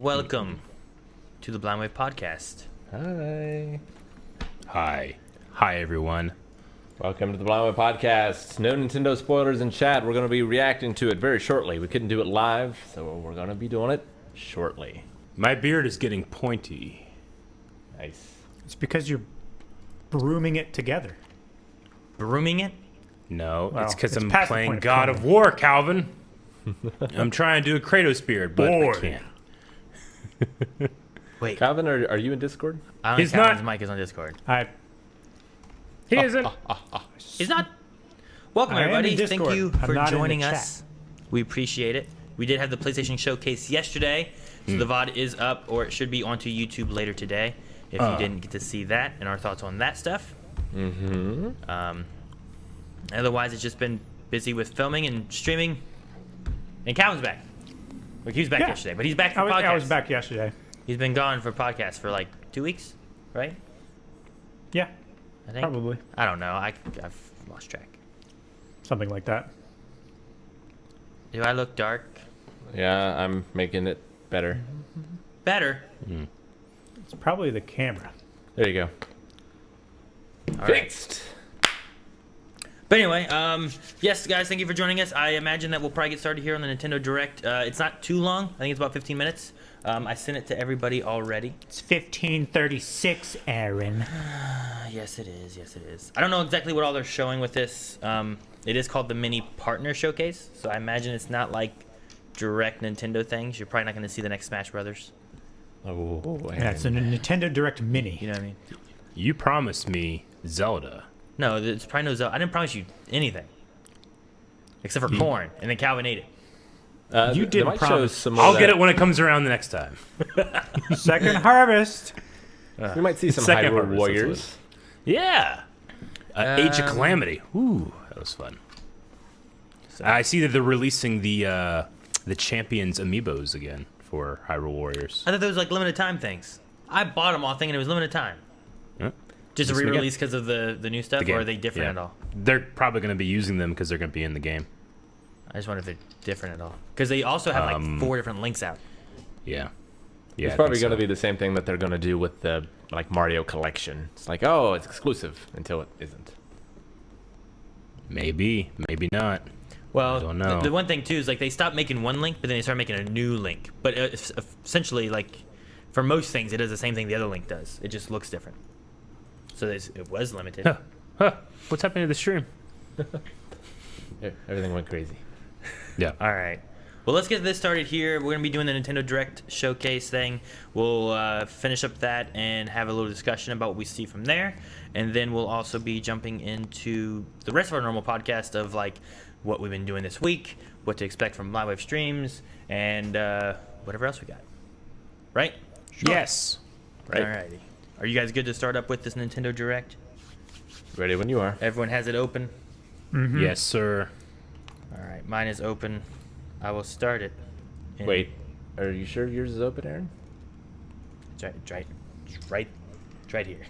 Welcome to the Blind Wave Podcast. Hi. Hi, everyone. Welcome to the Blind Wave Podcast. No Nintendo spoilers in chat. We're going to be reacting to it very shortly. We couldn't do it live, so we're going to be doing it shortly. My beard is getting pointy. Nice. It's because you're brooming it together. Brooming it? No, Well, it's because it's I'm past the playing point of God combing. of War, Calvin. I'm trying to do a Kratos beard, but Bored. I can't. Wait, Calvin, are you in Discord? I don't He's think Calvin's not- mic is on Discord. He isn't. He's not. Welcome, I am in everybody. Thank Discord. you I'm for not in the joining chat. us. We appreciate it. We did have the PlayStation Showcase yesterday, so the VOD is up, or it should be onto YouTube later today if you didn't get to see that and our thoughts on that stuff. Otherwise, it's just been busy with filming and streaming. And Calvin's back. Like, he was back Yeah. yesterday, but he's back for I podcast. was back yesterday. He's been gone for podcasts for like 2 weeks, right? Yeah, I think. probably. I don't know. I've lost track. Something like that. Do I look dark? Yeah, I'm making it better. Better. It's probably the camera. There you go. All right. Fixed. But anyway, yes, guys, thank you for joining us. I imagine that we'll probably get started here on the Nintendo Direct. It's not too long. I think it's about 15 minutes. I sent it to everybody already. It's 15:36, Aaron. Yes, it is. Yes, it is. I don't know exactly what all they're showing with this. It is called the Mini Partner Showcase, so I imagine it's not like direct Nintendo things. You're probably not going to see the next Smash Brothers. Oh, Yeah, it's a Nintendo Direct Mini. You know what I mean? You promised me Zelda. No, it's probably no Zelda. I didn't promise you anything. Except for corn, and then Calvin ate it. You they didn't might show promise. some more I'll of get that. it when it comes around the next time. Second harvest. We might see some Second Hyrule harvest, Warriors. Yeah. Age of Calamity. Ooh, that was fun. I see that they're releasing the Champions amiibos again for Hyrule Warriors. I thought those were like limited time things. I bought them all thinking it was limited time. Huh? Just a Listen again. re-release because of the new stuff, The game. or are they different Yeah. at all? They're probably going to be using them because they're going to be in the game. I just wonder if they're different at all. Because they also have like 4 different links out. Yeah. Yeah. It's I probably think going to so. be the same thing that they're going to do with the Mario collection. It's like, oh, it's exclusive until it isn't. Maybe. Maybe not. Well, I don't know. The one thing too is like they stopped making one link, but then they started making a new link. But it's essentially, like, for most things, it does the same thing the other link does. It just looks different. So it was limited. Huh. What's happening to the stream? Everything went crazy. Yeah. All right. Well, let's get this started here. We're going to be doing the Nintendo Direct Showcase thing. We'll finish up that and have a little discussion about what we see from there. And then we'll also be jumping into the rest of our normal podcast of, like, what we've been doing this week, what to expect from Live Wave streams, and whatever else we got. Right? Yes. Right. Alrighty. Are you guys good to start up with this Nintendo Direct? Ready when you are. Everyone has it open? Yes, sir. All right. Mine is open. I will start it. in- Wait, are you sure yours is open, Aaron? It's right here.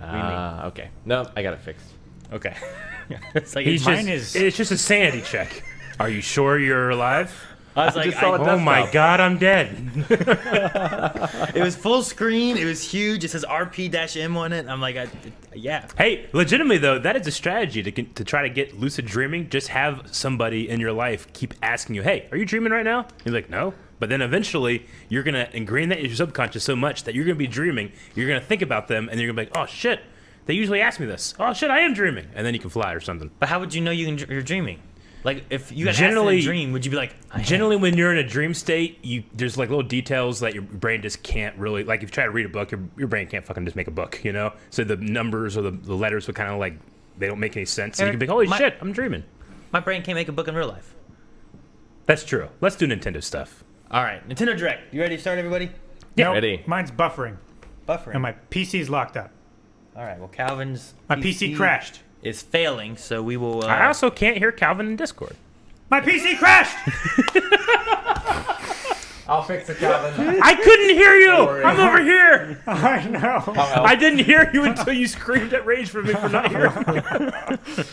Okay. No, I got it fixed. Okay. It's like He's Mine just, is- it's just a sanity check. Are you sure you're alive? I was like, just saw it. Oh my Desktop. god, I'm dead. it was full screen. It was huge. It says RP-M on it. I'm like, yeah. Hey, legitimately though, that is a strategy to try to get lucid dreaming. Just have somebody in your life keep asking you, "Hey, are you dreaming right now?" You're like, "No." But then eventually, you're gonna ingrain that in your subconscious so much that you're gonna be dreaming. You're gonna think about them, and you're gonna be like, "Oh shit, they usually ask me this. Oh shit, I am dreaming," and then you can fly or something. But how would you know you're dreaming? Like, if you got asked Generally- in a dream, would you be like, I am? Generally, when you're in a dream state, there's like little details that your brain just can't really, like if you try to read a book, your brain can't fucking just make a book, you know? So the numbers or the letters would kind of like, they don't make any sense. And you can be like, holy My- shit, I'm dreaming. My brain can't make a book in real life. That's true. Let's do Nintendo stuff. All right. Nintendo Direct. You ready to start, everybody? Nope, Ready. Mine's buffering, Buffering. and my PC's locked up. All right. Well, Calvin's My PC crashed. is failing, so we will... I also can't hear Calvin in Discord. My PC crashed! I'll fix it, Calvin. I couldn't hear you! worry. I'm over here! I know. I didn't hear you until you screamed at rage for me for not hearing me.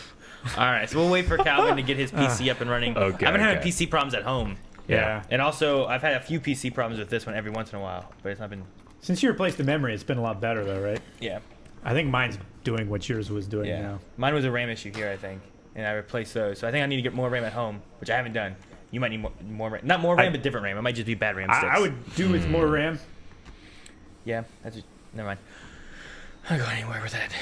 All right. So we'll wait for Calvin to get his PC up and running. Okay, I've been having okay. PC problems at home. Yeah. And also, I've had a few PC problems with this one every once in a while, but it's not been. Since you replaced the memory, it's been a lot better though, right? Yeah. I think mine's doing what yours was doing now. Mine was a RAM issue here, I think, and I replaced those. So I think I need to get more RAM at home, which I haven't done. You might need more RAM. Not more RAM, but different RAM. It might just be bad RAM sticks. I would do with more RAM. Yeah, that's just, never mind. I'll go anywhere with that.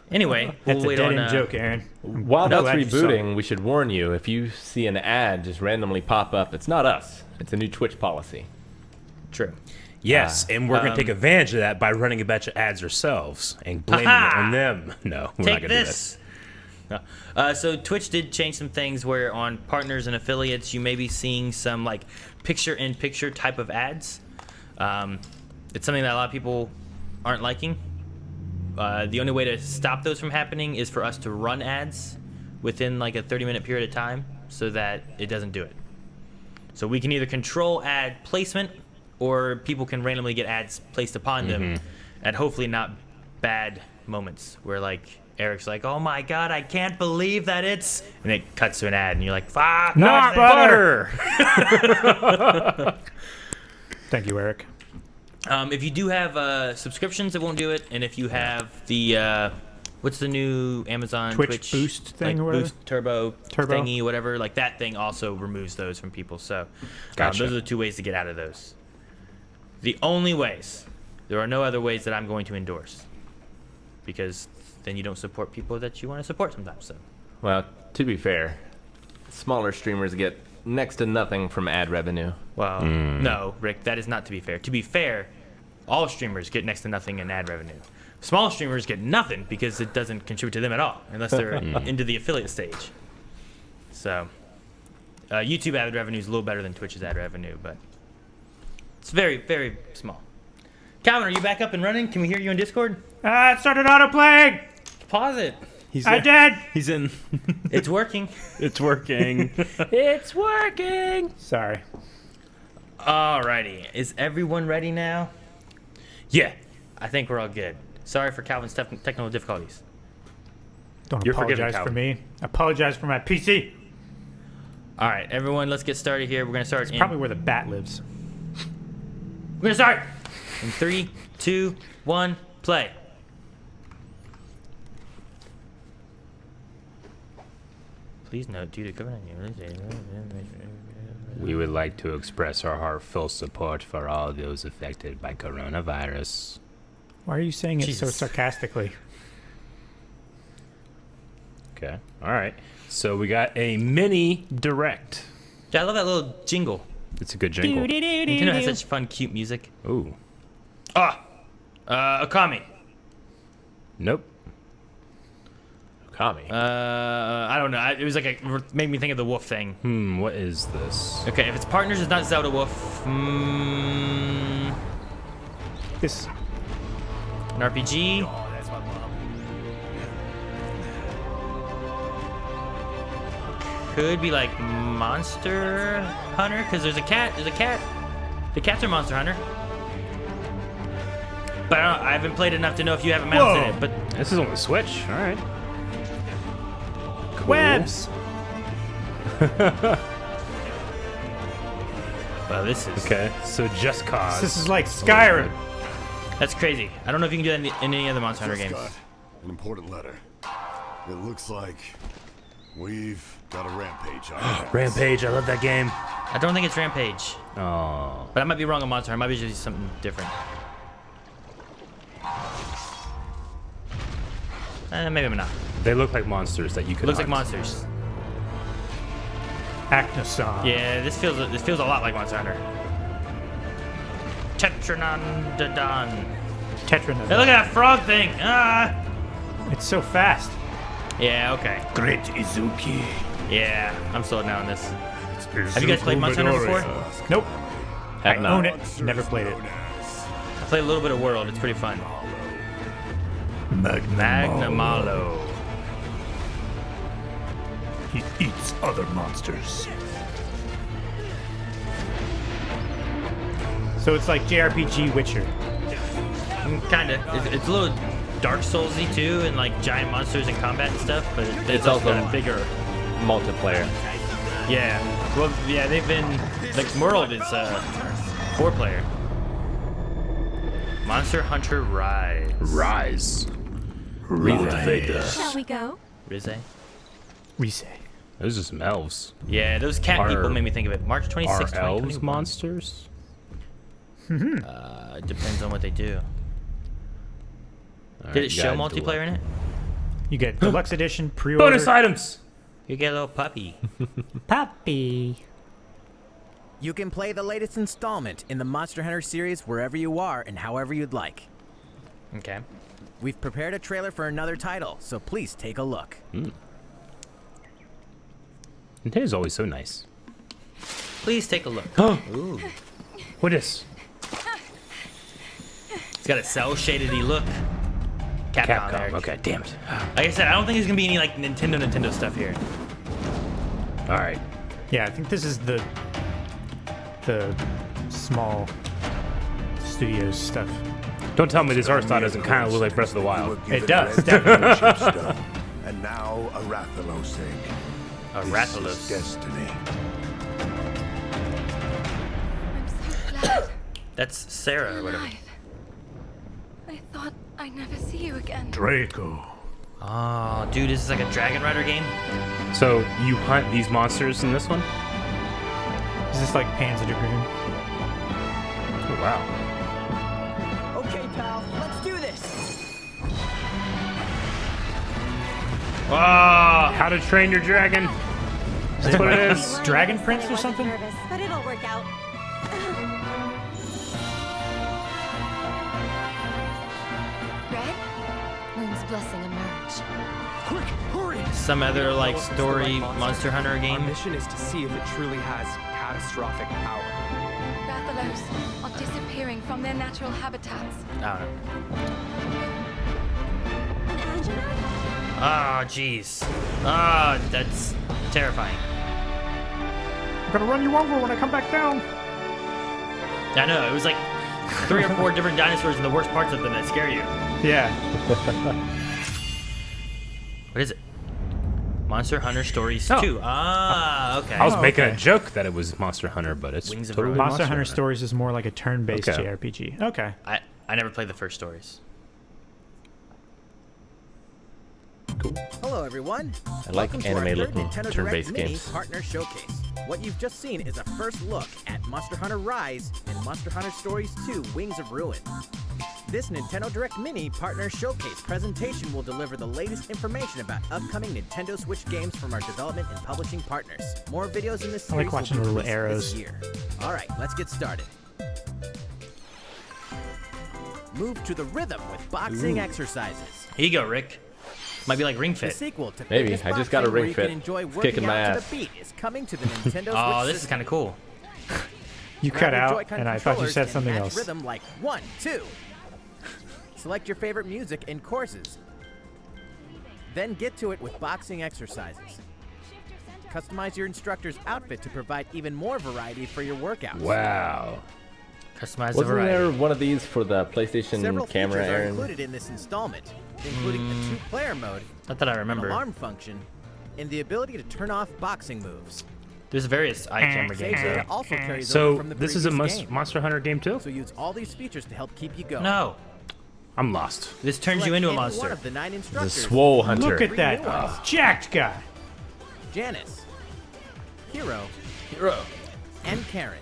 Anyway, That's we'll a wait dead-end on joke, Aaron. While No, that's glad you saw rebooting, we should warn you, if you see an ad just randomly pop up, it's not us. It's a new Twitch policy. True. Yes, and we're going to take advantage of that by running a bunch of ads ourselves and blaming it on them. No, we're not Take going to do this. No. So Twitch did change some things where on partners and affiliates, you may be seeing some like picture-in-picture type of ads. It's something that a lot of people aren't liking. The only way to stop those from happening is for us to run ads within like a 30-minute period of time so that it doesn't do it. So we can either control ad placement or people can randomly get ads placed upon them at hopefully not bad moments where like Eric's like, oh my god, I can't believe that it's, and it cuts to an ad and you're like, fuck, Not Butter! Thank you, Eric. If you do have subscriptions, it won't do it. And if you have the what's the new Amazon Twitch Boost thing like or whatever? Boost Turbo thingy, whatever, like that thing also removes those from people. So Gotcha. those are the two ways to get out of those. The only ways. There are no other ways that I'm going to endorse, because then you don't support people that you want to support sometimes. So. Well, to be fair, smaller streamers get next to nothing from ad revenue. Well, no, Rick, that is not to be fair. To be fair, all streamers get next to nothing in ad revenue. Small streamers get nothing because it doesn't contribute to them at all unless they're into the affiliate stage. So, YouTube ad revenue is a little better than Twitch's ad revenue, but it's very, very small. Calvin, are you back up and running? Can we hear you on Discord? It started autoplaying. Pause it. I did. He's in. It's working. It's working. It's working. Sorry. Alrighty. Is everyone ready now? Yeah. I think we're all good. Sorry for Calvin's technical difficulties. Don't You're forgiven, apologize for Calvin. me. Apologize for my PC. All right, everyone, let's get started here. We're gonna start. Probably where the bat lives. We're gonna start in 3, 2, 1, play. Please note, due to government. We would like to express our heartfelt support for all those affected by coronavirus. Why are you saying it so Jesus. sarcastically? Okay. All right. So we got a mini direct. Yeah, I love that little jingle. It's a good jingle. Nintendo has such fun, cute music. Ooh. Okami. Nope. Okami. I don't know. It was like made me think of the wolf thing. What is this? Okay, if it's partners, it's not Zelda Wolf. This. An RPG. Could be like Monster Hunter, because there's a cat. There's a cat. The cats are Monster Hunter. But I haven't played enough to know if you have a mouse in it. But This is on the Switch. All right. Cool. Webs. well, this is Okay. So Just Cause. This is like Skyrim. that's crazy. I don't know if you can do that in any other Monster Hunter Just games. got an important letter. It looks like we've got a rampage on our hands. Rampage. I love that game. I don't think it's Rampage, Oh. but I might be wrong on Monster Hunter. It might be just something different. Maybe I'm not. They look like monsters that you could. Looks like hunt. monsters. Acnoson. Yeah, this feels a lot like Monster Hunter. Tetranodon. Tetran. Hey, look at that frog thing! Ah! It's so fast. Yeah, okay. Great Izuki. Yeah, I'm sold now on this. Have you guys played Monster Hunter before? Nope. Heck I no. own it. Never played it. I played a little bit of World. It's pretty fun. Magnamalo. He eats other monsters. So it's like JRPG Witcher. Kinda. It's a little Dark Soulsy too, and like giant monsters and combat and stuff. But it's It's also also got a bigger. Multiplayer. Yeah. Well, yeah, they've been like World is 4-player. Monster Hunter Rise. Rise. Shall we go? Rize. Rise. Those are some elves. Yeah, those cat people made me think of it. March 26th, Are elves 2021. monsters? It depends on what they do. All Did right, it show guide to multiplayer in it? You get deluxe edition pre-order. Bonus items. You get a little puppy. Puppy. You can play the latest installment in the Monster Hunter series wherever you are and however you'd like. Okay. We've prepared a trailer for another title, so please take a look. Nintendo's always so nice. Please take a look. Ooh. What is? It's got a cel-shaded-y look. Capcom. Eric. Okay, damn it. Like I said, I don't think there's gonna be any like Nintendo stuff here. All right. Yeah, I think this is the small studios stuff. Don't tell me this art style doesn't kind of look like Breath of the Wild. It does, definitely. And now a Rathalos egg. A This Rathalos. is destiny. I'm so glad That's Sarah or you're whatever. alive. I thought I'd never see you again. Draco. Oh, dude, this is like a Dragon Rider game. So you hunt these monsters in this one? Is this like Panzer Dragoon? Oh, wow. Okay, pal, let's do this. Oh, How to Train Your Dragon. That's what it is. Dragon Prince or I wasn't something? nervous, but it'll work out. Red? Moon's blessing emerge. Quick, hurry! some other like story Monster Hunter Our game. mission is to see if it truly has catastrophic power. Rathalos are disappearing from their natural habitats. I don't know. Angela? Oh, jeez. Ah, that's terrifying. I'm gonna run you over when I come back down. I know, it was like 3 or 4 different dinosaurs and the worst parts of them that scare you. Yeah. What is it? Monster Hunter Stories Oh. 2. Ah, okay. I was making okay. a joke that it was Monster Hunter, but it's Wings of totally Ruin. Monster Hunter Stories is more like a turn-based Okay. JRPG. Okay. I never played the first stories. Hello, everyone. I like Welcome to our third anime-looking Nintendo turn-based Direct Mini games. Partner Showcase. What you've just seen is a first look at Monster Hunter Rise and Monster Hunter Stories 2: Wings of Ruin. This Nintendo Direct Mini Partner Showcase presentation will deliver the latest information about upcoming Nintendo Switch games from our development and publishing partners. More videos in this I like series watching will be little released arrows. this year. All right, let's get started. Move to the rhythm with boxing exercises. Here you go, Rick. Might be like Ring The Fit. sequel to Maybe. Fitness I just got a Boxing, where Ring you can Fit. enjoy It's working kicking my out to ass. the beat, is coming to the Nintendo Oh, Switch this is kind of cool. You Grab cut your out, Joy-Con and I thought you controllers said and something match else. Rhythm like 1, 2. Select your favorite music and courses. Then get to it with boxing exercises. Customize your instructor's outfit to provide even more variety for your workouts. Wow. Customize the Wasn't variety. there one of these for the PlayStation Several camera, features are Aaron? included in this installment, including the 2-player mode, Not that I an remember. alarm function, and the ability to turn off boxing moves. There's various iCamera Save games. data though. also carries over So from the this is a previous game. Monster Hunter game too? So use all these features to help keep you going. No, I'm lost. this turns Select you into a any One monster. of the 9 The instructors. Swole Hunter. Look at that Renewals. jacked guy. Janice, Hero, Hero. and Karen.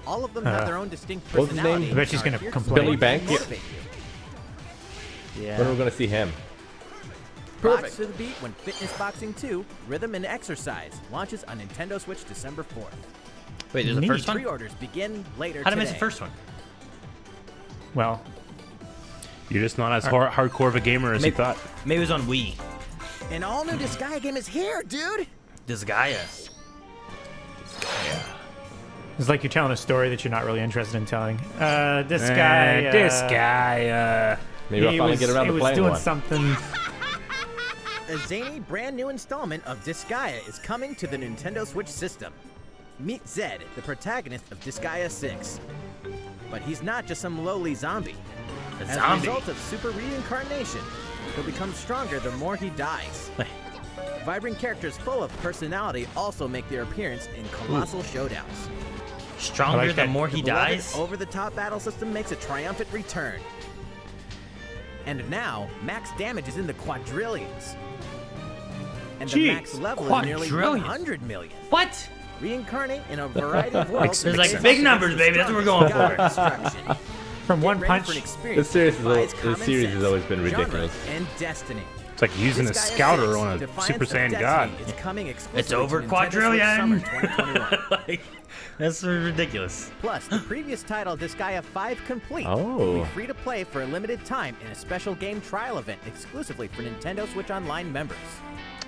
All of them have their own distinct What was his name? personality. I bet she's and are gonna here to complain. Billy Bank? motivate you. Yeah. When are we going to see him? Box to the beat when Fitness Boxing 2: Rhythm and Exercise launches on Nintendo Switch December 4th. Wait, there's a Neat. first one? Pre-orders begin later How did I today. miss the first one? Well, You're just not as hardcore of a gamer as you Maybe- thought. Maybe it was on Wii. An all-new Disgaea game is here, dude! Disgaea. it's like you're telling a story that you're not really interested in telling. This guy. This guy. Maybe I'll finally get around he to was playing doing one. something. A zany, brand new installment of Disgaea is coming to the Nintendo Switch system. Meet Zed, the protagonist of Disgaea 6. But he's not just some lowly zombie. A As a zombie. result of super reincarnation, he'll become stronger the more he dies. Vibrant characters full of personality also make their appearance in colossal showdowns. Stronger I like the that. more he The beloved dies. over-the-top battle system makes a triumphant return. And now, max damage is in the quadrillions. And the Jeez, max level is nearly quadrillions. 100 million. What? Reincarnate in a variety of worlds. There's like big numbers, baby. That's what we're going for. From one punch. This series has always been ridiculous. And destiny. It's like using a scouter on a Super Saiyan God. Is coming It's over exclusively to Nintendo Switch Summer quadrillion. 2021. Like, that's ridiculous. Plus, the previous title, Disgaea 5 Complete, Oh. will be free to play for a limited time in a special game trial event exclusively for Nintendo Switch Online members.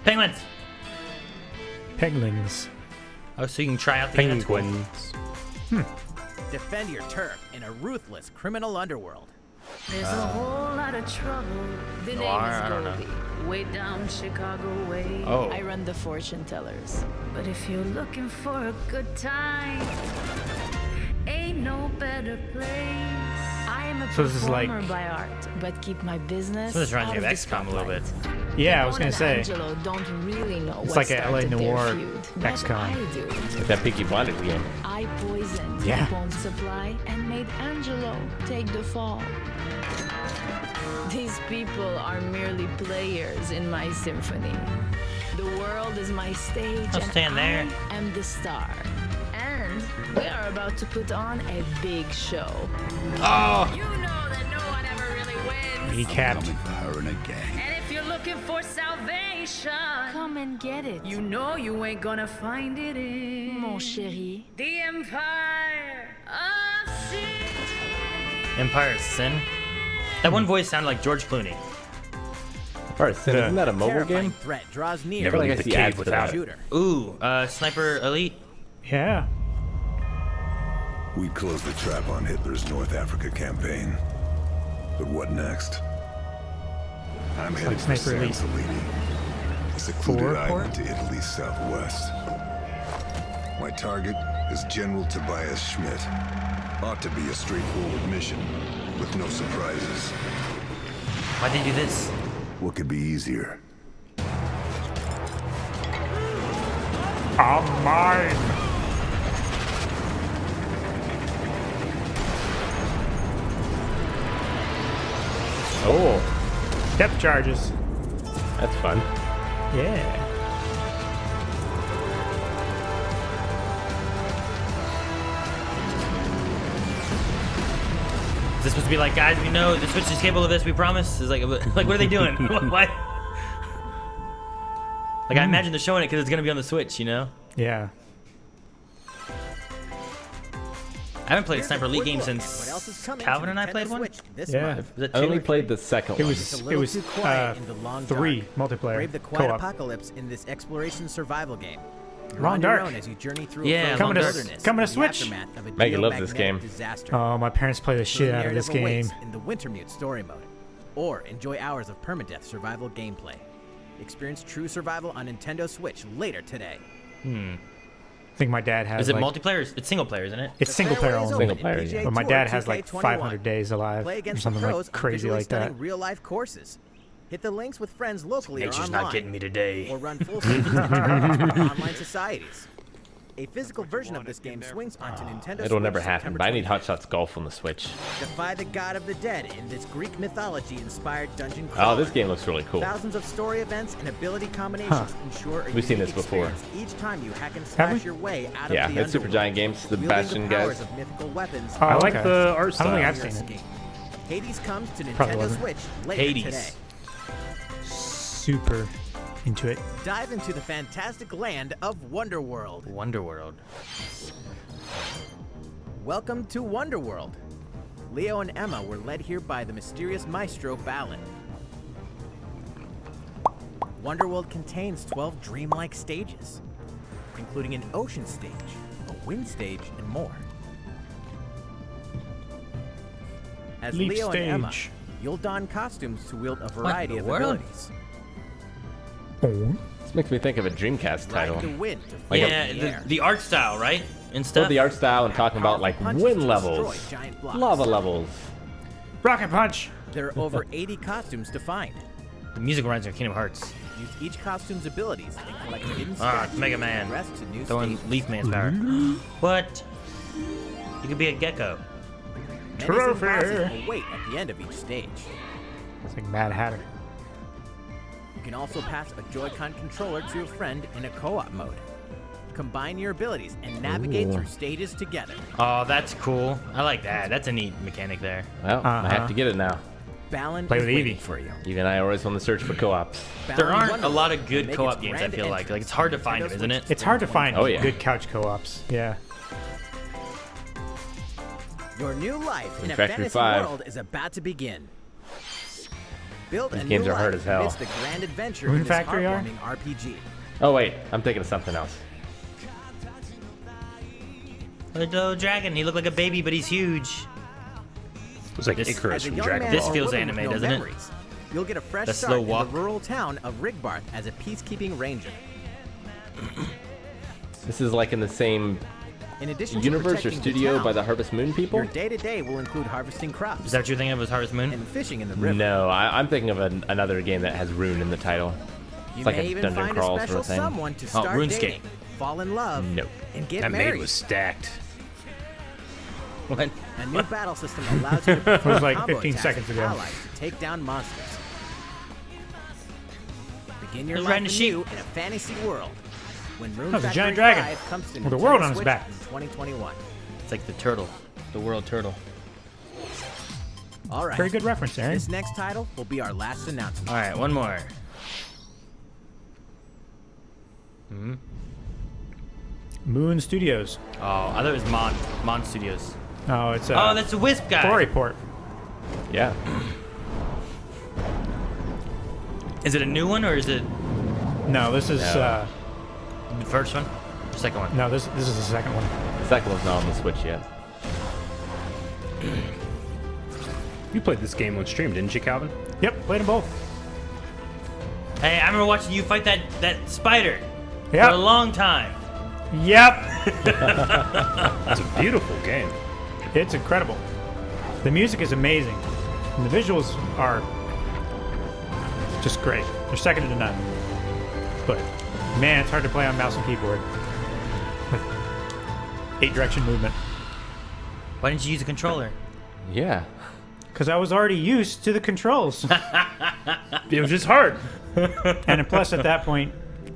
Penguins. Penguins. Oh, so you can try out the game. That's cool. Penguins. Defend your turf in a ruthless criminal underworld. There's a whole lot of trouble. The name I is don't know. Goldie. Way down Chicago way. Oh. I run the fortune tellers. But if you're looking for a good time, ain't no better place. I am a So this is like- performer by art, but keep my business So this reminds out me of of the XCOM a little bit. spotlight. Yeah, I was Ramon gonna and say. Angelo don't really know It's what like a LA started their Noir feud, but XCOM. I do. Like that Peaky Blinders game. I poisoned Yeah. Ramon's supply and made Angelo take the fall. These people are merely players in my symphony. The world is my stage I'll and stand there. I am the star. And we are about to put on a big show. Oh, You know that no one ever really wins. He capped. Coming for her and a gang. And if you're looking for salvation, come and get it. You know you ain't gonna find it in Mon chéri. The Empire of Sin. Empire of Sin. That one voice sounded like George Clooney. Alright, so isn't that a mobile Terrifying game? threat draws near. Never like leave I the see ads cave for without that. it. Shooter. Ooh, Sniper Elite. Yeah. We closed the trap on Hitler's North Africa campaign. But what next? I'm headed for Sniper Elite. Sansolini, a secluded Four island port? to Italy's southwest. My target is General Tobias Schmidt. Ought to be a straightforward mission, with no surprises. Why'd they do this? What could be easier? I'm mine. Oh, Depth charges. that's fun. Yeah. Is this supposed to be like, guys, we know the Switch is capable of this, we promise? Is like what are they doing? What? Like, I imagine they're showing it because it's going to be on the Switch, you know? Yeah. I haven't played a Here's Sniper a Elite quick game look at since what else is coming Calvin to and I Nintendo played one. Switch this Yeah. month. Was that I two? only played the second It one. was It's a it little was too quiet in the long 3 dark. multiplayer Brave the quiet co-op. apocalypse in this exploration survival game. You're Long on your Dark. own as you journey through Yeah, a Long Coming to- wilderness coming to in the Switch. aftermath of a Megan loves this geomagnetic game. Disaster. Oh, my parents play the shit out of this Narrative game. awaits in the Wintermute story mode, or enjoy hours of permadeath survival gameplay. Experience true survival on Nintendo Switch later today. I think my dad has. Is it like, multiplayer? It's single player, isn't it? It's single player Fairway is only. open Single player, in PGA yeah. But my Tour dad has like 2K21. 500 days alive Play or against something the pros like crazy on like that. stunning real-life courses. Hit the links with friends locally or Nature's online. not getting me today. Or run full safety for online societies. A physical version of this game swings onto Nintendo It'll Switch never happen, September but I need 25th. Hot Shots Golf on the Switch. Defy the god of the dead in this Greek mythology-inspired dungeon Oh, crawler. this game looks really cool. Thousands of story events and ability combinations ensure a We've seen unique this before. experience each time you hack and Have slash we? your way out Yeah, of the it's Super underworld. Giant Games, the Wielding Bastion the powers guys. of mythical weapons. Oh, I like okay. the art I don't style. think I've Your seen it. escape. Hades comes to Probably Nintendo wasn't. Switch later Hades. today. Super into it. Dive into the fantastic land of Wonderworld. Wonderworld. Welcome to Wonderworld. Leo and Emma were led here by the mysterious maestro Balin. Wonderworld contains 12 dreamlike stages, including an ocean stage, a wind stage, and more. As Leap Leo and Emma, stage. you'll don costumes to wield a variety the of world? abilities. Oh. This makes me think of a Dreamcast title. Ride the wind to Like fly yeah, in the the, air. the art style, right? And Well, stuff. the art style and talking about like Powerful punches wind to levels, destroy giant blocks. lava levels. Rocket punch. There are over 80 costumes to find. The music reminds me of Kingdom Hearts. Use each costume's abilities and collect hidden Ah, statues Mega to Man. progress to new Throwing stages. Leaf Man's power. What? You could be a gecko. Menacing Trophy. bosses will wait at the end of each stage. It's like Mad Hatter. You can also pass a Joy-Con controller to a friend in a co-op mode. Combine your abilities and navigate through stages together. Oh, that's cool. I like that. That's a neat mechanic there. Well, I have to get it now. Balan Play is with waiting Eevee. for you. Even I always on the search for co-ops. There Balan aren't a Wonderland lot of will good make co-op its games, I grand feel like. entry Like, it's hard to in find them, Nintendo isn't it? Switch It's hard to find Oh, yeah. good couch co-ops. Yeah. Your new life in a Factory fantasy 5. world is about to begin. Build These a games new are hard life as hell. amidst the grand adventure Moon in this Factory are? heartwarming RPG. Oh wait, I'm thinking of something else. Little dragon. He looked like a baby, but he's huge. It's like This- Icarus As a from young Dragon man This Ball. feels living with anime, no doesn't it? memories, You'll get a fresh The start slow in walk. the rural town of Rigbarth as a peacekeeping ranger. This is like in the same In addition to universe or protecting the studio town, by the Harvest Moon people? your day-to-day will include harvesting crops Is that what you're thinking of as Harvest Moon? and fishing in the river. No, I'm thinking of another game that has Rune in the title. You like may a even dungeon find crawl a sort special of thing. someone to start RuneScape. dating, fall in love, No. and get That married. maid was stacked. What? A new battle system allows you to perform like combo 15 attacks seconds with ago. allies to take down monsters. Begin your Who's life riding a sheep? anew in a fantasy world. When Rune That was a Factory giant dragon 5 comes to with a Nintendo world on its Switch back. in 2021. It's like the turtle. The world turtle. All right. Very good reference, Aaron. This next title will be our last announcement. All right, one more. Moon Studios. Oh, I thought it was Mon Studios. Oh, it's Oh, that's a Wisp guy. Story port. Yeah. Is it a new one or is it No, this is No. the first one? The second one? no, this is the second one. The second one's not on the Switch yet. You played this game on stream, didn't you, Calvin? Yep, played them both. Hey, I remember watching you fight that spider for a Yep. long time. Yep. It's a beautiful game. It's incredible. The music is amazing. And the visuals are just great. They're second to none. But man, it's hard to play on mouse and keyboard with 8-direction movement. Why didn't you use a controller? Yeah. Because I was already used to the controls. It was just hard. And plus, at that point,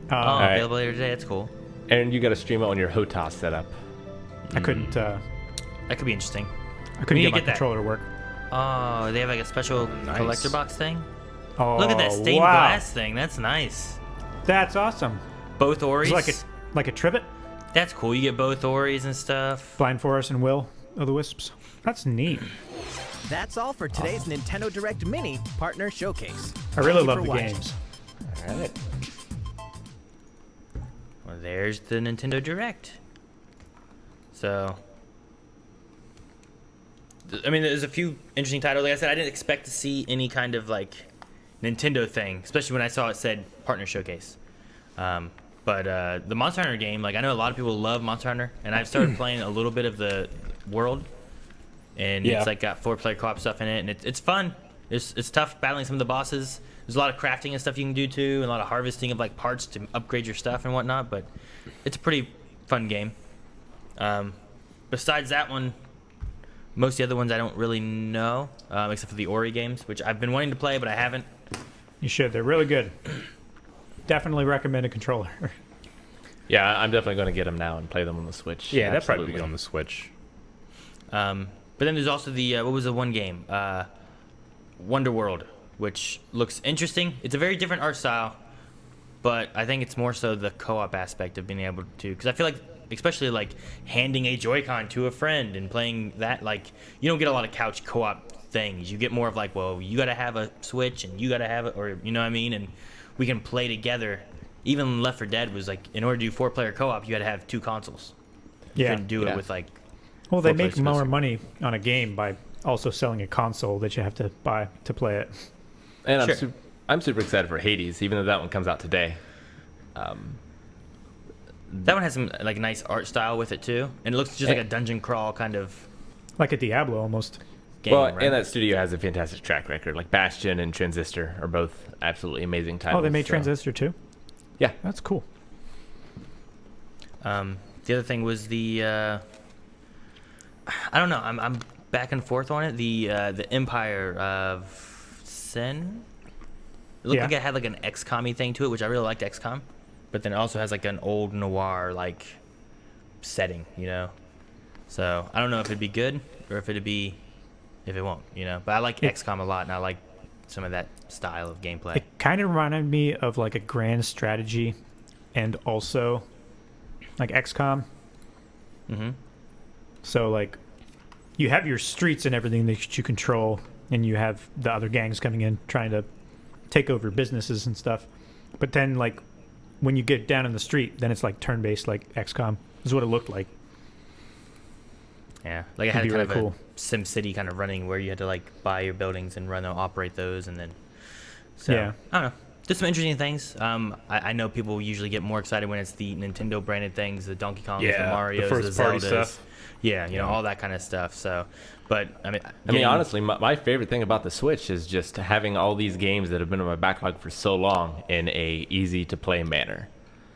Oh, right. available later today. That's cool. And you got to stream it on your HOTAS setup. I couldn't. That could be interesting. I couldn't need get my to get that. controller to work. Oh, they have like a special nice. collector box thing. Oh, Look at that stained wow. glass thing. That's nice. That's awesome. Both Oris. It's like a trivet. That's cool. You get both Oris and stuff. Blind Forest and Will of the Wisps. That's neat. That's all for today's Nintendo Direct Mini Partner Showcase. I really Thank you love for the watching. games. All right. Well, there's the Nintendo Direct. So, I mean, there's a few interesting titles. Like I said, I didn't expect to see any kind of like Nintendo thing, especially when I saw it said Partner Showcase. But the Monster Hunter game, like I know a lot of people love Monster Hunter, and I've started playing a little bit of the world, and Yeah. it's like got 4-player co-op stuff in it, and it's fun. It's tough battling some of the bosses. There's a lot of crafting and stuff you can do too, and a lot of harvesting of like parts to upgrade your stuff and whatnot. But it's a pretty fun game. Besides that one, most of the other ones I don't really know, except for the Ori games, which I've been wanting to play, but I haven't. You should. They're really good. Definitely recommend a controller. Yeah, I'm definitely going to get them now and play them on the Switch. Yeah, that probably Absolutely. be on the Switch. But then there's also the what was the one game, Wonder World, which looks interesting. It's a very different art style, but I think it's more so the co-op aspect of being able to, because I feel like, especially like handing a Joy-Con to a friend and playing that, like you don't get a lot of couch co-op things. You get more of like, well, you got to have a Switch and you got to have it, or you know what I mean, and we can play together. Even Left 4 Dead was like, in order to do 4-player co-op, you had to have 2 consoles. You Yeah. couldn't do it Yeah. with like. Well, they 4-player make more exclusive. money on a game by also selling a console that you have to buy to play it. And Sure. I'm super excited for Hades, even though that one comes out today. That one has some like nice art style with it too, and it looks just like a dungeon crawl kind of Like a Diablo almost. game. Well, right? and that studio has a fantastic track record. Like Bastion and Transistor are both absolutely amazing titles. Oh, they made so- Transistor too? Yeah. That's cool. The other thing was the I don't know. I'm back and forth on it. The Empire of Sin. It looked like it had like an XCOM-y thing to it, which I really liked XCOM. But then it also has like an old noir like setting, you know. So I don't know if it'd be good or if it won't, you know. But I like XCOM a lot, and I like some of that style of gameplay. It kind of reminded me of like a grand strategy, and also like XCOM. Mm-hmm. So like, you have your streets and everything that you control, and you have the other gangs coming in trying to take over businesses and stuff. But then like, when you get down in the street, then it's like turn-based, like XCOM. Is what it looked like. Yeah, like it had kind of a Sim City kind of running where you had to like buy your buildings and run and operate those, and then I don't know, just some interesting things. I know people usually get more excited when it's the Nintendo branded things, the Donkey Kongs, the Marios, the first party Zeldas, stuff. Yeah, you know, all that kind of stuff. So, but I mean, honestly, my favorite thing about the Switch is just having all these games that have been in my backlog for so long in a easy to play manner.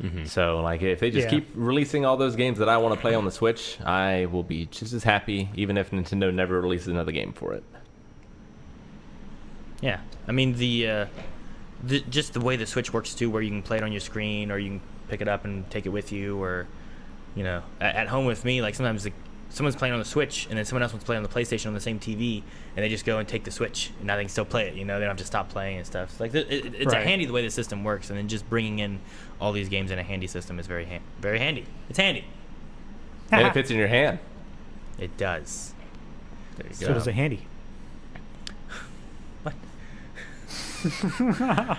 Mm-hmm. So, like, if they just keep releasing all those games that I want to play on the Switch, I will be just as happy, even if Nintendo never releases another game for it. Yeah, I mean just the way the Switch works too, where you can play it on your screen, or you can pick it up and take it with you, or you know, at home with me, like sometimes someone's playing on the Switch and then someone else wants to play on the PlayStation on the same TV, and they just go and take the Switch, and now they can still play it. You know, they don't have to stop playing and stuff. Like it's a handy the way the system works, and then just bringing in all these games in a handy system is very handy. It's handy. And it fits in your hand. It does. There you go. So does a handy. What?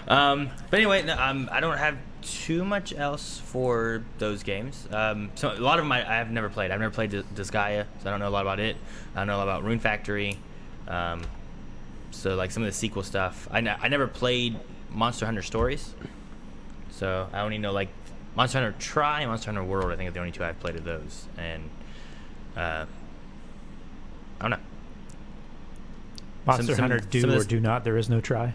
But anyway, I don't have too much else for those games. So a lot of them I have never played. I've never played Disgaea, so I don't know a lot about it. I don't know a lot about Rune Factory. So like some of the sequel stuff. I never played Monster Hunter Stories, so I only know like Monster Hunter Tri and Monster Hunter World. I think are the only two I've played of those, and I don't know. Monster Hunter do or do not. There is no try.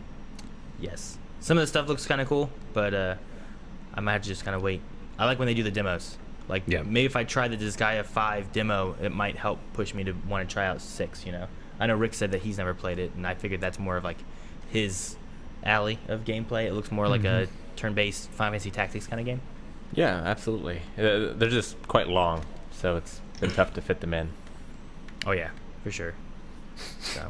Yes. Some of the stuff looks kind of cool, but I might have to just kind of wait. I like when they do the demos. Like, maybe if I try the Disgaea 5 demo, it might help push me to want to try out 6, you know? I know Rick said that he's never played it, and I figured that's more of, like, his alley of gameplay. It looks more like a turn-based Final Fantasy Tactics kind of game. Yeah, absolutely. They're just quite long, so it's been tough to fit them in. Oh, yeah, for sure. So...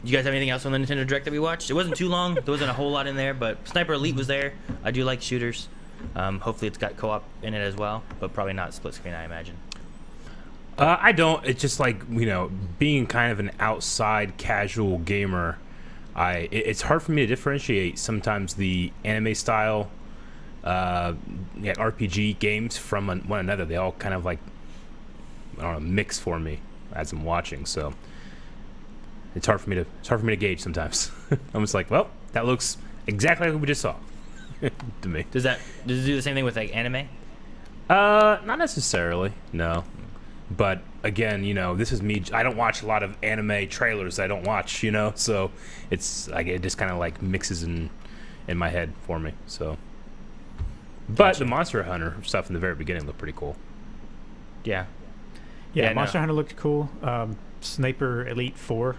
You guys have anything else on the Nintendo Direct that we watched? It wasn't too long. There wasn't a whole lot in there, but Sniper Elite was there. I do like shooters. Hopefully it's got co-op in it as well, but probably not split screen, I imagine. I don't. It's just like, you know, being kind of an outside casual gamer, it's hard for me to differentiate sometimes the anime style RPG games from one another. They all kind of like, I don't know, mix for me as I'm watching, so... It's hard for me to gauge sometimes. I'm just like, well, that looks exactly like what we just saw to me. Does it do the same thing with like anime? Not necessarily, no. But again, you know, this is me. I don't watch a lot of anime trailers. I don't watch, you know, so it's like it just kind of like mixes in my head for me. So, but the Monster Hunter stuff in the very beginning looked pretty cool. Yeah. Yeah, Monster Hunter looked cool. Sniper Elite 4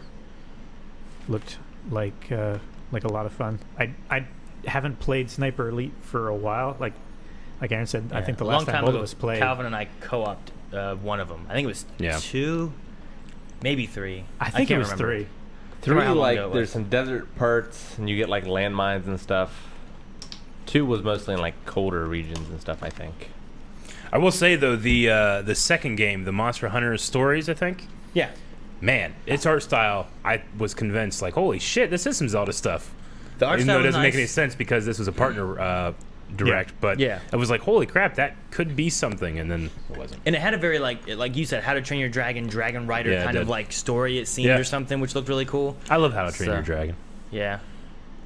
looked like a lot of fun. I haven't played Sniper Elite for a while. Like Aaron said, I think the last time both of us played, Calvin and I co-opted one of them. I think it was 2, maybe 3. I think it was remember. 3. 3, like there's some desert parts and you get like landmines and stuff. 2 was mostly in like colder regions and stuff, I think. I will say though, the second game, the Monster Hunter Stories, I think. Yeah. Man, its art style, I was convinced, like, holy shit, this is some Zelda stuff. The art Even style though it doesn't make nice. any sense because this was a partner direct, but I was like, holy crap, that could be something, and then it wasn't. And it had a very, like you said, How to Train Your Dragon, Dragon Rider kind of like story it seemed or something, which looked really cool. I love How to Train Your Dragon. Yeah.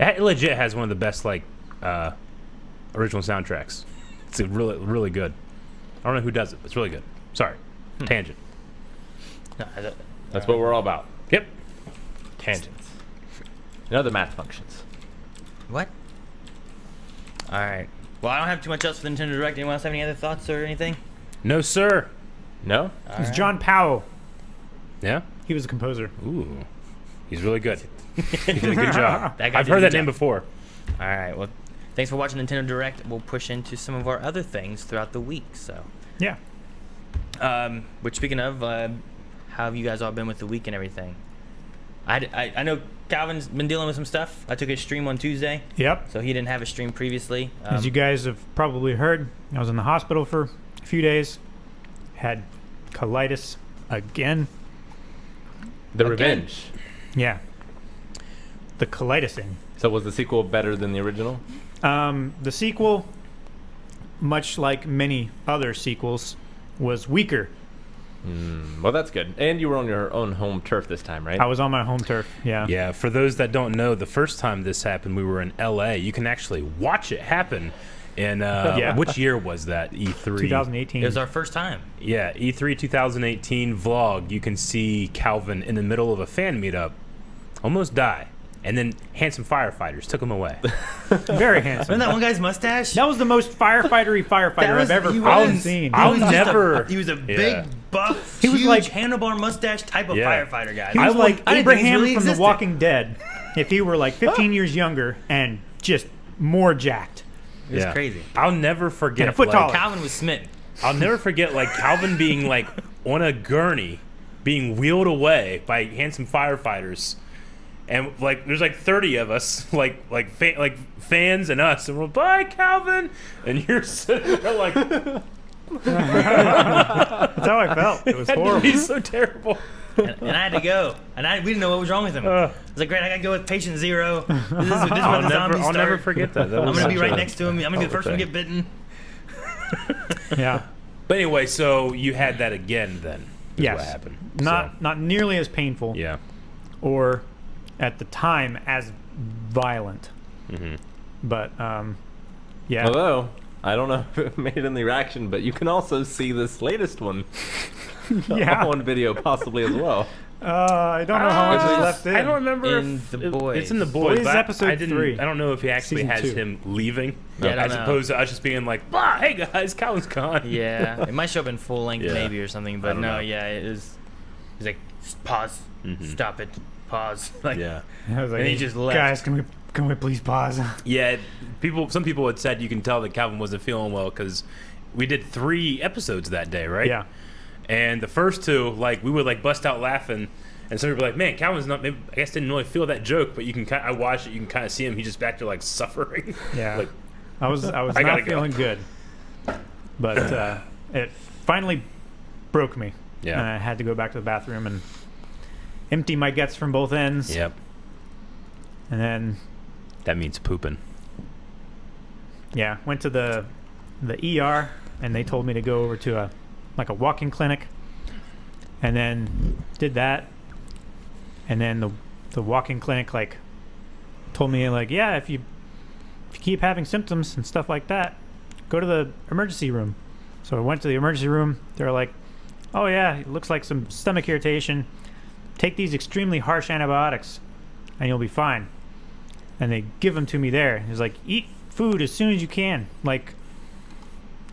It legit has one of the best, like, original soundtracks. It's really, really good. I don't know who does it, but it's really good. Sorry. Tangent. No, That's what we're all about. Yep. Tangents. And other math functions. What? All right. Well, I don't have too much else for the Nintendo Direct. Anyone else have any other thoughts or anything? No, sir. No? It's John Powell. Yeah? He was a composer. Ooh. He's really good. He did a good job. That guy I've did a heard good that name job. before. All right. Well, thanks for watching Nintendo Direct. We'll push into some of our other things throughout the week. So, Yeah. which speaking of, how have you guys all been with the week and everything? I know Calvin's been dealing with some stuff. I took his stream on Tuesday, Yep. so he didn't have a stream previously. As you guys have probably heard, I was in the hospital for a few days. Had colitis again. The Again. Revenge. Yeah. The colitis thing. So was the sequel better than the original? The sequel, much like many other sequels, was weaker. Well, that's good. And you were on your own home turf this time, right? I was on my home turf. Yeah. Yeah, for those that don't know, the first time this happened, we were in LA. You can actually watch it happen. In Yeah. which year was that? E3. 2018. it was our first time. Yeah, E3 2018 vlog. You can see Calvin in the middle of a fan meetup, almost die, and then handsome firefighters took him away. Very handsome. Remember that one guy's mustache? That was the most firefighter I've ever he fucking was- seen. I'll he was just never- He was a Yeah. big, buff, He was huge like- handlebar mustache type of Yeah. firefighter guy. He was I like I didn't think he Abraham really from existed. The Walking Dead, if he were like 15 years younger and just more jacked. It was Yeah. crazy. I'll never forget. And a foot taller. Calvin was smitten. I'll never forget like Calvin being like on a gurney, being wheeled away by handsome firefighters, and like there's like 30 of us, like fans and us, and we're bye Calvin, and you're sitting there like That's how I felt. It was horrible. he's so terrible. And I had to go. And we didn't know what was wrong with him. I was like, great, I got to go with patient zero. This is where the zombies I'll never start. forget that. I'm going to be right next to him. I'm going to be the first one to get bitten. Yeah. But anyway, so you had that again then. Is Yes. What happened? Not nearly as painful. So, yeah. Or at the time as violent. Mm-hmm. But yeah. Although, I don't know if it made it in the reaction, but you can also see this latest one Yeah. on video possibly as well. I don't know how much is was- left in. I don't remember In if The it- Boys. It's in the boys. Boys but episode I didn't. 3. I don't know if he actually Season has 2. him leaving, Yeah, I don't as know. opposed to us just being like, "Bah, hey guys, Calvin's gone." Yeah. It might show up in full length Yeah. maybe or something. I But don't no, know. yeah, it is. He's like, pause. Stop it. Pause. Like, Yeah. I was like, And he just left. Guys, can we please pause? Yeah. Some people had said you can tell that Calvin wasn't feeling well because we did 3 episodes that day, right? Yeah. And the first 2, like we would like bust out laughing, and some people were like, "Man, Calvin's not. Maybe, I guess didn't really feel that joke, but you can. I watched it. You can kind of see him. He's just back there like suffering. Yeah. like, I was I not gotta go. feeling good. But it finally broke me. Yeah. And I had to go back to the bathroom and empty my guts from both ends. Yep. And then That means pooping. yeah, went to the ER and they told me to go over to a walk-in clinic. And then did that. And then the walk-in clinic like told me like, yeah, if you keep having symptoms and stuff like that, go to the emergency room. So I went to the emergency room. They're like, oh yeah, it looks like some stomach irritation. Take these extremely harsh antibiotics and you'll be fine. And they give them to me there. It's like, eat food as soon as you can. Like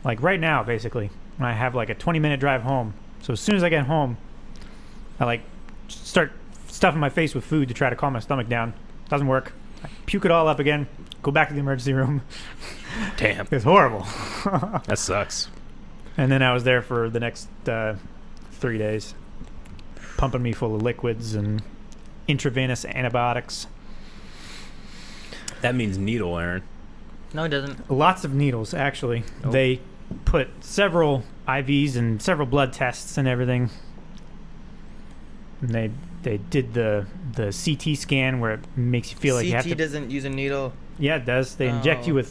right now, basically. And I have like a 20-minute drive home. So as soon as I get home, I like start stuffing my face with food to try to calm my stomach down. Doesn't work. I puke it all up again. Go back to the emergency room. Damn. It's horrible. That sucks. And then I was there for the next 3 days, pumping me full of liquids and intravenous antibiotics. That means needle, Aaron. No, it doesn't. Lots of needles, actually. Oh. They put several IVs and several blood tests and everything. And they did the CT scan where it makes you feel like you have to. CT doesn't use a needle. Yeah, it does. They inject you Oh.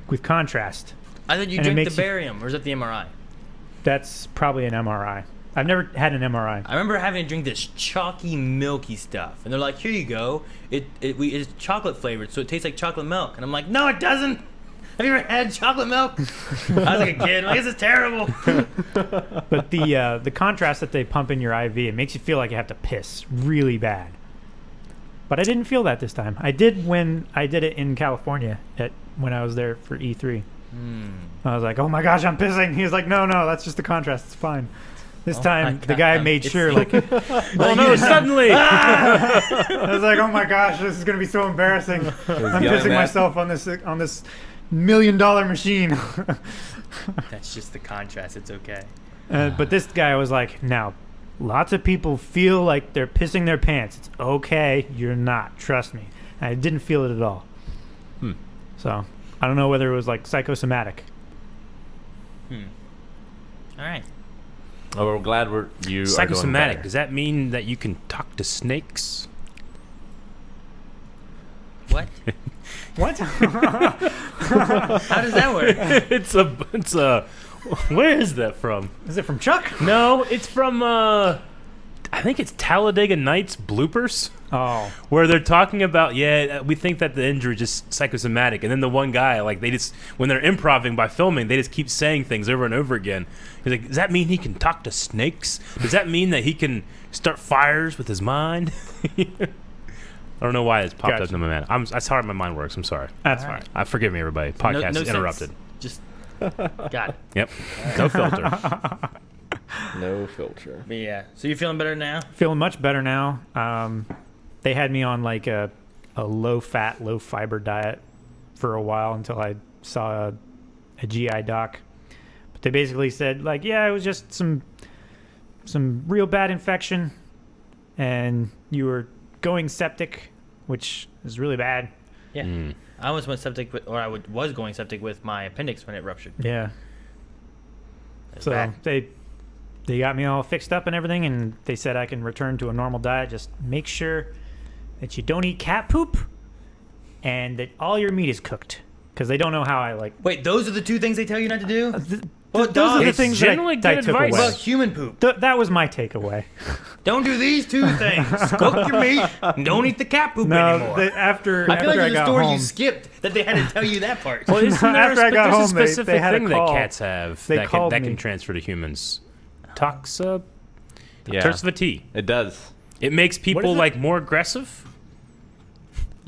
with contrast. I thought you And it drink makes the you- barium, or is that the MRI? That's probably an MRI. I've never had an MRI. I remember having to drink this chalky, milky stuff, and they're like, "Here you go. It's chocolate flavored, so it tastes like chocolate milk." And I'm like, "No, it doesn't." Have you ever had chocolate milk? I was like a kid. Like, this is terrible. But the contrast that they pump in your IV, it makes you feel like you have to piss really bad. But I didn't feel that this time. I did when I did it in California when I was there for E3. I was like, oh my gosh, I'm pissing. He was like, no, that's just the contrast. It's fine. This time, the guy made sure, like, Oh no! Suddenly, I was like, oh my gosh, this is gonna be so embarrassing. I'm yelling pissing that. myself on this $1 million machine. That's just the contrast. It's okay. But this guy was like, now, lots of people feel like they're pissing their pants. It's okay. You're not. Trust me. And I didn't feel it at all. So I don't know whether it was like psychosomatic. All right. Oh, we're glad you psychosomatic. are Does that mean that you can talk to snakes? What? What? How does that work? it's a. Where is that from? Is it from Chuck? No, it's from. I think it's Talladega Nights bloopers. Oh. Where they're talking about, we think that the injury is just psychosomatic, and then the one guy, like, they just, when they're improvising by filming, they just keep saying things over and over again. He's like, does that mean he can talk to snakes? Does that mean that he can start fires with his mind? I don't know why it's popped up in my mind. That's how my mind works. I'm sorry. That's fine. Forgive me, everybody. Podcast no interrupted. Sense. Just got it. Yep. No filter. No filter. But yeah. So you're feeling better now? Feeling much better now. They had me on like a low-fat, low-fiber diet for a while until I saw a GI doc. But they basically said, like, yeah, it was just some real bad infection, and you were going septic, which is really bad. Yeah. I almost went septic was going septic with my appendix when it ruptured. Yeah. That's So bad. they got me all fixed up and everything, and they said I can return to a normal diet. Just make sure that you don't eat cat poop and that all your meat is cooked, because they don't know how I like. Wait, those are the two things they tell you not to do? Those are the It's things that generally I good took advice. What away. about human poop? That was my takeaway. Don't do these two things. Cook your meat. Don't eat the cat poop No, anymore. after I feel like I there's a got story home, you skipped that they had to tell you that part. Well, isn't there After I got there's home, a they specific had a thing call. that cats have They that called can me. transfer to humans. Yeah. Starts with a T. It does. It makes people it? like more aggressive.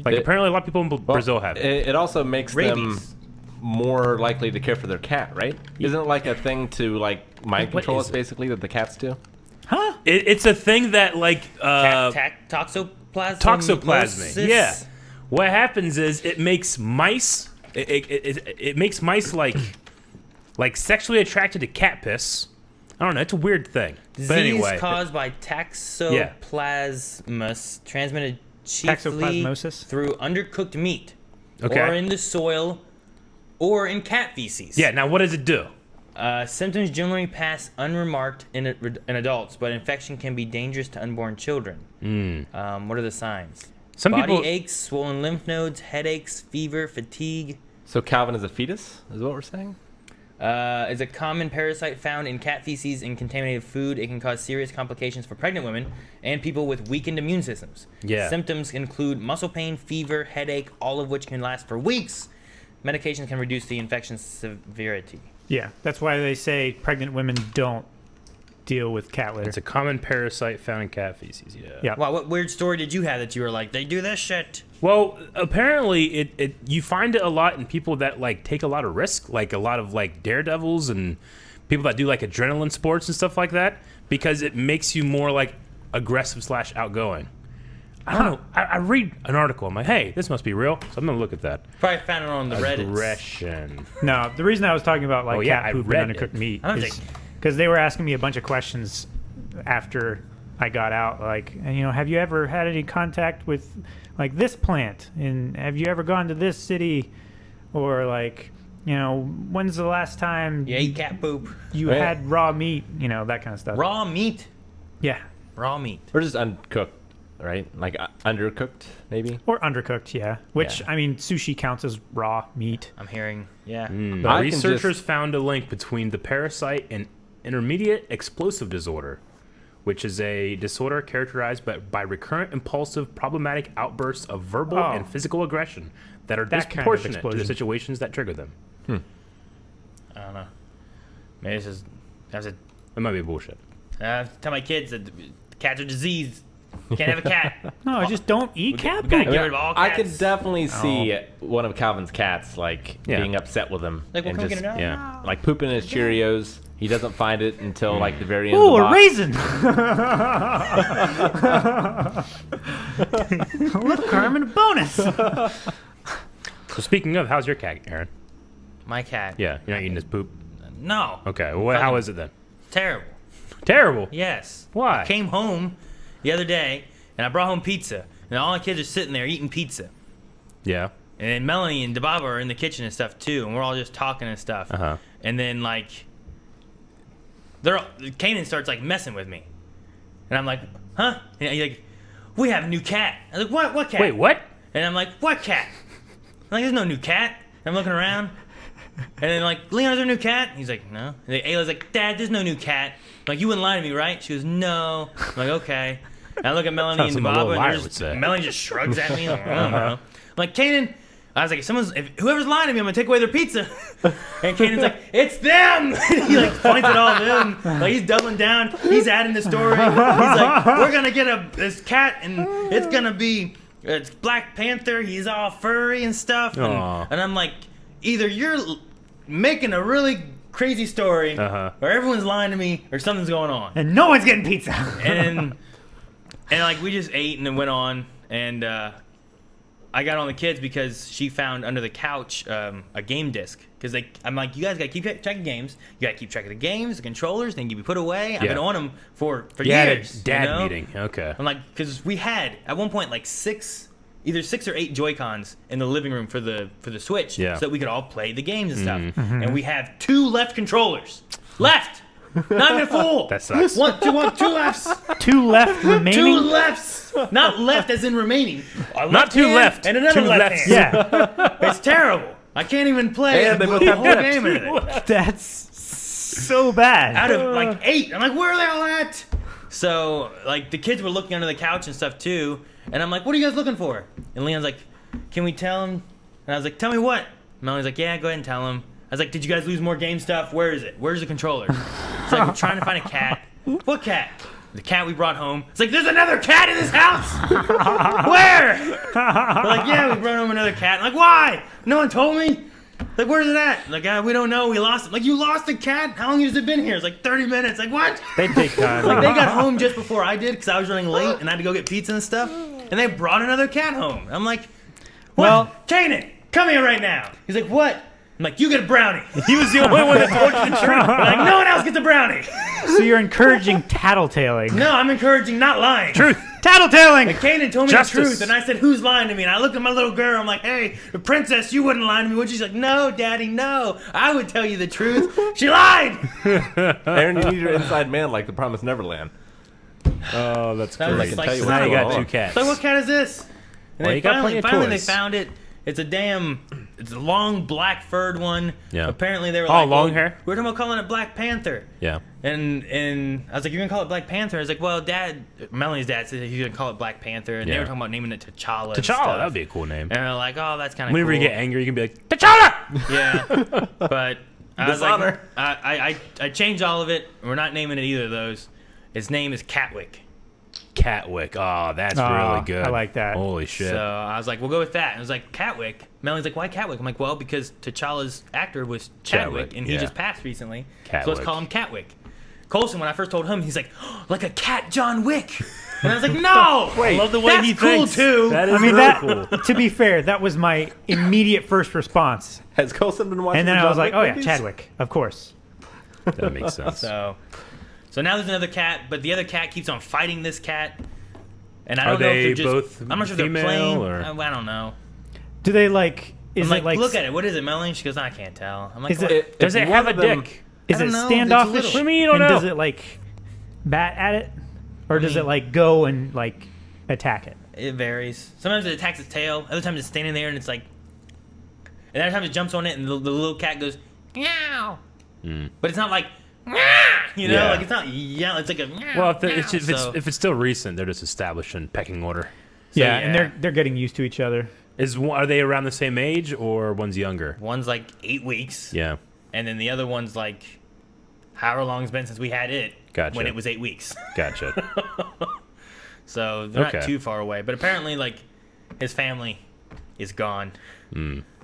Like apparently a lot of people in Brazil have it. It also makes them Rabies. more likely to care for their cat, right? Isn't it like a thing to like mind What control is us, it? basically, that the cats do? It's a thing that like Toxoplasmosis. Yeah. What happens is it makes mice. It makes mice like sexually attracted to cat piss. I don't know. It's a weird thing. Disease But anyway, caused by toxoplasmus transmitted chiefly Toxoplasmosis? through undercooked meat, Okay. or in the soil, or in cat feces. yeah. Now what does it do? Symptoms generally pass unremarked in adults, but infection can be dangerous to unborn children. What are the signs? Some Body people. aches, swollen lymph nodes, headaches, fever, fatigue. So Calvin is a fetus, is what we're saying? Is a common parasite found in cat feces and contaminated food. It can cause serious complications for pregnant women and people with weakened immune systems. Yeah. Symptoms include muscle pain, fever, headache, all of which can last for weeks. Medication can reduce the infection's severity. Yeah, that's why they say pregnant women don't deal with cat litter. It's a common parasite found in cat feces. Yeah. Yeah. Wow, what weird story did you have that you were like, they do this shit? Well, apparently, it you find it a lot in people that like take a lot of risk, like a lot of like daredevils and people that do like adrenaline sports and stuff like that, because it makes you more like aggressive / outgoing. I don't know. I read an article. I'm like, hey, this must be real. So I'm gonna look at that. Probably found it on the Reddit. Aggression. No, the reason I was talking about like Oh, yeah, cat I poop read and undercooked it. meat I don't is think- because they were asking me a bunch of questions after I got out. Like, you know, have you ever had any contact with like this plant? And have you ever gone to this city? Or like, you know, when's the last time You ate cat poop. you Right. had raw meat? You know, that kind of stuff. Raw meat. Yeah. Raw meat. Or just uncooked, right? Like undercooked, maybe? Or undercooked, yeah. Which, Yeah. I mean, sushi counts as raw meat. I'm hearing, yeah. But I can Researchers just- found a link between the parasite and intermediate explosive disorder, which is a disorder characterized by recurrent, impulsive, problematic outbursts of verbal and physical aggression that are That kind of disproportionate to the explosion. situations that trigger them. I don't know. Maybe this is. That might be bullshit. Tell my kids that cats are diseased. You can't have a cat. No, just don't eat cat We gotta poop. get rid of all I cats. could definitely see one of Calvin's cats being upset with him Like, well, and come just get it out. like pooping his Cheerios. He doesn't find it until like the very end Ooh, of the a box. raisin! Look, Carmen, a bonus. So speaking of, how's your cat, Aaron? My cat. Yeah, you're not eating his poop. No. Okay, well, how is it then? Terrible. Terrible. Yes. Why? I came home the other day and I brought home pizza, and all the kids are sitting there eating pizza. Yeah. And then Melanie and Debaba are in the kitchen and stuff too, and we're all just talking and stuff. Uh-huh. And then like, Kanan starts like messing with me, and I'm like, huh? And he's like, we have a new cat. I'm like, what? What cat? Wait, what? And I'm like, what cat? I'm like, there's no new cat. And I'm looking around, and then like, Leon, is there a new cat? He's like, no. And then Ayla's like, Dad, there's no new cat. I'm like, you wouldn't lie to me, right? She goes, no. I'm like, okay. And I look at Melanie and Sounds like a Debaba, little liar and would say. Melanie just shrugs at me. Like, I don't know. I'm like, Kanan. I was like, if whoever's lying to me, I'm gonna take away their pizza. And Kanan's like, it's them. He like points at all of them. Like he's doubling down. He's adding the story. He's like, we're gonna get this cat, and it's gonna be it's Black Panther. He's all furry and stuff. And I'm like, either you're making a really crazy story, or everyone's lying to me, or something's going on. And no one's getting pizza. and like we just ate and it went on, and I got on the kids because she found under the couch a game disc. Because I'm like, you guys gotta keep track of games. You gotta keep track of the games, the controllers. They need to be put away. I've been on them for years. Dad meeting. Okay. I'm like, because we had at one point like either 6 or 8 Joy-Cons in the living room for the Switch, so that we could all play the games and stuff. And we have 2 left controllers. Left. Not even a fool. That sucks. 2 lefts. 2 left remaining. 2 lefts. Not left as in remaining. Not 2 hand left. And another 2 left lefts. hand. Yeah, It's terrible. I can't even play And they both the have whole left. game in it. that's so bad. Out of like 8. I'm like, where are they all at? So, like, the kids were looking under the couch and stuff too. And I'm like, what are you guys looking for? And Leon's like, can we tell him? And I was like, tell me what? Melanie's like, yeah, go ahead and tell him. I was like, did you guys lose more game stuff? Where is it? Where's the controller? It's like, we're trying to find a cat. What cat? The cat we brought home. It's like, there's another cat in this house! Where? We're like, yeah, we brought home another cat. I'm like, why? No one told me? Like, where's it at? Like, we don't know. We lost it. Like, you lost the cat? How long has it been here? It's like 30 minutes. Like, what? They take time. Like, they got home just before I did because I was running late and I had to go get pizza and stuff. And they brought another cat home. I'm like, what? Well- Kanan, come here right now. He's like, what? I'm like, you get a brownie. He was the only one that told you the truth. Like, no one else gets a brownie. So you're encouraging tattletaling. No, I'm encouraging not lying. Truth. Tattletaling. And Kanan told me Justice. the truth, and I said, who's lying to me? And I looked at my little girl. I'm like, hey, the princess, you wouldn't lie to me, would you? She's like, no, Daddy, no. I would tell you the truth. She lied. Aaron, you need your inside man like the Promised Neverland. Oh, that's That was great. like So now you got so 2 cats. So what cat is this? And Well, they you got plenty finally of they toys. found it. It's a long black furred one. Yeah. Apparently they were Oh, like, long hair? We were talking about calling it Black Panther. Yeah. And I was like, you're gonna call it Black Panther? I was like, well, Dad, Melanie's dad said he's gonna call it Black Panther, and they Yeah. were talking about naming it T'Challa. and T'Challa, stuff. that would be a cool name. And they're like, oh, that's kind of Whenever cool. you get angry, you can be like, T'Challa! Yeah, but I was like, Dishonor. I changed all of it. We're not naming it either of those. His name is Catwick. Catwick. Oh, that's really good. I like that. Holy shit. So I was like, we'll go with that. And I was like, Catwick. Melanie's like, why Catwick? I'm like, well, because T'Challa's actor was Chadwick, Chadwick, and he yeah. just passed recently. So Catwick. let's call him Catwick. Colson, when I first told him, he's like, oh, like a cat John Wick. And I was like, no! Wait, I love the way that's he cool, thinks. too. That is I mean, really that. cool. To be fair, that was my immediate first response, Has Colson been watching? and then the I was John like, Wick "Oh yeah, movies? Chadwick, of course." That makes sense. So now there's another cat, but the other cat keeps on fighting this cat. And I Are don't know if they they're just, both I'm not sure if they're female, playing. or- I don't know. Do they like? Is I'm like, it like? look at it. What is it, Melanie? She goes, I can't tell. I'm like, Is what? it? Does it have a dick? Is I it don't know, it's standoffish? little. What do you mean you don't and know? does it like bat at it, or does it like go and like attack it? It varies. Sometimes it attacks its tail. Other times it's standing there and it's like, and other times it jumps on it and the little cat goes, meow. But it's not like, meow. You know, Yeah. like it's not yeah. It's like a meow, Well, meow, if it's still recent, they're just establishing pecking order. Yeah, yeah. and they're getting used to each other. Are they around the same age or one's younger? One's like 8 weeks. Yeah. And then the other one's like, however long it's been since we had it. Gotcha. When it was 8 weeks. Gotcha. So they're Okay. not too far away. But apparently, like, his family is gone.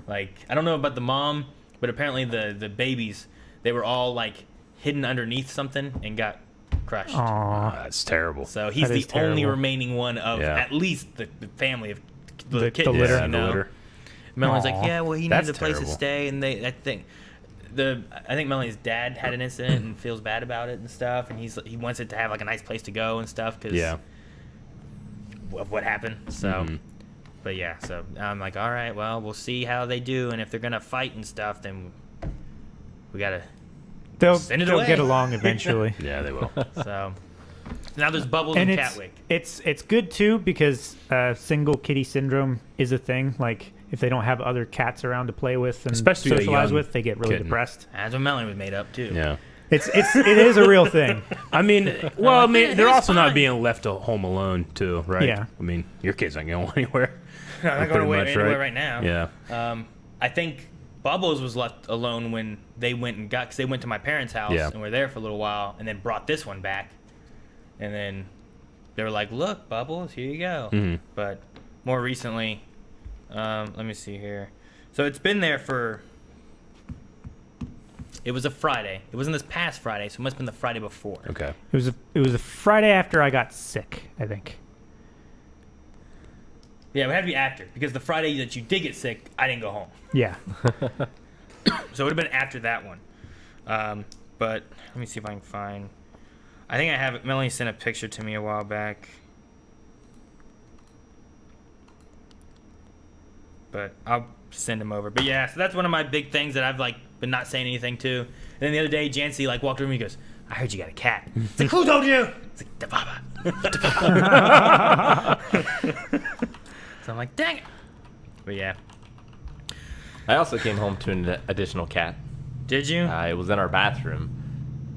Like, I don't know about the mom, but apparently the babies, they were all like hidden underneath something and got crushed. Aw, That's terrible. So he's That the is only terrible. remaining one of Yeah. at least the family of the The kittens. litter. You Yeah, know? the litter. Melanie's like, Aw. yeah, well, he That's needs a place to terrible. stay, and I think Melanie's dad had an incident and feels bad about it and stuff, and he wants it to have like a nice place to go and stuff because Yeah. of what happened. So, but yeah, so I'm like, all right, well, we'll see how they do, and if they're gonna fight and stuff, then we gotta. they'll Send it they'll away. get along eventually. Yeah, they will. So now there's Bubbles And and it's Catwick. it's good too because single kitty syndrome is a thing. Like if they don't have other cats around to play with and Especially a socialize young with, they get really kitten. depressed. That's what Melanie was made up too. Yeah. It is a real thing. I mean, well, I mean, they're It's also not fine. being left at home alone, too, right? Yeah. I mean, your kids aren't going anywhere. No, I'm not going Pretty away much, anywhere right? right now. Yeah. I think Bubbles was left alone when they went and because they went to my parents' house Yeah. and were there for a little while, and then brought this one back, and then they were like, "Look, Bubbles, here you go." Mhm. But more recently, let me see here. So it's been there for. It was a Friday. It wasn't this past Friday, so it must have been the Friday before. Okay. It was a Friday after I got sick, I think. Yeah, it would have to be after because the Friday that you did get sick, I didn't go home. Yeah. So it would have been after that one. But let me see if I can find. I think I have it. Melanie sent a picture to me a while back. But I'll send him over. But yeah, so that's one of my big things that I've like been not saying anything to. And then the other day, Jancy like walked over to me and goes, "I heard you got a cat." It's like, "Who told you?" It's like, "Da Baba." So I'm like, "Dang it!" But yeah, I also came home to an additional cat. did you? It was in our bathroom,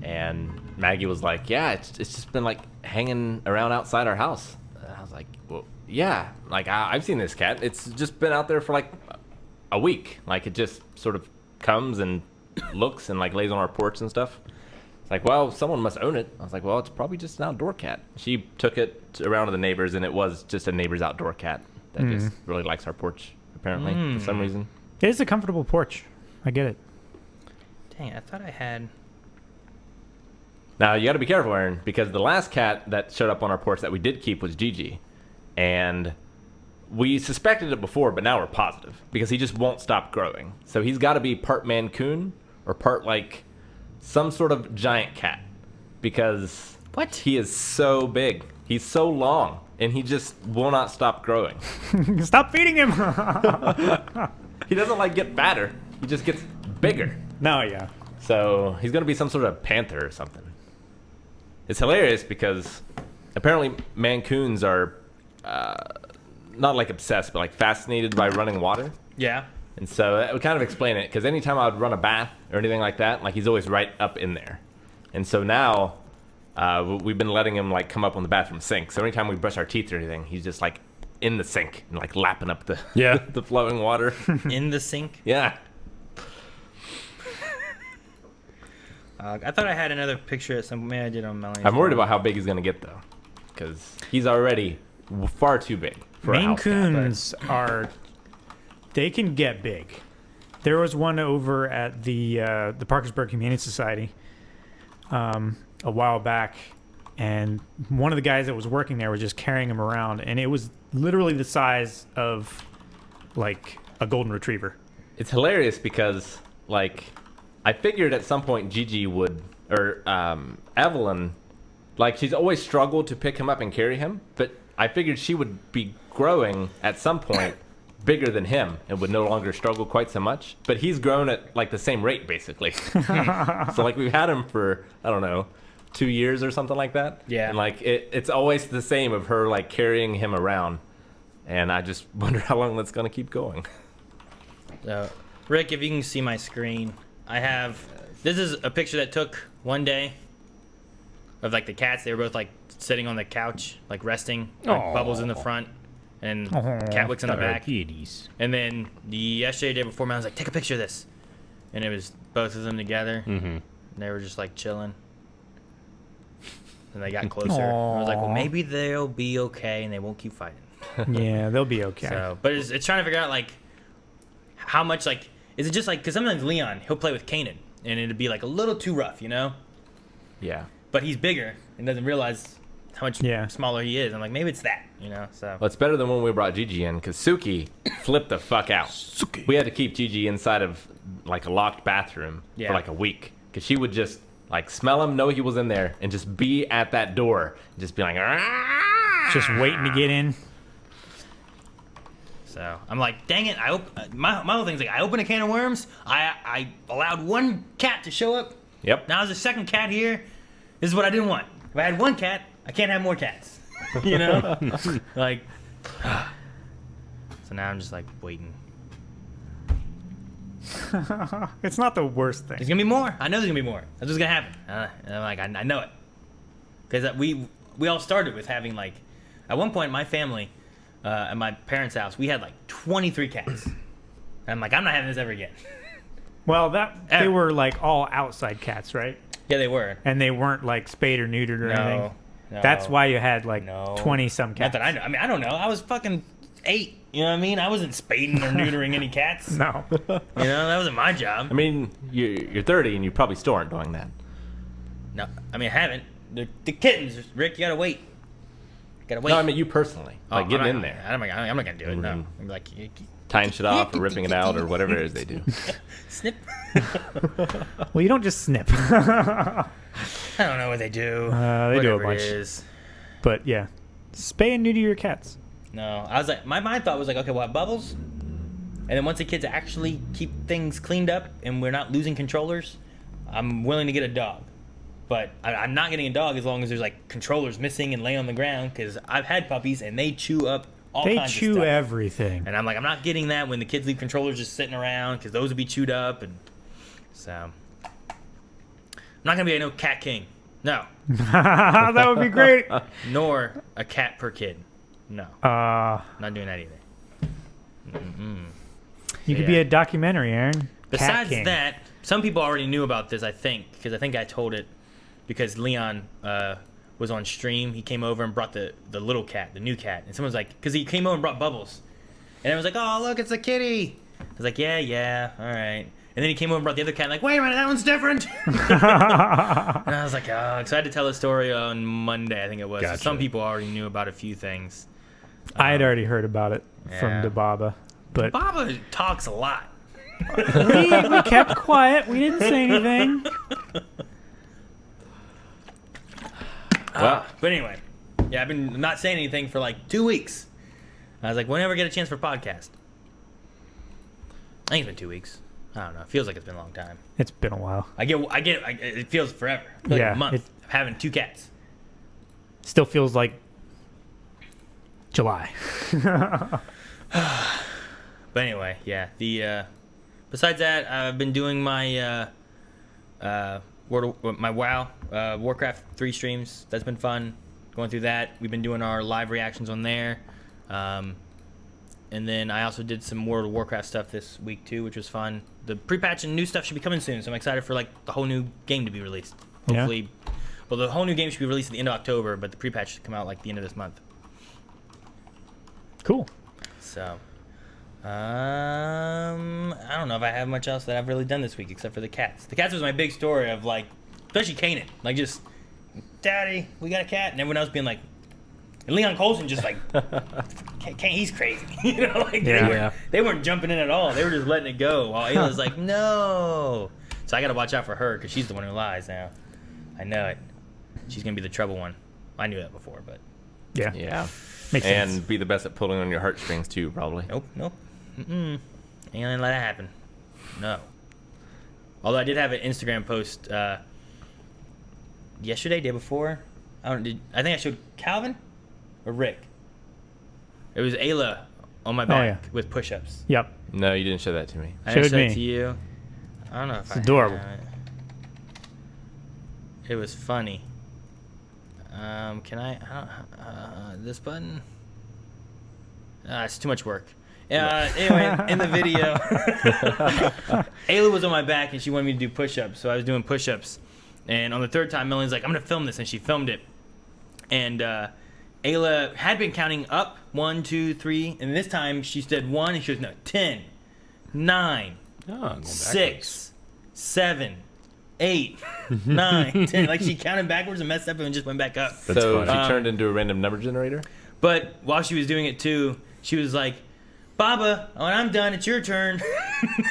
and Maggie was like, "Yeah, it's just been like hanging around outside our house." And I was like, "Well, yeah, like I've seen this cat. It's just been out there for like a week. Like it just sort of comes and looks and like lays on our porch and stuff." It's like, well, someone must own it. I was like, well, it's probably just an outdoor cat. She took it around to the neighbors, and it was just a neighbor's outdoor cat that just really likes our porch, apparently, for some reason. It is a comfortable porch. I get it. Dang it, I thought I had. Now, you got to be careful, Aaron, because the last cat that showed up on our porch that we did keep was Gigi. And we suspected it before, but now we're positive because he just won't stop growing. So he's got to be part Mancoon or part like some sort of giant cat because What? he is so big. He's so long and he just will not stop growing. Stop feeding him. He doesn't like get fatter. He just gets bigger. No, yeah. So he's going to be some sort of panther or something. It's hilarious because apparently Mancoons are not like obsessed, but like fascinated by running water. Yeah. And so that would kind of explain it because anytime I would run a bath or anything like that, like he's always right up in there. And so now we've been letting him like come up on the bathroom sink. So anytime we brush our teeth or anything, he's just like in the sink and like lapping up the the flowing water. In the sink. Yeah. I thought I had another picture of some. Maybe I did on Melanie's. I'm worried phone. about how big he's going to get though because he's already far too big for a Maine house cat. Coons are. They can get big. There was one over at the Parkersburg Humane Society a while back, and one of the guys that was working there was just carrying him around, and it was literally the size of like a golden retriever. It's hilarious because, like, I figured at some point Gigi would, or Evelyn, like, she's always struggled to pick him up and carry him, but I figured she would be growing at some point bigger than him and would no longer struggle quite so much. But he's grown at, like, the same rate, basically. So, like, we've had him for, I don't know, 2 years or something like that. Yeah. And, like, it's always the same of her, like, carrying him around. And I just wonder how long that's going to keep going. Rick, if you can see my screen, I have. This is a picture that took one day, of like the cats. They were both like sitting on the couch, like resting. Like Bubbles in the front, and Catwick's in the back. Kitties. And then yesterday, day bore, I was like, take a picture of this, and it was both of them together. Mm-hmm. And they were just like chilling. And they got closer. I was like, well, maybe they'll be okay and they won't keep fighting. Yeah, they'll be okay. So, but it's trying to figure out like how much like is it just like because sometimes Leon he'll play with Kanan and it'd be like a little too rough, you know? Yeah. But he's bigger and doesn't realize how much smaller he is. I'm like maybe it's that, you know? So. Well, it's better than when we brought Gigi in because Suki flipped the fuck out. Suki. We had to keep Gigi inside of like a locked bathroom for like a week because she would just like smell him, know he was in there, and just be at that door, and just be like, just waiting to get in. So I'm like, dang it! My whole thing's like, I opened a can of worms. I allowed one cat to show up. Yep. Now there's a second cat here. This is what I didn't want. If I had one cat, I can't have more cats. You know, like. So now I'm just like waiting. It's not the worst thing. There's gonna be more. I know there's gonna be more. That's what's gonna happen. And I'm like, I know it, because we all started with having like, at one point, my family, at my parents' house, we had like 23 cats. And I'm like, I'm not having this ever again. Well, they were like all outside cats, right? Yeah, they were. And they weren't like spayed or neutered or anything. No. That's why you had like 20 some cats. Not that I know. I mean, I don't know. I was fucking 8. You know what I mean? I wasn't spading or neutering any cats. No. You know, that wasn't my job. I mean, you're 30 and you probably still aren't doing that. No, I mean, I haven't. The kittens, Rick, you gotta wait. Gotta wait. No, I mean you personally, like getting in there. I'm not gonna do it. No, I'm like tying shit off or ripping it out or whatever it is they do. Snip. Well, you don't just snip. I don't know what they do. They do a bunch. It is. But yeah, spay and neuter your cats. No, I was like, my thought was like, okay, we'll have Bubbles, and then once the kids actually keep things cleaned up and we're not losing controllers, I'm willing to get a dog. But I'm not getting a dog as long as there's like controllers missing and lay on the ground, because I've had puppies and they chew up all kinds of stuff. They chew everything. And I'm like, I'm not getting that when the kids leave controllers just sitting around, because those would be chewed up. And so I'm not gonna be no cat king. No. That would be great. Nor a cat per kid. No. Not doing that either. You could be a documentary, Aaron. Besides that, some people already knew about this, I think, because I think I told it because Leon was on stream. He came over and brought the little cat, the new cat. And someone's like, because he came over and brought Bubbles. And I was like, oh, look, it's a kitty. I was like, yeah, all right. And then he came over and brought the other cat, like, wait a minute, that one's different. And I was like, oh, so I had to tell the story on Monday, I think it was. Gotcha. So some people already knew about a few things. I had already heard about it from Dababa. But Baba talks a lot. we kept quiet. We didn't say anything. But anyway, yeah, I've been not saying anything for like 2 weeks. I was like, whenever I get a chance for podcast. I think it's been 2 weeks. I don't know. It feels like it's been a long time. It's been a while. It feels forever. I feel like a month of having 2 cats. Still feels like July. But anyway, yeah. Besides that, I've been doing my WoW Warcraft 3 streams. That's been fun. Going through that. We've been doing our live reactions on there. And then I also did some World of Warcraft stuff this week too, which was fun. The pre-patch and new stuff should be coming soon, so I'm excited for like the whole new game to be released. Hopefully, well, the whole new game should be released at the end of October, but the pre-patch should come out like the end of this month. Cool. So, I don't know if I have much else that I've really done this week except for the cats. The cats was my big story of like, especially Kanan, like just, Daddy, we got a cat, and everyone else being like, and Leon Coulson just like, he's crazy, you know, like they weren't jumping in at all. They were just letting it go while Ayla's like, no. So I got to watch out for her because she's the one who lies now. I know it. She's gonna be the trouble one. I knew that before, but yeah. Makes sense. And be the best at pulling on your heartstrings too, probably. Nope. Ain't gonna let that happen. No. Although I did have an Instagram post yesterday, day before. I think I showed Calvin or Rick. It was Ayla on my back with push-ups. Yep. No, you didn't show that to me. I didn't Showed show me. it to you. I don't know if It's adorable. It was funny. Can I this button? It's too much work. Anyway, in the video, Ayla was on my back and she wanted me to do push-ups, so I was doing push-ups. And on the third time, Melanie's like, "I'm gonna film this," and she filmed it. And Ayla had been counting up 1, 2, 3, and this time she said 1, and she was 10, 9, 6, 7, 8, 9, 10. Like she counted backwards and messed up and just went back up. So she turned into a random number generator? But while she was doing it too, she was like, "Baba, when I'm done, it's your turn."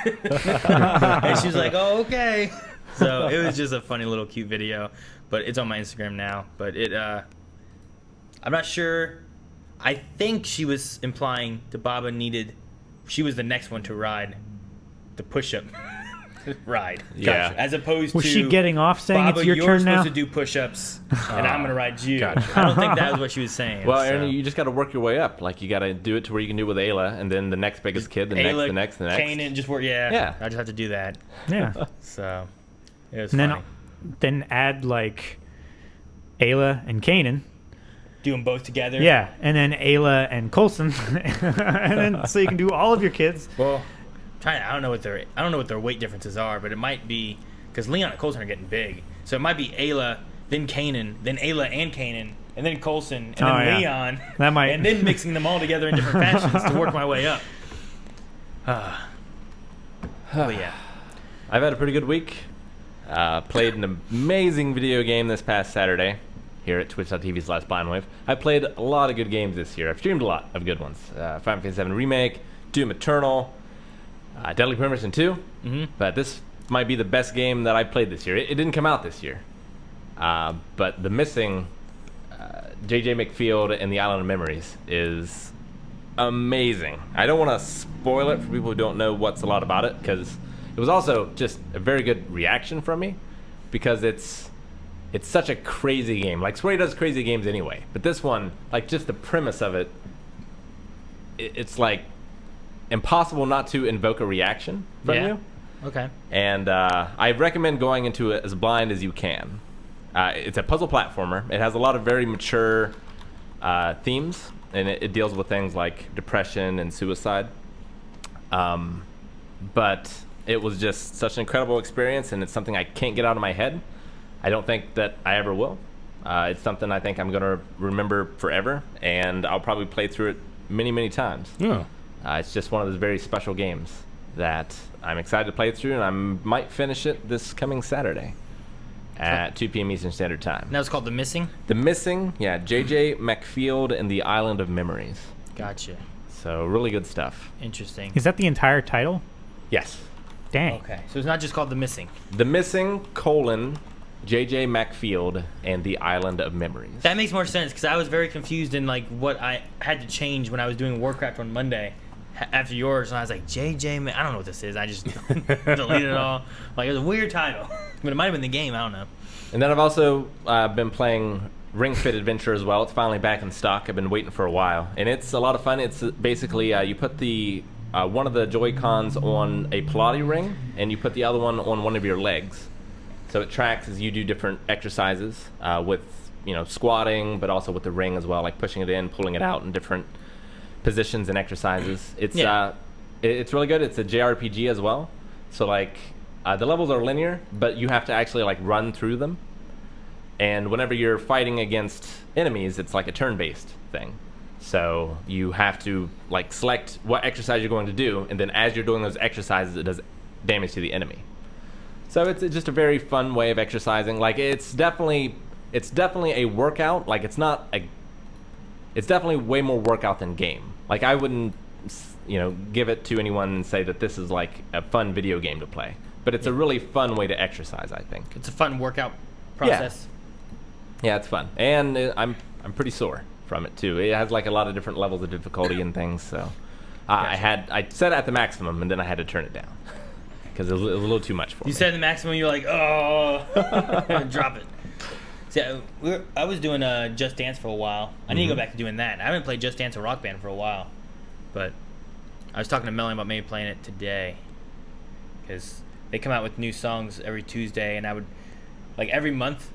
And she was like, "Oh, okay." So it was just a funny little cute video, but it's on my Instagram now. But I'm not sure. I think she was implying that Baba she was the next one to ride the push-up ride. Yeah. As opposed Was to she getting off saying Baba, it's your you're turn now? supposed to do push-ups, and I'm gonna ride you. Gotcha. I don't think that was what she was saying. Well, so. Aaron, you just got to work your way up. Like, you got to do it to where you can do it with Ayla, and then the next biggest kid, the Ayla, next. Kanan, just work. Yeah. I just have to do that. Yeah. So it was And funny. then add like Ayla and Kanan. Do them both together. Yeah, and then Ayla and Coulson, and then so you can do all of your kids. Well, I don't know what their weight differences are, but it might be because Leon and Coulson are getting big, so it might be Ayla, then Kanan, then Ayla and Kanan, and then Coulson, and then Leon, that might, and then mixing them all together in different fashions to work my way up. But yeah, I've had a pretty good week. Played an amazing video game this past Saturday here at twitch.tv/blindwave. I played a lot of good games this year. I've streamed a lot of good ones. Final Fantasy VII Remake, Doom Eternal, Deadly Premonition 2. But this might be the best game that I played this year. It didn't come out this year. But the missing J.J. McField and the Island of Memories is amazing. I don't want to spoil it for people who don't know what's a lot about it, because it was also just a very good reaction from me, because it's such a crazy game. Like, Swery does crazy games anyway, but this one, like, just the premise of it, it's like impossible not to invoke a reaction from you. Okay. And I recommend going into it as blind as you can. It's a puzzle platformer. It has a lot of very mature themes, and it deals with things like depression and suicide. But it was just such an incredible experience, and it's something I can't get out of my head. I don't think that I ever will. It's something I think I'm going to remember forever, and I'll probably play through it many, many times. Yeah. It's just one of those very special games that I'm excited to play through, and I might finish it this coming Saturday at 2 p.m. Eastern Standard Time. Now it's called The Missing? The Missing, yeah, J.J. McField and the Island of Memories. Gotcha. So, really good stuff. Interesting. Is that the entire title? Yes. Dang. Okay, so it's not just called The Missing. The Missing, J.J. McField and the Island of Memories. That makes more sense, because I was very confused in like what I had to change when I was doing Warcraft on Monday after yours, and I was like, JJ, I don't know what this is. I just deleted it all. Like, it was a weird title, but it might have been the game. I don't know. And then I've also been playing Ring Fit Adventure as well. It's finally back in stock. I've been waiting for a while, and it's a lot of fun. It's basically you put the one of the Joy-Cons on a Pilates ring, and you put the other one on one of your legs. So it tracks as you do different exercises with squatting, but also with the ring as well, like pushing it in, pulling it out in different positions and exercises. It's it's really good. It's a JRPG as well. So like the levels are linear, but you have to actually like run through them. And whenever you're fighting against enemies, it's like a turn-based thing. So you have to like select what exercise you're going to do, and then as you're doing those exercises, it does damage to the enemy. So it's just a very fun way of exercising. Like it's definitely a workout. Like it's definitely way more workout than game. Like I wouldn't give it to anyone and say that this is like a fun video game to play. But it's a really fun way to exercise, I think. It's a fun workout process. Yeah, it's fun. And I'm pretty sore from it too. It has like a lot of different levels of difficulty and things, so I set it at the maximum, and then I had to turn it down because it was a little too much for me. You set the maximum, you're like, oh, drop it. See, I was doing Just Dance for a while. I need to go back to doing that. I haven't played Just Dance or Rock Band for a while, but I was talking to Melanie about maybe playing it today because they come out with new songs every Tuesday, and I would, like every month,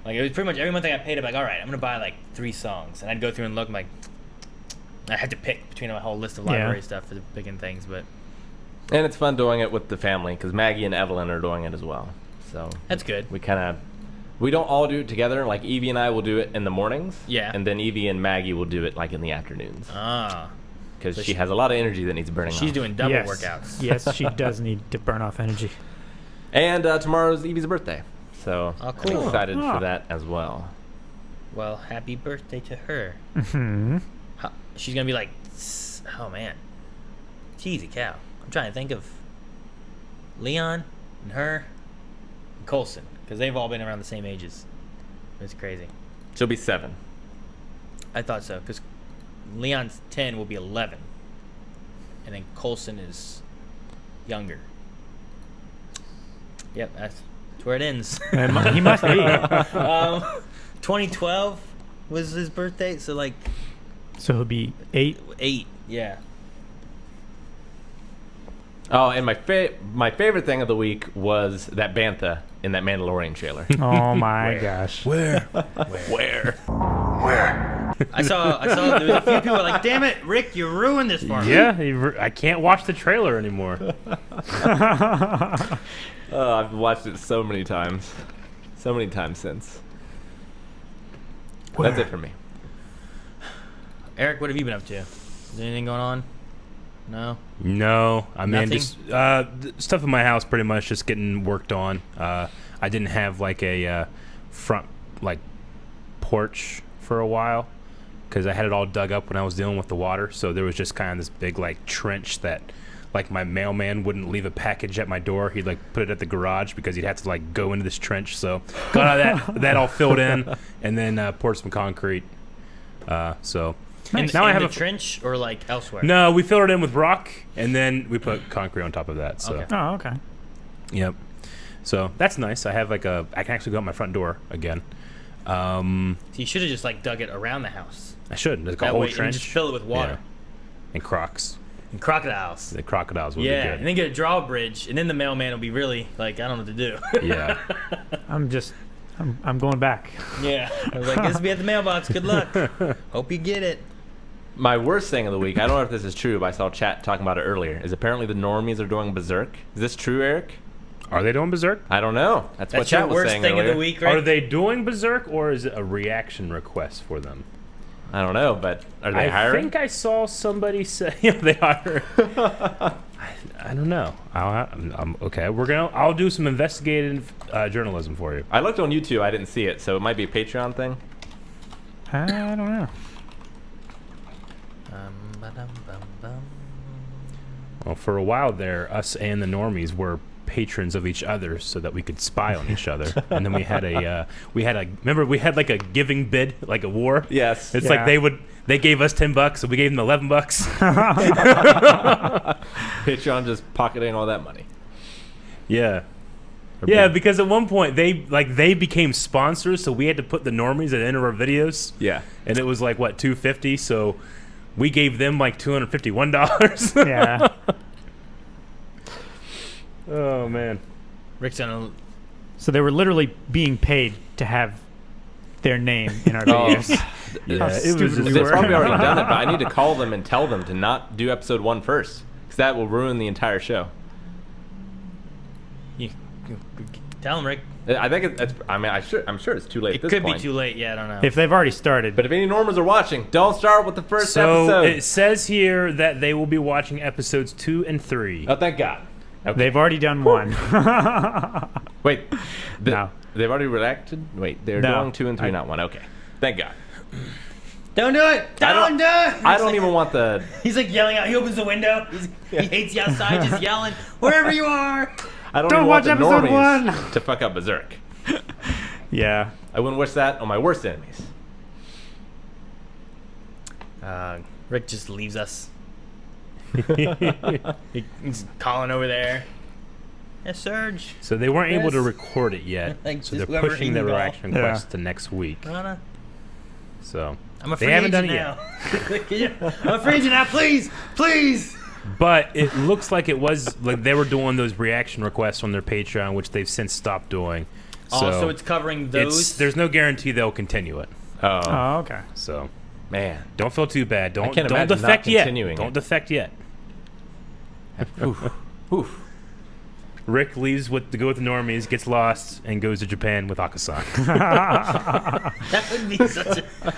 Like, it was pretty much every month I got paid, I'm like, all right, I'm going to buy, like, 3 songs. And I'd go through and look, I'm like, I had to pick between a whole list of library stuff for the picking things, but... And it's fun doing it with the family, because Maggie and Evelyn are doing it as well. So that's good. We don't all do it together. Like, Evie and I will do it in the mornings. Yeah. And then Evie and Maggie will do it, like, in the afternoons. Ah. Because she has a lot of energy that needs burning off. She's doing double workouts. Yes, she does need to burn off energy. And tomorrow's Evie's birthday. So cool. I'm excited for that as well. Well, happy birthday to her. Mm-hmm. She's going to be like, oh, man. Cheesy cow. I'm trying to think of Leon and her and Coulson, because they've all been around the same ages. It's crazy. She'll be 7. I thought so, because Leon's 10 will be 11. And then Coulson is younger. Yep, that's where it ends. He must be. 2012 was his birthday, so like... So he'll be 8? 8, yeah. Oh, and my favorite thing of the week was that Bantha in that Mandalorian trailer. Oh my gosh. Where? I saw there was a few people like, damn it, Rick, you ruined this for me. Yeah, I can't watch the trailer anymore. I've watched it so many times. So many times since. That's it for me. Eric, what have you been up to? Is anything going on? No, I mean, Nothing? just stuff in my house pretty much just getting worked on. I didn't have like a front like porch for a while because I had it all dug up when I was dealing with the water. So there was just kind of this big like trench that like my mailman wouldn't leave a package at my door. He'd like put it at the garage because he'd have to like go into this trench. So got all that all filled in and then poured some concrete. So. Nice. Now I have a a trench or like elsewhere? No, we filled it in with rock and then we put concrete on top of that. So. Okay. Oh, okay. Yep. So that's nice. I have like I can actually go out my front door again. So you should have just like dug it around the house. I should. There's like a That whole way, trench. and just fill it with water. Yeah. And crocs. And crocodiles. The crocodiles would be Yeah, good. and then get a drawbridge, and then the mailman will be really like, I don't know what to do. Yeah. I'm going back. Yeah. I was like, this will be at the mailbox. Good luck. Hope you get it. My worst thing of the week, I don't know if this is true, but I saw chat talking about it earlier, is apparently the Normies are doing Berserk. Is this true, Eric? Are they doing Berserk? I don't know. That's what your chat was worst saying thing earlier. of the week, right? Are they doing Berserk or is it a reaction request for them? I don't know, but are they I hiring? think I saw somebody say they are. I don't know. I'm okay. I'll do some investigative journalism for you. I looked on YouTube. I didn't see it, so it might be a Patreon thing. I don't know. Well, for a while there, us and the Normies were patrons of each other so that we could spy on each other. And then we had remember we had like a giving bid, like a war. Yes. It's like they gave us $10, so we gave them $11. Patreon just pocketing all that money. Yeah. Yeah, because at one point they became sponsors, so we had to put the Normies at the end of our videos. Yeah. And it was like what, $250, so we gave them like $251. Yeah. Oh man. Rick's on So they were literally being paid to have their name in our videos. Yeah, it was They've probably already done it, but I need to call them and tell them to not do episode 1 first, because that will ruin the entire show. Tell him, Rick. I think it's. I mean, I'm sure it's too late. It at this could point. be too late. Yeah, I don't know. If they've already started. But if any Normans are watching, don't start with the first episode. It says here that they will be watching episodes 2 and 3. Oh, thank God. Okay. They've already done 1. Wait. No. They've already reacted? Wait, they're doing 2 and 3, not 1. Okay. Thank God. Don't do it! Don't do it! I don't even want the... He's like yelling out. He opens the window. He hates you outside, just yelling, wherever you are. I don't Don't even watch want the episode Normies 1. to fuck up Berserk. Yeah. I wouldn't wish that on my worst enemies. Rick just leaves us. He's calling over there. Yes, Serge. So they weren't able to Yes. record it yet. Like, So just they're whoever pushing their email. reaction request to next week. Rana, So I'm a they free haven't done agent it yet. now. I'm a free agent now, please, please. But it looks like it was like they were doing those reaction requests on their Patreon, which they've since stopped doing. So it's covering those. There's no guarantee they'll continue it. Oh, okay. So Man. don't feel too bad. Don't can't imagine not defect yet. continuing Don't it. defect yet. Oof. Oof. Rick leaves to go with the Normies, gets lost, and goes to Japan with Akasan. That would be such a.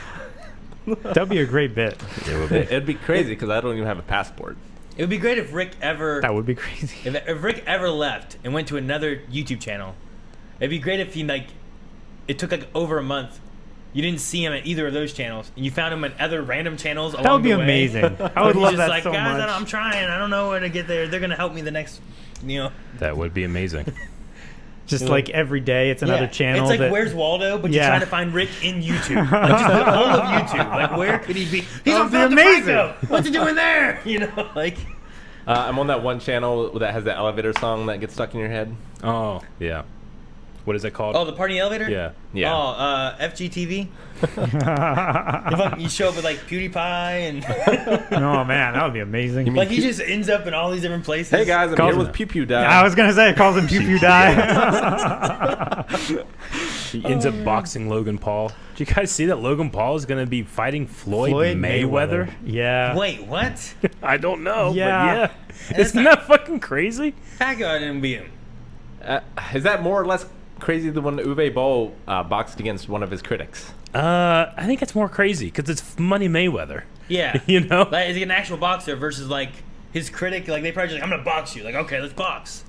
That'd be a great bit. It'd be crazy because I don't even have a passport. It would be great if Rick ever. That would be crazy. If Rick ever left and went to another YouTube channel, it'd be great if he it took over a month. You didn't see him at either of those channels, and you found him at other random channels along That would be the way. amazing. I would He's love just that like, so guys, much. I'm trying. I don't know where to get there. They're gonna help me the next, That would be amazing. Just like every day, it's another channel. It's like that, Where's Waldo, but you're Yeah. trying to find Rick in YouTube. Like, just put all of YouTube. Like, where could he be? He's on That would be Bantha amazing. Franco. What's he doing there? I'm on that one channel that has that elevator song that gets stuck in your head. Oh, yeah. What is it called? Oh, the party elevator? Yeah. Yeah. Oh, FGTV. You show up with like PewDiePie and Oh man, that would be amazing. like he just ends up in all these different places. Hey guys, I'm Calls here him- with Pew Pew Dad. I was gonna say it calls him Pew Pew Die. He ends up boxing Logan Paul. Did you guys see that Logan Paul is going to be fighting Floyd, Floyd Mayweather? Yeah. Wait, what? I don't know, Yeah. but yeah. Isn't that fucking crazy? Pacquiao didn't beat him. Is that more or less crazy than when Uwe Boll boxed against one of his critics? I think it's more crazy because it's Money Mayweather. Yeah. You know? Like, is he an actual boxer versus like his critic? Like they probably just like, I'm gonna box you. Like, okay, let's box.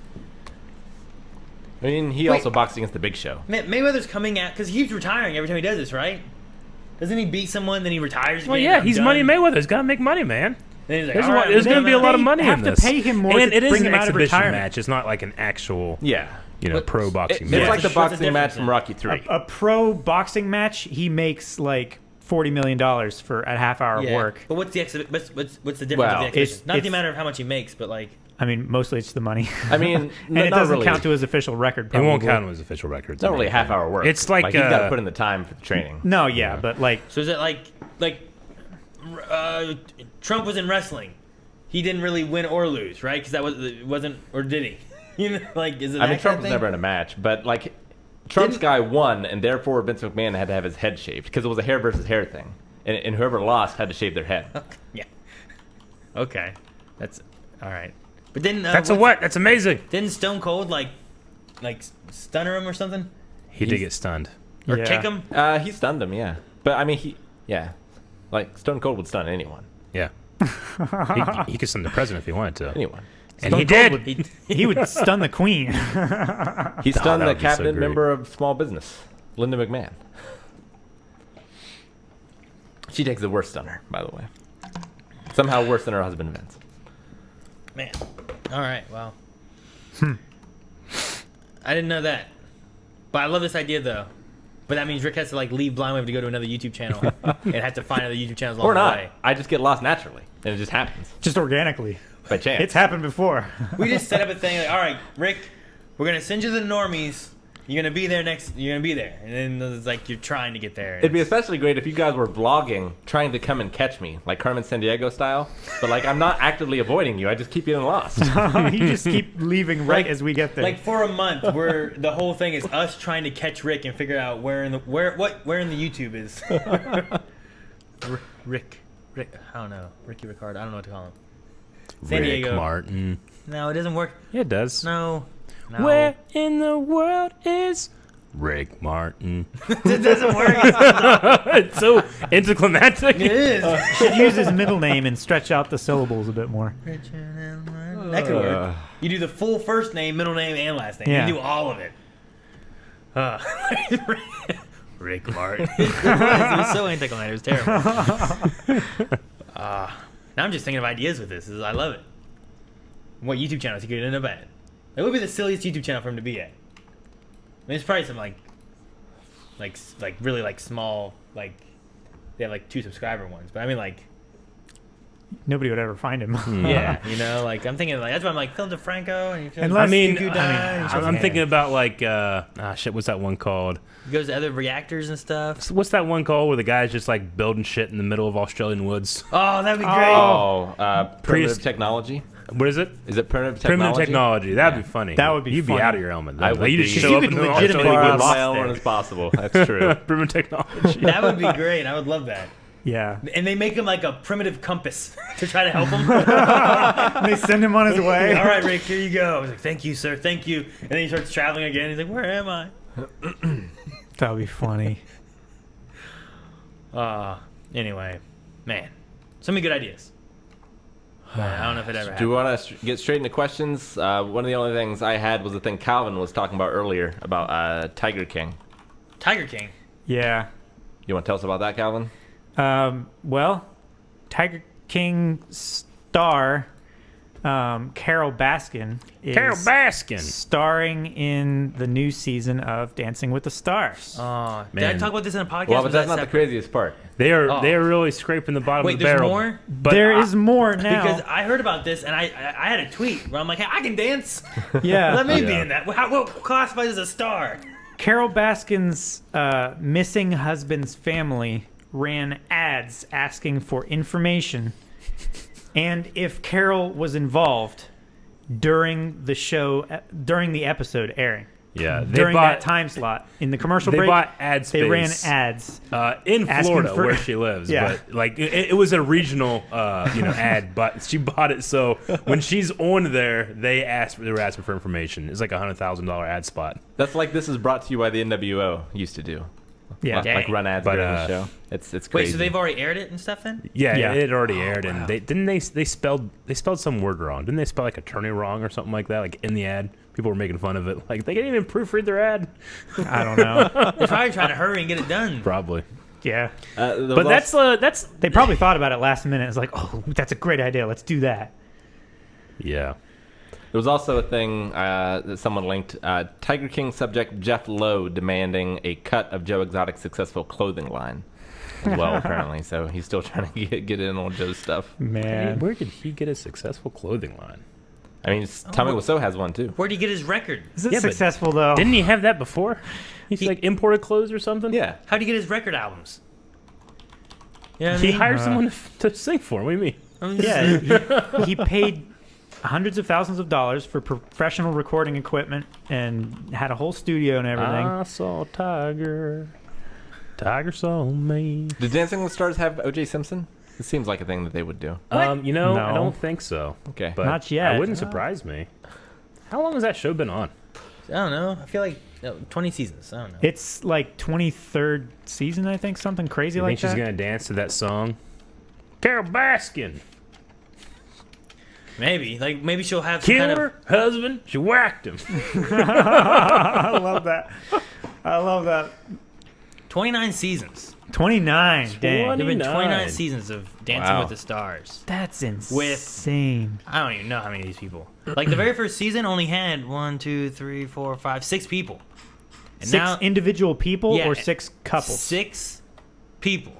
I mean, he also boxed against the Big Show. Mayweather's coming out because he's retiring every time he does this, right? Doesn't he beat someone, then he retires? Well, again, yeah, I'm he's done? Money Mayweather. He's got to make money, man. Then he's like, There's, all right, there's I'm going to be a done. lot of money have in to this. pay him more and to it is bring an him out of exhibition retirement. match. It's not like an actual, Yeah. pro boxing It's match. like the What's the boxing difference match then? from Rocky 3. A pro boxing match, he makes like $40 million for a half hour of Yeah. work. But what's the what's the difference Well, of the exhibition? it's- Not the it's- amount of how much he makes, but like I mean, mostly it's the money. I mean, and it not doesn't really. count to his official record. It Probably. won't count as official records. It's not really a half-hour work. It's like, he's got to put in the time for the training. No, yeah, but like so is it like Trump was in wrestling? He didn't really win or lose, right? Because wasn't or did he? Like is it? I mean, that Trump kind of was thing? never in a match, but like Trump's guy won, and therefore Vince McMahon had to have his head shaved because it was a hair versus hair thing, and whoever lost had to shave their head. Yeah. Okay, that's all right. But then That's a what? That's amazing. Didn't Stone Cold like stunner him or something, He did get stunned. or Yeah. kick him? He stunned him, yeah. But I mean, like Stone Cold would stun anyone. Yeah. he could stun the president if he wanted to. Anyone. And he Stone did. Cold he would stun the queen. He stunned that the would be so cabinet great. member of small business, Linda McMahon. She takes the worst stunner, by the way. Somehow worse than her husband Vince. Man. All right. Well. I didn't know that, but I love this idea though. But that means Rick has to leave Blind Wave to go to another YouTube channel and have to find other YouTube channels along Or not. the way. I just get lost naturally, and it just happens Just organically. by chance. It's happened before. We just set up a thing all right, Rick, we're gonna send you to the Normies. You're gonna be there You're gonna be there, and then it's like you're trying to get there. It'd be especially great if you guys were vlogging, trying to come and catch me, like Carmen Sandiego style. But I'm not actively avoiding you. I just keep getting lost. You just keep leaving right as we get there. Like for a month, where the whole thing is us trying to catch Rick and figure out where in the YouTube is. Rick, I don't know, Ricky Ricardo. I don't know what to call him. San Rick Diego. Martin. No, it doesn't work. Yeah, it does. No. Where in the world is Rick Martin? It doesn't work. It's so anticlimactic. It is. should use his middle name and stretch out the syllables a bit more. That could work. You do the full first name, middle name, and last name. Yeah. You do all of it. Rick Martin. It was so anticlimactic. It was terrible. Now I'm just thinking of ideas with this. I love it. What YouTube channels he could end up at? It would be the silliest YouTube channel for him to be at. I mean, it's probably some really small, they have 2 subscriber ones. But I mean Nobody would ever find him. yeah, I'm thinking that's why I'm Phil DeFranco and Unless- I'm thinking about what's that one called? he goes to other reactors and stuff. So what's that one called where the guy's just building shit in the middle of Australian woods? Oh, that'd be great. Oh, primitive Priest- technology. What is it? Is it primitive Primitive technology? technology. That'd be funny. That would be You'd funny. be out of your element. Though. I Like, would you be. just Because show you up could in the legitimately As Australia far be out of lost my element there. as possible. That's true. primitive technology. That would be great. I would love that. Yeah. And they make him like a primitive compass to try to help him. They send him on his way. All right, Rick, here you go. He's like, thank you, sir, thank you. And then he starts traveling again. He's like, where am I? That would be funny. Anyway, man, so many good ideas. But I don't know if it ever Do happened. we want to get straight into questions? One of the only things I had was the thing Calvin was talking about earlier about Tiger King. Tiger King. Yeah. You want to tell us about that, Calvin? Well, Tiger King star Carol Baskin is Carol Baskin. starring in the new season of Dancing with the Stars. Did I Man. talk about this in a podcast? Well, Was but that's that not the separate? craziest part. They are Oh. they are really scraping the bottom Wait, of the there's barrel. more? But There is more now. Because I heard about this and I had a tweet where I'm like, hey, I can dance. Yeah. Let me be Yeah. in that. What classifies as a star? Carol Baskin's missing husband's family ran ads asking for information and if Carol was involved during the show, during the episode airing. yeah, they During bought that time slot. In the commercial they break, bought ad space. they ran ads. In asking Florida for- where she lives. Yeah. But like it was a regional ad, but she bought it so when she's on there, they were asking for information. It's like $100,000 ad spot. That's like this is brought to you by the NWO used to do. Yeah. Like run ads But, during the show. It's Wait, crazy. so they've already aired it and stuff then? Yeah, Yeah. it had already aired, and they spelled some word wrong. Didn't they spell like attorney wrong or something like that? Like in the ad, people were making fun of it. Like they didn't even proofread their ad. I don't know. They're probably trying to hurry and get it done. Probably. Yeah. But that's They probably thought about it last minute. It's like, oh, that's a great idea. Let's do that. yeah. There was also a thing that someone linked. Tiger King subject Jeff Lowe demanding a cut of Joe Exotic's successful clothing line as well, apparently. So he's still trying to get in on Joe's stuff. Man. Where did he get a successful clothing line? I mean, Tommy Wiseau has one, too. Where'd he get his record? Is it Yeah, but successful, though? Didn't he have that before? He's like imported clothes or something. Yeah. How'd he get his record albums? You know what I He mean? hired someone to sing for him. What do you mean? I'm just- Yeah, he paid hundreds of thousands of dollars for professional recording equipment and had a whole studio and everything. I saw Tiger. Tiger saw me. Did Dancing with the Stars have O.J. Simpson? It seems like a thing that they would do. I No. don't think so. Okay. But Not yet. It wouldn't surprise me. How long has that show been on? I don't know. I feel like 20 seasons. I don't know. It's like 23rd season, I think, something crazy You like think she's that. gonna dance to that song? Carol Baskin Maybe. Like, maybe she'll have some killed kind of... her husband. She whacked him. I love that. I love that. 29 seasons. 29. Dang. There have been 29 29 seasons of Dancing Wow. with the Stars. That's insane. I don't even know how many of these people. Like, the very first season only had 6 people. And Six individual people Yeah, or 6 couples? 6 people.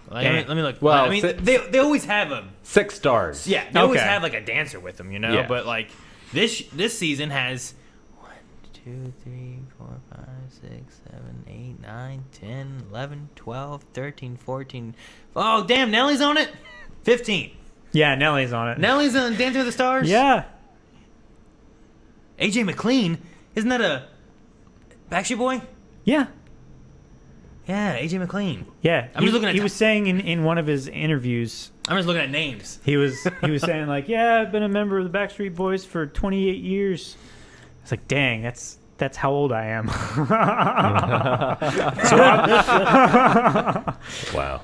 Like, Damn. let me look. Well, I mean, six- they always have a... 6 stars. Yeah, they always Okay. have like a dancer with them, you know. Yeah. But like this season has 1, 2, 3, 4, 5, 6, 7, 8, 9, 10, 11, 12, 13, 14. Oh damn, Nellie's on it. 15. Yeah, Nellie's on it. Nellie's on Dancing with the Stars. Yeah. AJ McLean, isn't that a Backstreet Boy? Yeah. Yeah, AJ McLean. Yeah. I'm just looking at he was saying in one of his interviews, I'm just looking at names. he was saying like, yeah, I've been a member of the Backstreet Boys for 28 years. It's like, dang, that's how old I am. Wow.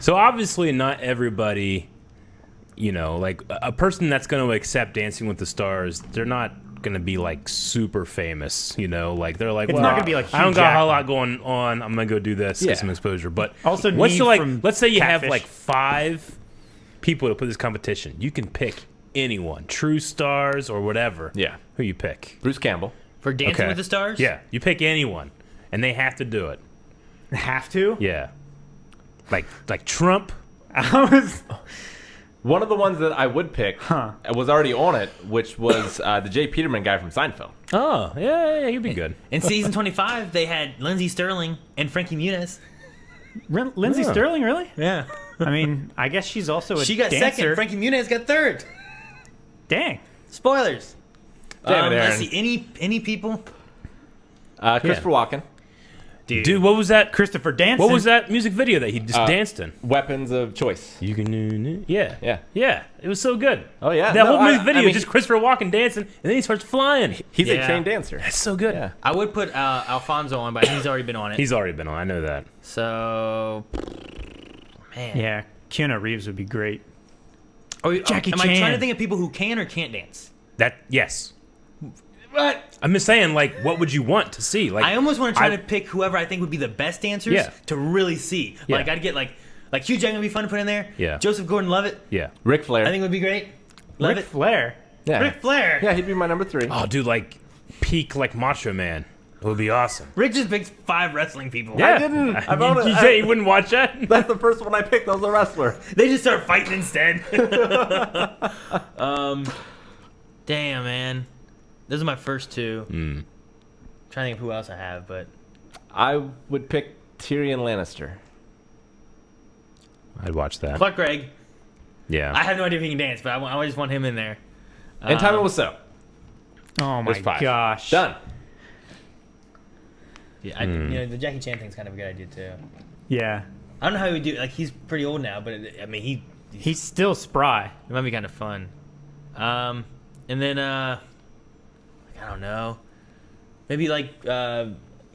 So obviously not everybody, like a person that's going to accept Dancing with the Stars, they're not going to be like super famous, like they're like, It's well, not gonna be like I don't Hugh got a Jackman. lot going on. I'm going to go do this, Yeah. get some exposure. But Also once Neve you're like, from let's say you have Catfish. like 5 people to put this competition, you can pick anyone, true stars or whatever. Yeah. Who you pick? Bruce Campbell. For Dancing Okay. with the Stars? Yeah, you pick anyone, and they have to do it. Have to? Yeah, like Trump. I was One of the ones that I would pick was already on it, which was the Jay Peterman guy from Seinfeld. Oh, yeah, he'd be good. In season 25, they had Lindsay Sterling and Frankie Muniz. Lindsay Yeah. Sterling, really? Yeah. I mean, I guess she's also a She got dancer. second. Frankie Muniz got third. Dang. Spoilers. Damn it, Let's Aaron. see. Any people? Christopher Walken. Dude, what was that? Christopher Danson. What was that music video that he just danced in? Weapons of choice. You can, yeah, Yeah. yeah. It was so good. Oh yeah. That No, whole music I video mean, is just Christopher Walken dancing, and then he starts flying. He's a Yeah. trained dancer. That's so good. Yeah. I would put Alfonso on, but he's already been on it. He's already been on. I know that. So, man. Yeah, Keanu Reeves would be great. Jackie Chan. Am I trying to think of people who can or can't dance? Yes. What? I'm just saying, like, what would you want to see? Like, I almost want to try to pick whoever I think would be the best dancers Yeah. to really see. Yeah. Like, I'd get like Hugh Jackman would be fun to put in there. Yeah. Joseph Gordon-Levitt, yeah. Ric Flair. I think would be great. Ric Levitt. Flair. yeah. Ric Flair. Yeah, he'd be my number 3. Oh, dude, like peak like Macho Man. It would be awesome. Rick just picks 5 wrestling people. Yeah. didn't. I You, voted- you say you wouldn't watch that? That's the first one I picked. That was a wrestler. They just start fighting instead. Damn, man. Those are my first 2. Trying to think of who else I have, but I would pick Tyrion Lannister. I'd watch that. Clark Gregg. Yeah. I have no idea if he can dance, but I just want him in there. And Timon was so. Oh my There's 5. gosh. Done. Yeah, you know, the Jackie Chan thing's kind of a good idea too. Yeah. I don't know how he would do. Like, he's pretty old now, but I mean, He's still spry. it might be kind of fun. And then I don't know, maybe like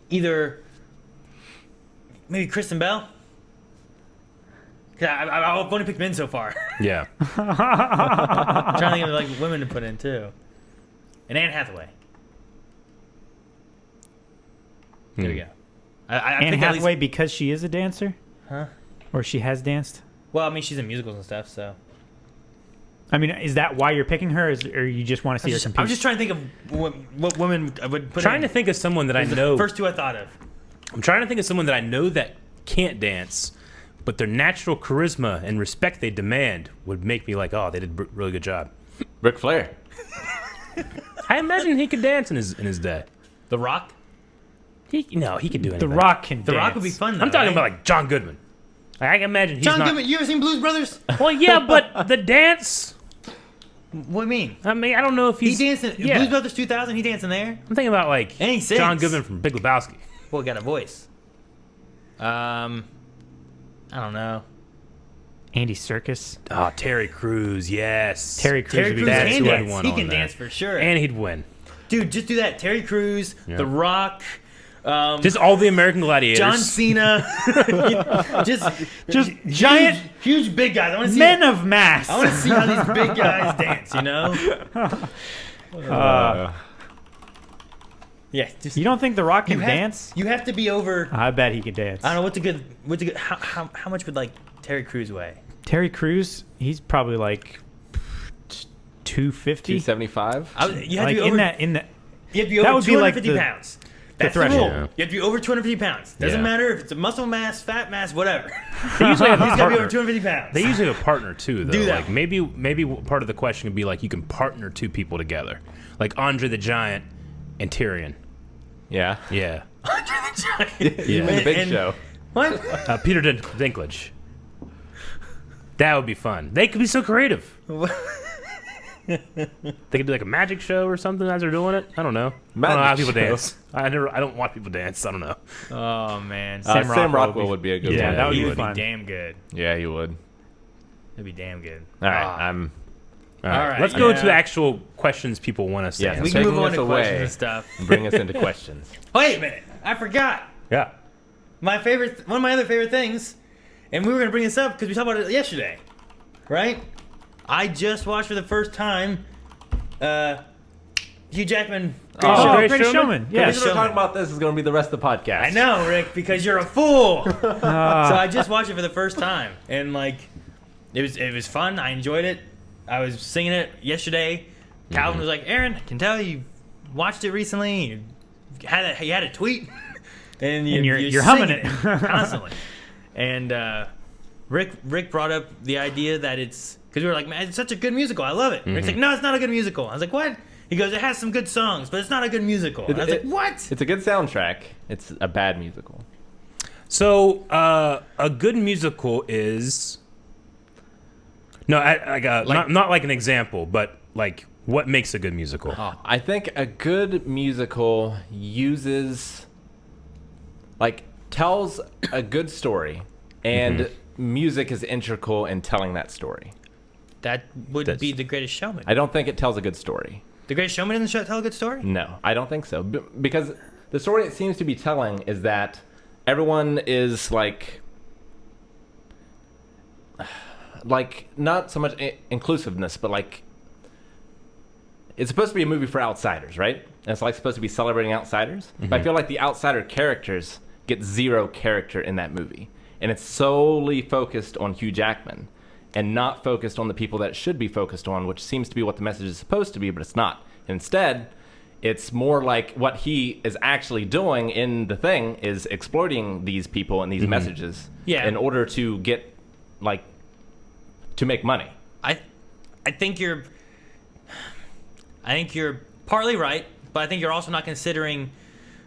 either maybe Kristen Bell. Cause I've only picked men so far. Yeah. I'm trying to think of like women to put in too. And Anne Hathaway. There we go. I Anne think at Hathaway least, because she is a dancer? huh? Or she has danced? Well, I mean, she's in musicals and stuff, so. I mean, is that why you're picking her, or you just want to see her compete? I'm just trying to think of what women I would put Trying in. to think of someone that I The know. first 2 I thought of. I'm trying to think of someone that I know that can't dance, but their natural charisma and respect they demand would make me like, oh, they did a really good job. Ric Flair. I imagine he could dance in his day. The Rock. He could do anything. The Rock can The dance. Rock would be fun. Though, I'm talking right? about like John Goodman. Like, I can imagine he's John not. Goodman. You ever seen Blues Brothers? Well, yeah, but the dance. What do you mean? I mean, I don't know if He he's danced in yeah. Blues Brothers 2000. He danced in there. I'm thinking about like And he sings. John Goodman from Big Lebowski. Well, he got a voice. I don't know. Andy Serkis. Oh, Terry Crews, yes. Terry Crews Terry would be Crews That's can who I'd dance. want He on can that. dance for sure. And he'd win. Dude, just do that. Terry Crews, Yeah. The Rock, Just all the American gladiators. John Cena. just giant huge big guys. I want to see men of mass. I want to see how these big guys dance. You know? Yeah. Just You don't think The Rock can you have- dance? You have to be over. I bet he could dance. I don't know what's a good. How much would like Terry Crews weigh? Terry Crews, he's probably like 250. 275. You have Like to be over. in that. You have to be that over would be like 250 the- pounds. That's the threshold. rule. Yeah. You have to be over 250 pounds. Doesn't Yeah. matter if it's a muscle mass, fat mass, whatever. They usually have a He's got to be over partner. 250 pounds. They usually have a partner too, though. Do that. Like maybe part of the question would be like you can partner 2 people together, like Andre the Giant and Tyrion. Yeah. Yeah. You made a big And- show. What? Peter Dinklage. That would be fun. They could be so creative. They could do like a magic show or something as they're doing it. I don't know. I don't know how Magic people show. dance. I don't watch people dance. I don't know. Oh man, Sam Rockwell would be a good Yeah, one. that would he be would fun. be damn good. Yeah, he would. It'd be damn good. All right, Ah. I'm. All right. right, Let's go yeah. to the actual questions people want us to Yeah, answer. We can Taking move on us to away. questions and stuff. Bring us into questions. Wait a minute, I forgot Yeah. one of my other favorite things, and we were gonna bring this up because we talked about it yesterday, right? I just watched for the first time, Hugh Jackman. Oh, Great Great Showman? Showman. The Yeah. reason we're talking about this is going to be the rest of the podcast. I know, Rick, because you're a fool. So I just watched it for the first time, and like, it was fun. I enjoyed it. I was singing it yesterday. Calvin was like, "Aaron, I can tell you watched it recently. You had a tweet, and you're humming singing it. constantly." And Rick brought up the idea that it's because we were like, "Man, it's such a good musical. I love it." Rick's like, "No, it's not a good musical." I was like, "What?" He goes, "It has some good songs, but it's not a good musical." And I was like, "What?" It's a good soundtrack. It's a bad musical. So a good musical is not like an example, but like what makes a good musical? I think a good musical uses, like, tells a good story, and music is integral in telling that story. That would be The Greatest Showman. I don't think it tells a good story. The Greatest Showman doesn't tell a good story? No, I don't think so. Because the story it seems to be telling is that everyone is like not so much inclusiveness, but like it's supposed to be a movie for outsiders, right? And it's like supposed to be celebrating outsiders. But I feel like the outsider characters get zero character in that movie, and it's solely focused on Hugh Jackman and not focused on the people that it should be focused on, which seems to be what the message is supposed to be, but it's not. Instead, it's more like what he is actually doing in the thing is exploiting these people and these messages in order to get, like, to make money. I think you're partly right, but I think you're also not considering,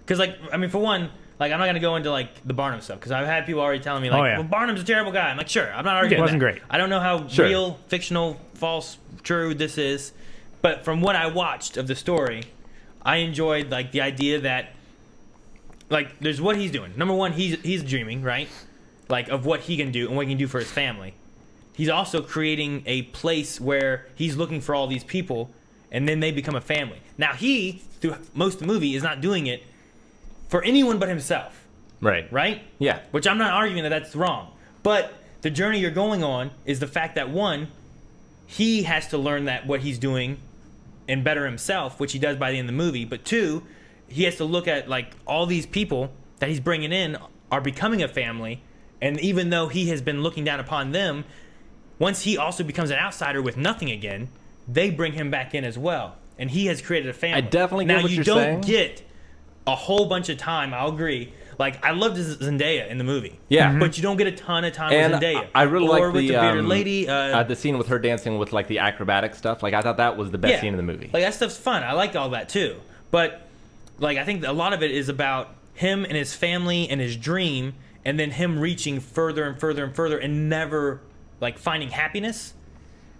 because, like, I mean, for one, like, I'm not going to go into, like, the Barnum stuff, because I've had people already telling me, like, well, Barnum's a terrible guy. I'm like, sure, I'm not arguing It wasn't that. great. I don't know how real, fictional, false, true this is, but from what I watched of the story, I enjoyed, like, the idea that, like, there's what he's doing. Number one, he's dreaming, right? Like, of what he can do and what he can do for his family. He's also creating a place where he's looking for all these people, and then they become a family. Now, he, through most of the movie, is not doing it for anyone but himself. Right. Right? Yeah. Which I'm not arguing that that's wrong. But the journey you're going on is the fact that, one, he has to learn that what he's doing and better himself, which he does by the end of the movie. But two, he has to look at, like, all these people that he's bringing in are becoming a family. And even though he has been looking down upon them, once he also becomes an outsider with nothing again, they bring him back in as well. And he has created a family. I definitely get now, what you you're don't saying. get a whole bunch of time, I'll agree. Like, I loved Zendaya in the movie. Yeah. But you don't get a ton of time And with Zendaya. I really or like with the bearded lady. the scene with her dancing with, like, the acrobatic stuff. Like, I thought that was the best scene in the movie. Like, that stuff's fun. I liked all that too. But, like, I think a lot of it is about him and his family and his dream, and then him reaching further and further and further and never, like, finding happiness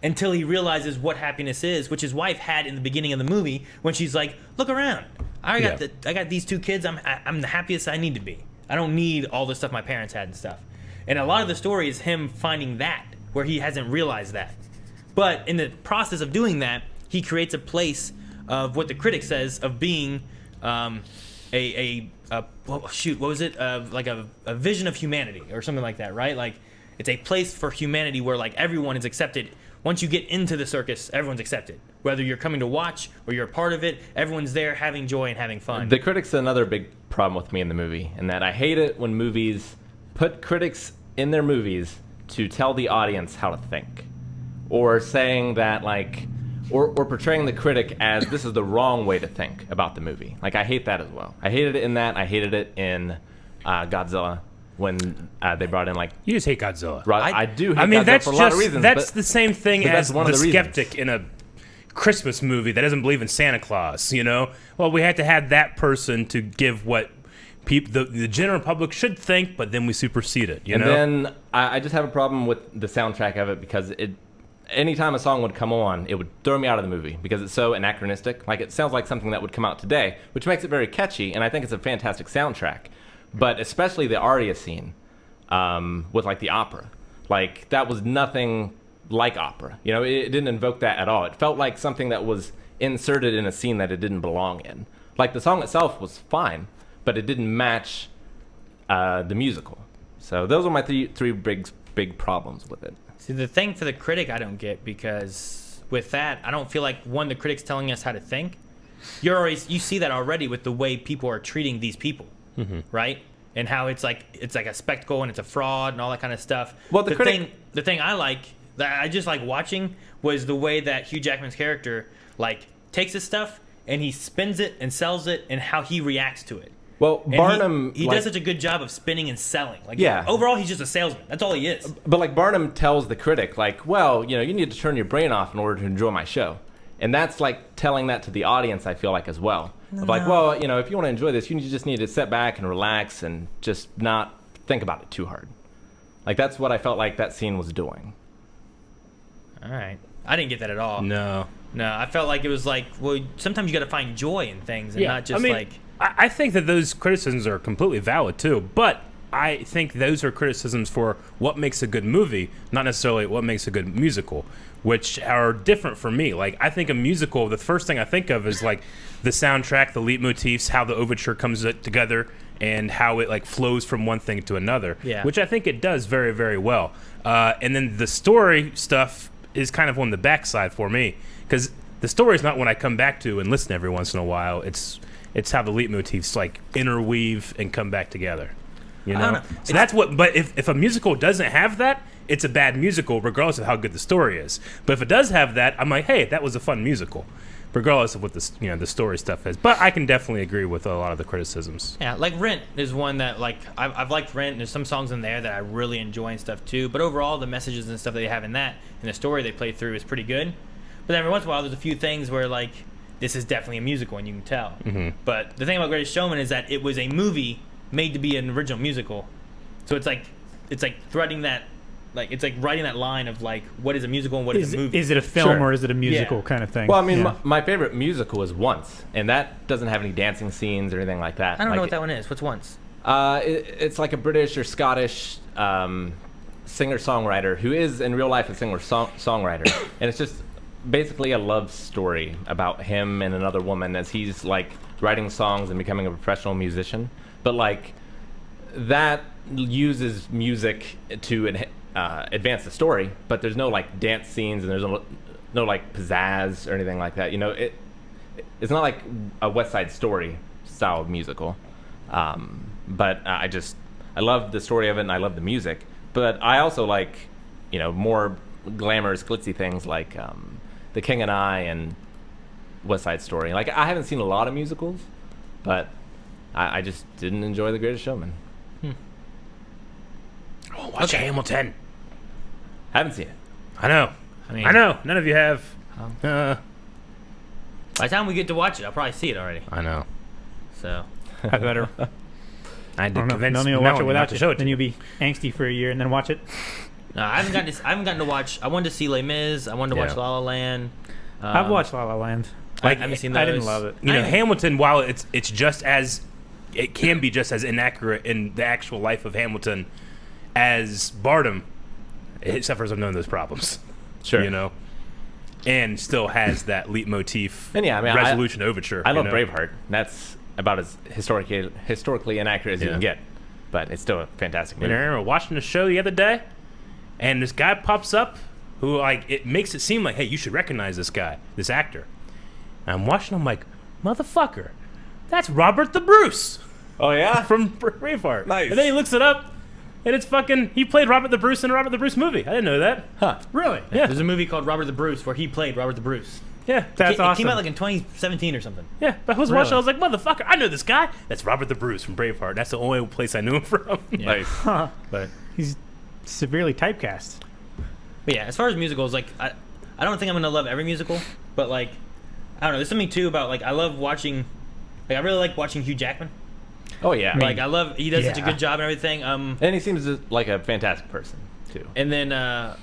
until he realizes what happiness is, which his wife had in the beginning of the movie when she's like, look around. I got these two kids. I'm the happiest I need to be. I don't need all the stuff my parents had and stuff. And a lot of the story is him finding that, where he hasn't realized that. But in the process of doing that, he creates a place of what the critic says of being what was it? Like a vision of humanity or something like that, right? Like, it's a place for humanity where, like, everyone is accepted. Once you get into the circus, everyone's accepted. Whether you're coming to watch or you're a part of it, everyone's there having joy and having fun. The critics are another big problem with me in the movie, and that I hate it when movies put critics in their movies to tell the audience how to think, or saying that, like, or portraying the critic as this is the wrong way to think about the movie. Like, I hate that as well. I hated it in that. I hated it in Godzilla. When they brought in, like... You just hate Godzilla. I do hate I mean, Godzilla that's for a lot of reasons. That's the same thing as one the of the skeptic in a Christmas movie that doesn't believe in Santa Claus, you know? Well, we had to have that person to give what the general public should think, but then we supersede it, you know? And then I just have a problem with the soundtrack of it, because anytime a song would come on, it would throw me out of the movie because it's so anachronistic. Like, it sounds like something that would come out today, which makes it very catchy, and I think it's a fantastic soundtrack. But especially the aria scene with, like, the opera. Like, that was nothing like opera. You know, it didn't invoke that at all. It felt like something that was inserted in a scene that it didn't belong in. Like, the song itself was fine, but it didn't match the musical. So those are my three big problems with it. See, the thing for the critic I don't get, because with that, I don't feel like, one, the critic's telling us how to think. You see that already with the way people are treating these people. Right? And how it's like a spectacle and it's a fraud and all that kind of stuff. Well, the thing I like, that I just like watching, was the way that Hugh Jackman's character, like, takes his stuff and he spins it and sells it, and how he reacts to it. Well, and Barnum... He does such a good job of spinning and selling. Like, yeah. Overall, he's just a salesman. That's all he is. But, like, Barnum tells the critic, like, well, you know, you need to turn your brain off in order to enjoy my show. And that's, like, telling that to the audience, I feel like, as well. Of like, well, you know, if you want to enjoy this, you just need to sit back and relax and just not think about it too hard. Like, that's what I felt like that scene was doing. All right. I didn't get that at all. No. No, I felt like it was like, well, sometimes you got to find joy in things and not just like. I think that those criticisms are completely valid too, but I think those are criticisms for what makes a good movie, not necessarily what makes a good musical, which are different for me. Like, I think a musical, the first thing I think of is like the soundtrack, the leitmotifs, how the overture comes together, and how it like flows from one thing to another. Yeah. Which I think it does very, very well. And then the story stuff is kind of on the backside for me, because the story is not one I come back to and listen every once in a while. It's how the leitmotifs like interweave and come back together. You know? So that's what. But if a musical doesn't have that, it's a bad musical, regardless of how good the story is. But if it does have that, I'm like, hey, that was a fun musical, regardless of what the story stuff is. But I can definitely agree with a lot of the criticisms. Yeah, like Rent is one that like I've liked Rent. There's some songs in there that I really enjoy and stuff too. But overall, the messages and stuff they have in that and the story they play through is pretty good. But every once in a while, there's a few things where like this is definitely a musical and you can tell. Mm-hmm. But the thing about Greatest Showman is that it was a movie made to be an original musical. So it's like threading that, like it's like writing that line of like what is a musical and what is a movie. Is it a film Sure. or is it a musical kind of thing? Well, I mean, my favorite musical is Once, and that doesn't have any dancing scenes or anything like that. I don't like, know what that one is. What's Once? It's like a British or Scottish singer-songwriter who is in real life a singer-songwriter, and it's just basically a love story about him and another woman as he's like writing songs and becoming a professional musician. But like that uses music to advance the story, but there's no like dance scenes and there's no like pizzazz or anything like that. You know, it's not like a West Side Story style musical. But I love the story of it and I love the music. But I also like, you know, more glamorous, glitzy things like The King and I and West Side Story. Like, I haven't seen a lot of musicals, but I just didn't enjoy The Greatest Showman. Oh, watch Hamilton. Haven't seen it. I know. mean, I know. None of you have. by the time we get to watch it, I'll probably see it already. I know. So I better. I did convince None of you will watch it Melanie not without to you. show it to Then me. you'll be angsty for a year and then watch it. no, I haven't gotten to watch. I wanted to see Les Mis. I wanted to watch Yeah. La La Land. I've watched La La Land. I haven't seen those. I didn't love it. You know, I- Hamilton, while it's just as it can be just as inaccurate in the actual life of Hamilton as Barnum, it suffers of none of those problems. Sure. You know, and still has that leitmotif And yeah, I mean, resolution overture. I you love know? Braveheart. That's about as historically inaccurate as you Yeah. can get, but it's still a fantastic And movie. I remember watching the show the other day, and this guy pops up who, like, it makes it seem like, hey, you should recognize this guy, this actor. And I'm watching him like, motherfucker, that's Robert the Bruce Oh yeah. from Braveheart. Nice. And then he looks it up, and it's fucking, he played Robert the Bruce in a Robert the Bruce movie. I didn't know that. Huh. Really? Yeah. There's a movie called Robert the Bruce where he played Robert the Bruce. Yeah. That's It awesome. came out like in 2017 or something. Yeah, but I was watching, I Really? was like, motherfucker, I know this guy. That's Robert the Bruce from Braveheart. That's the only place I knew him from. Nice. Huh. But He's severely typecast. But yeah, as far as musicals, like I don't think I'm gonna love every musical, but like I don't know. There's something too about like I love watching. Like I really like watching Hugh Jackman. Oh yeah. Like I love he does such a yeah. good job and everything. And he seems like a fantastic person too. And then I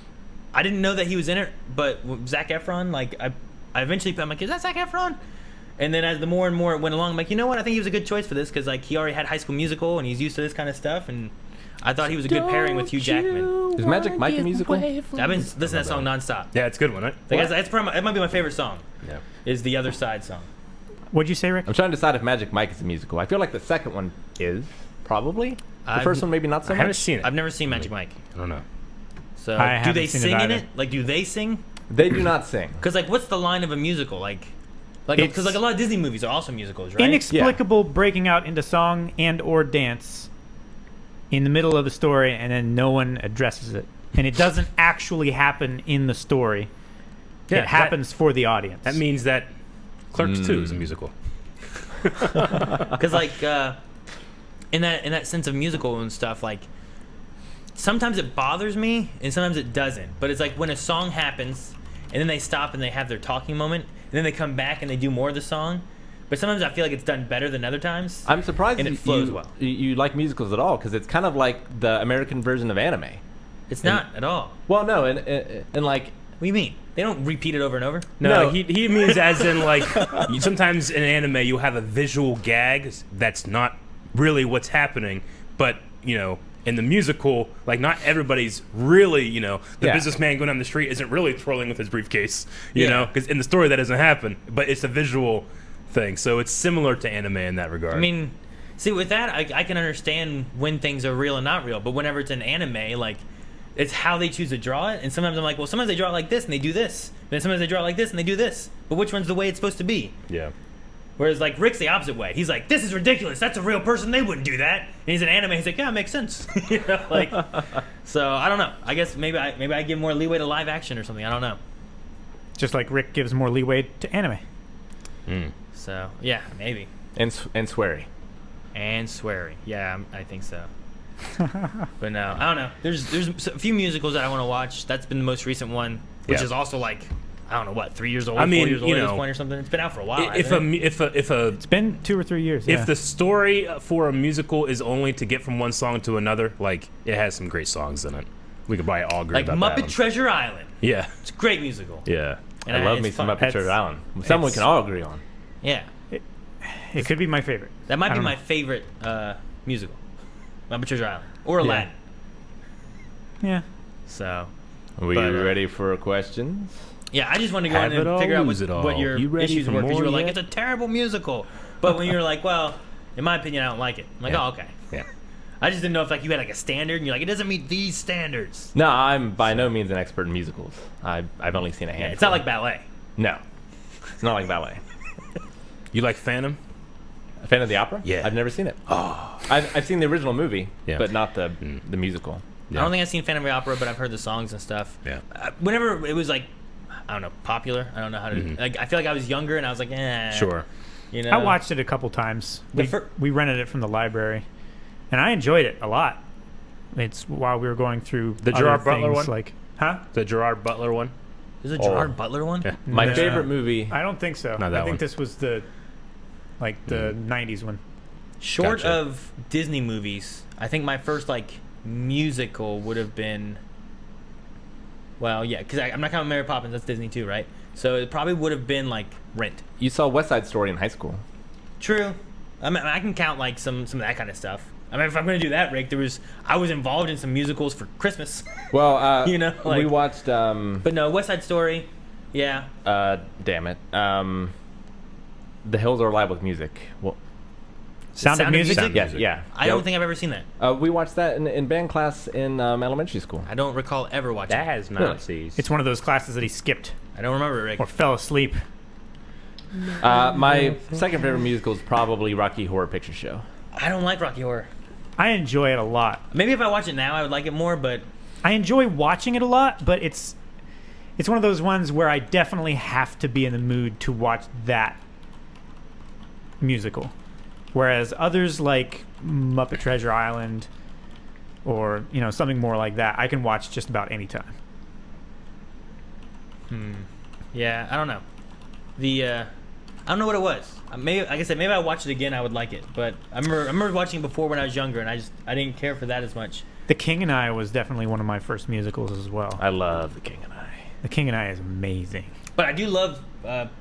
didn't know that he was in it, but Zac Efron, like I eventually I'm like, is that Zac Efron? And then as the more and more it went along, I'm like, you know what? I think he was a good choice for this because like he already had High School Musical and he's used to this kind of stuff, and I thought he was a good pairing with Hugh Jackman. Is Magic Mike a musical? I've been listening to that song nonstop. yeah, it's a good one, right? Like that's probably it might be my favorite song. Yeah. Is the Other Side song. What'd you say, Rick? I'm trying to decide if Magic Mike is a musical. I feel like the second one is probably. The first one maybe not so I much. haven't seen it. I've never seen Magic Mike. I don't know. So I do haven't they seen it sing in either. it? Like do they sing? They do not sing. Because like what's the line of a musical? Like It's- because like a lot of Disney movies are also musicals, right? Inexplicable breaking out into song and or dance in the middle of the story, and then no one addresses it, and it doesn't actually happen in the story. Yeah, It happens for the audience. That means that Clerks 2 is a musical. Because like in that sense of musical and stuff, like sometimes it bothers me and sometimes it doesn't. But it's like when a song happens and then they stop and they have their talking moment and then they come back and they do more of the song. But sometimes I feel like it's done better than other times. I'm surprised And it you, flows well. you like musicals at all because it's kind of like the American version of anime. It's not at all. Well, no, and like What do you mean? They don't repeat it over and over. No, he means as in like sometimes in anime you have a visual gag that's not really what's happening, but in the musical, like not everybody's really, the businessman going down the street isn't really twirling with his briefcase, you know, because in the story that doesn't happen, but it's a visual thing, so it's similar to anime in that regard. I mean, see, with that, I can understand when things are real and not real, but whenever it's an anime, like, it's how they choose to draw it, and sometimes I'm like, well, sometimes they draw it like this and they do this, then sometimes they draw it like this and they do this, but which one's the way it's supposed to be? Yeah. Whereas, like, Rick's the opposite way. He's like, this is ridiculous. That's a real person. They wouldn't do that. And he's an anime. He's like, yeah, it makes sense. So I don't know. I guess maybe I give more leeway to live action or something. I don't know. Just like Rick gives more leeway to anime. So yeah, maybe. And sweary. And sweary. Yeah, I think so. But no, I don't know. There's a few musicals that I want to watch. That's been the most recent one, which is also like, I don't know what, 3 years old, 4 years old at this point or something. It's been out for a while. It's been 2 or 3 years. If the story for a musical is only to get from one song to another, like it has some great songs in it. We could probably all agree like about Muppet that one. Treasure Island. Yeah, it's a great musical. Yeah, and I love me some Muppet Treasure Island. Someone we can all agree on. Yeah, it could be my favorite. That might be my favorite musical. Muppet Treasure Island or Aladdin. Yeah. So, are we ready for questions? Yeah, I just wanted to go in and figure out what your issues were, because you were like, it's a terrible musical. But when you're like, well, in my opinion, I don't like it. I'm like, oh, okay. Yeah. I just didn't know if like you had like a standard, and you're like, it doesn't meet these standards. No, I'm by no means an expert in musicals. I've only seen a handful. Yeah, it's not like ballet. No, it's not like ballet. You like Phantom? Phantom of the Opera? Yeah. I've never seen it. Oh. I've seen the original movie, but not the musical. Yeah. I don't think I've seen Phantom of the Opera, but I've heard the songs and stuff. Yeah. Whenever it was like, I don't know, popular. I don't know how to. Like, I feel like I was younger and I was like, eh. Sure. You know. I watched it a couple times. We rented it from the library, and I enjoyed it a lot. It's while we were going through the Gerard Butler one. Like, huh? The Gerard Butler one. Is it Gerard Butler one? Yeah. My favorite movie. I don't think so. Not that I think one. this was the 90s one. Short of Disney movies, I think my first like musical would have been. Well, yeah, because I'm not counting Mary Poppins. That's Disney too, right? So it probably would have been like Rent. You saw West Side Story in high school. True. I mean, I can count like some of that kind of stuff. I mean, if I'm going to do that, Rick, I was involved in some musicals for Christmas. Well, you know, like, we watched. But no, West Side Story. Yeah. Damn it. The Hills Are Alive with Music. Well, Sound of Music? Yeah. I don't think I've ever seen that. We watched that in band class in elementary school. I don't recall ever watching that. Has Nazis. It's one of those classes that he skipped. I don't remember it, Rick. Or fell asleep. My second favorite musical is probably Rocky Horror Picture Show. I don't like Rocky Horror. I enjoy it a lot. Maybe if I watch it now, I would like it more, but... I enjoy watching it a lot, but it's one of those ones where I definitely have to be in the mood to watch that musical. Whereas others like Muppet Treasure Island or, you know, something more like that, I can watch just about any time. Yeah, I don't know. I don't know what it was. Maybe, like I said, maybe I watch it again, I would like it. But I remember watching it before when I was younger, and I didn't care for that as much. The King and I was definitely one of my first musicals as well. I love The King and I. The King and I is amazing. But I do love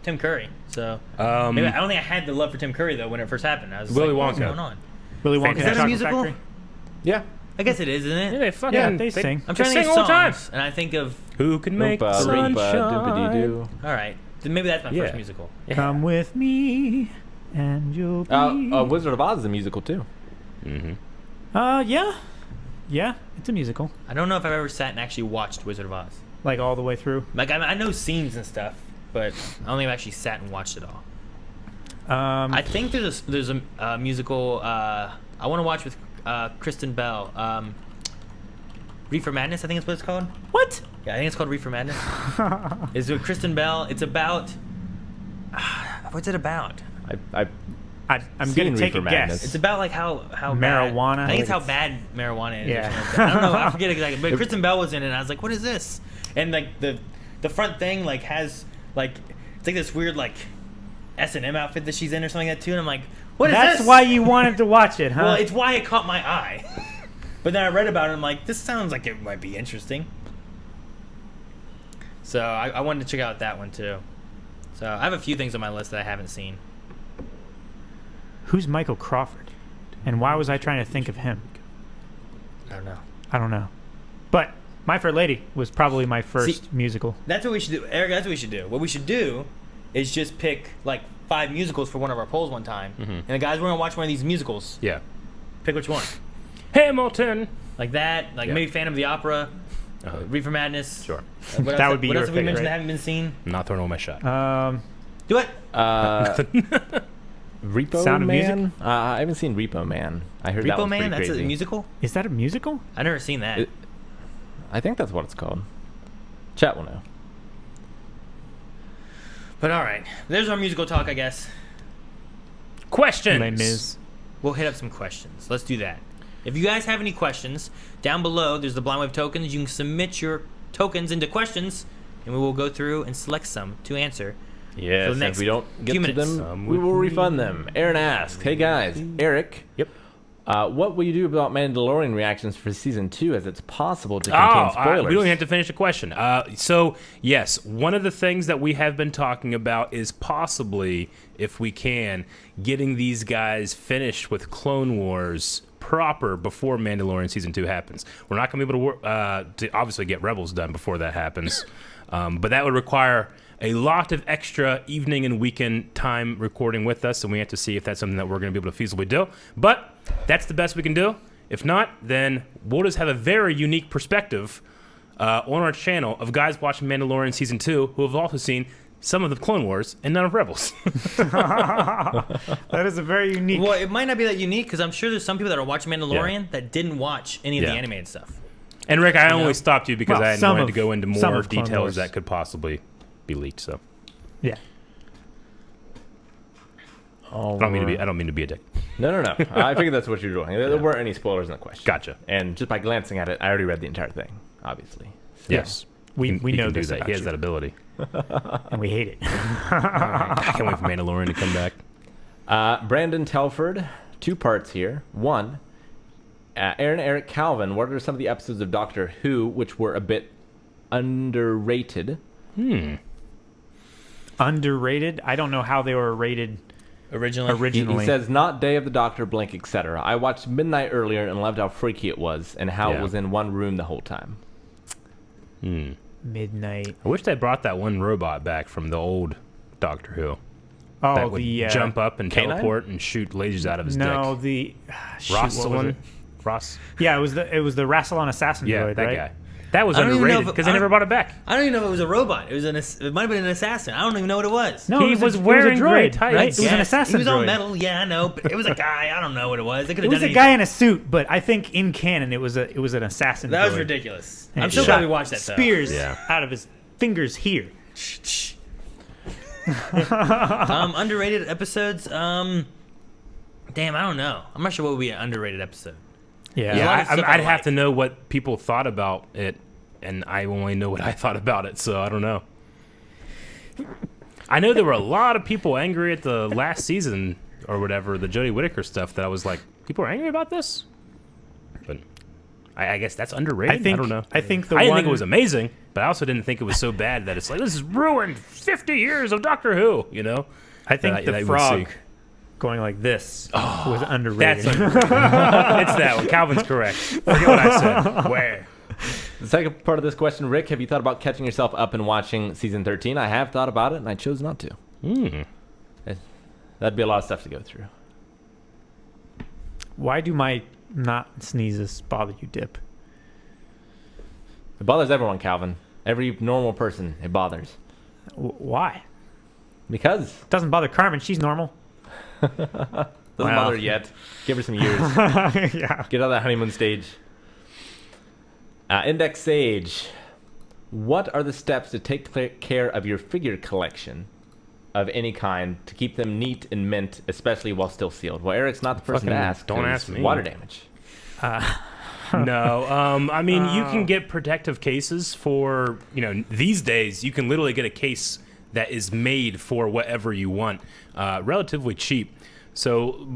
Tim Curry, so maybe, I don't think I had the love for Tim Curry though when it first happened. I was Willy like, Wonka. what's going on? Willy Wonka. Is that a musical? Factory? Yeah. I guess it is, isn't it? Yeah, they sing. I'm trying to think of songs, and I think of Who Can Make the Sunshine. All right, then maybe that's my first musical. Yeah. Come with me, and you'll be. Wizard of Oz is a musical too. Yeah, it's a musical. I don't know if I've ever sat and actually watched Wizard of Oz. Like all the way through. Like I know scenes and stuff, but I don't think I've actually sat and watched it all. I think there's a musical I want to watch with Kristen Bell. Reefer Madness, I think is what it's called. What? Yeah, I think it's called Reefer Madness. It's with Kristen Bell. It's about what's it about? I'm gonna take a guess. It's about like how marijuana. Bad, I think it's how bad marijuana is. Yeah. Or something like that. I don't know. I forget exactly. But Kristen Bell was in it, and I was like, "What is this?" And like the front thing like has like it's like this weird like S&M outfit that she's in or something like that too. And I'm like, "What is this?" That's why you wanted to watch it, huh? Well, it's why it caught my eye. But then I read about it, and I'm like, "This sounds like it might be interesting." So I wanted to check out that one too. So I have a few things on my list that I haven't seen. Who's Michael Crawford? And why was I trying to think of him? I don't know. But My Fair Lady was probably my first musical. That's what we should do, Eric. That's what we should do. What we should do is just pick like 5 musicals for one of our polls one time, and the guys we're gonna watch one of these musicals. Yeah. Pick which one. Hamilton. Like that. Like maybe Phantom of the Opera. Reefer Madness. Sure. That would be what your else have we pick, mentioned right? that haven't been seen? I'm not throwing away my shot. Do it. Repo Sound of Man? Music? I haven't seen Repo Man. I heard that Repo one's Man. pretty That's crazy. a musical. Is that a musical? I've never seen that. I think that's what it's called. Chat will know. But all right, there's our musical talk, I guess. Questions. Les Mis. We'll hit up some questions. Let's do that. If you guys have any questions, down below there's the Blind Wave tokens. You can submit your tokens into questions, and we will go through and select some to answer. Yes, next if we don't get few to minutes. them, we will refund them. Aaron asks, hey guys, Eric. Yep. What will you do about Mandalorian reactions for season 2, as it's possible to contain spoilers? We don't even have to finish the question. So, yes, one of the things that we have been talking about is possibly, if we can, getting these guys finished with Clone Wars proper before Mandalorian season 2 happens. We're not going to be able to obviously get Rebels done before that happens, but that would require a lot of extra evening and weekend time recording with us, and we have to see if that's something that we're going to be able to feasibly do. But that's the best we can do. If not, then we'll just have a very unique perspective on our channel of guys watching Mandalorian Season 2 who have also seen some of the Clone Wars and none of Rebels. That is a very unique... Well, it might not be that unique because I'm sure there's some people that are watching Mandalorian that didn't watch any of the animated stuff. And Rick, I only stopped you because I wanted to go into some more of Clone details Wars. that could possibly be leaked. So Yeah. I don't mean to be a dick. No. I figured that's what you were doing. There weren't any spoilers in the question. Gotcha. And just by glancing at it, I already read the entire thing, obviously. Yes. We He know can do this that. about He has you. that ability. And we hate it. I can't wait for Mandalorian to come back. Brandon Telford, 2 parts here. 1, Aaron, Eric, Calvin, what are some of the episodes of Doctor Who which were a bit underrated? Underrated? I don't know how they were rated Originally. He says, not Day of the Doctor, blank, etc. I watched Midnight earlier and loved how freaky it was and how it was in one room the whole time. Midnight. I wish they brought that one robot back from the old Doctor Who. Oh, That would the... jump up and Canine? teleport and shoot lasers out of his No, dick. the... shoot, Ross what the was one? it? Ross? Yeah, it was the Rassilon assassin Yeah, droid, that right? guy. That was I don't even know underrated if- because they never brought it back. I don't even know if it was a robot. It might have been an assassin. I don't even know what it was. No, He it was a wearing droid, gray tights. right? It was an Yes, assassin He was all droid. metal. Yeah, I know. But it was a guy. I don't know what it was. They could It have was done a guy in a suit, but I think in canon it was an assassin That was droid. ridiculous. And I'm it so shot glad we watched that, though. spears Yeah. out of his fingers here. Underrated episodes. Damn, I don't know. I'm not sure what would be an underrated episode. Yeah. a lot of stuff I I'd have like. to know what people thought about it, and I only know what I thought about it, so I don't know. I know there were a lot of people angry at the last season or whatever, the Jodie Whittaker stuff, that I was like, people are angry about this? But I guess that's underrated. I don't know. I think I didn't think it was amazing, but I also didn't think it was so bad that it's like, this has ruined 50 years of Doctor Who, you know? I think that the you would frog see. going like this was underrated. That's underrated. It's that one. Calvin's correct. Forget what I said. Where? The second part of this question, Rick, have you thought about catching yourself up and watching season 13? I have thought about it, and I chose not to. That'd be a lot of stuff to go through. Why do my not sneezes bother you, Dip? It bothers everyone, Calvin. Every normal person, it bothers. Why? Because It doesn't bother Carmen. She's normal. doesn't bother her yet. Give her some years. Yeah. Get out of that honeymoon stage. Index Sage. What are the steps to take care of your figure collection of any kind to keep them neat and mint, especially while still sealed? Well, Eric's not the person to Fucking ask. don't 'cause ask me. Water damage. No, I mean, you can get protective cases for, these days, you can literally get a case that is made for whatever you want, relatively cheap. So,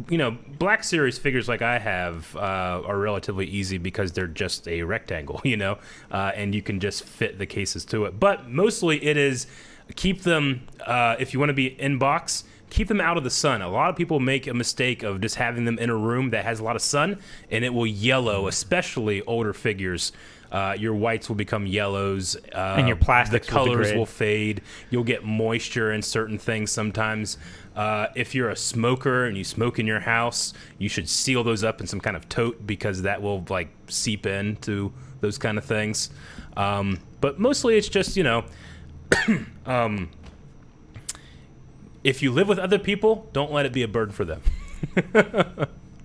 Black Series figures like I have are relatively easy because they're just a rectangle, and you can just fit the cases to it. But mostly it is keep them, if you want to be in box, keep them out of the sun. A lot of people make a mistake of just having them in a room that has a lot of sun, and it will yellow, especially older figures. Your whites will become yellows. And your plastics the colors will will fade. You'll get moisture in certain things sometimes. If you're a smoker and you smoke in your house, you should seal those up in some kind of tote because that will seep into those kind of things. But mostly it's just, if you live with other people, don't let it be a burden for them.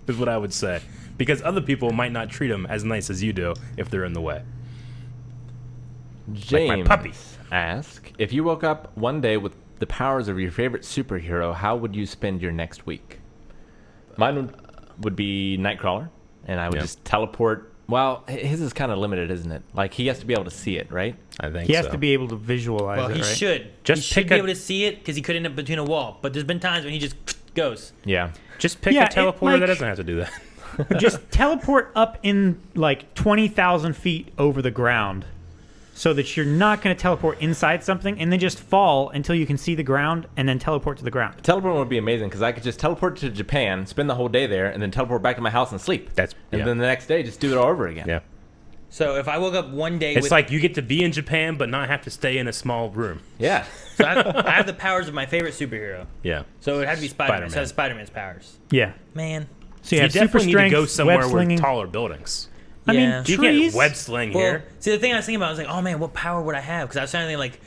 Is what I would say. Because other people might not treat them as nice as you do if they're in the way. James like my puppy. Ask, if you woke up one day with the powers of your favorite superhero, how would you spend your next week? Mine would be Nightcrawler, and I would just teleport. Well, his is kind of limited, isn't it? Like, he has to be able to see it, right? I think He has to be able to visualize Well, it, he right? should. Just he should pick be a- able to see it because he could end up between a wall. But there's been times when he just goes. Yeah. Just pick Yeah, a it, teleporter that doesn't have to do that. Just teleport up in 20,000 feet over the ground so that you're not going to teleport inside something and then just fall until you can see the ground and then teleport to the ground. Teleporting would be amazing because I could just teleport to Japan, spend the whole day there, and then teleport back to my house and sleep. And then the next day, just do it all over again. Yeah. So if I woke up one day It's with... like you get to be in Japan but not have to stay in a small room. Yeah. So I have the powers of my favorite superhero. Yeah. So it had to be Spider-Man. Spider-Man. So I have Spider-Man's powers. Yeah. Man. So you have definitely super need strength, to go somewhere web with slinging. taller buildings. I mean, Yeah. You trees. can't web sling Well, here. see, the thing I was thinking about, I was like, oh man, what power would I have? Because I was trying to think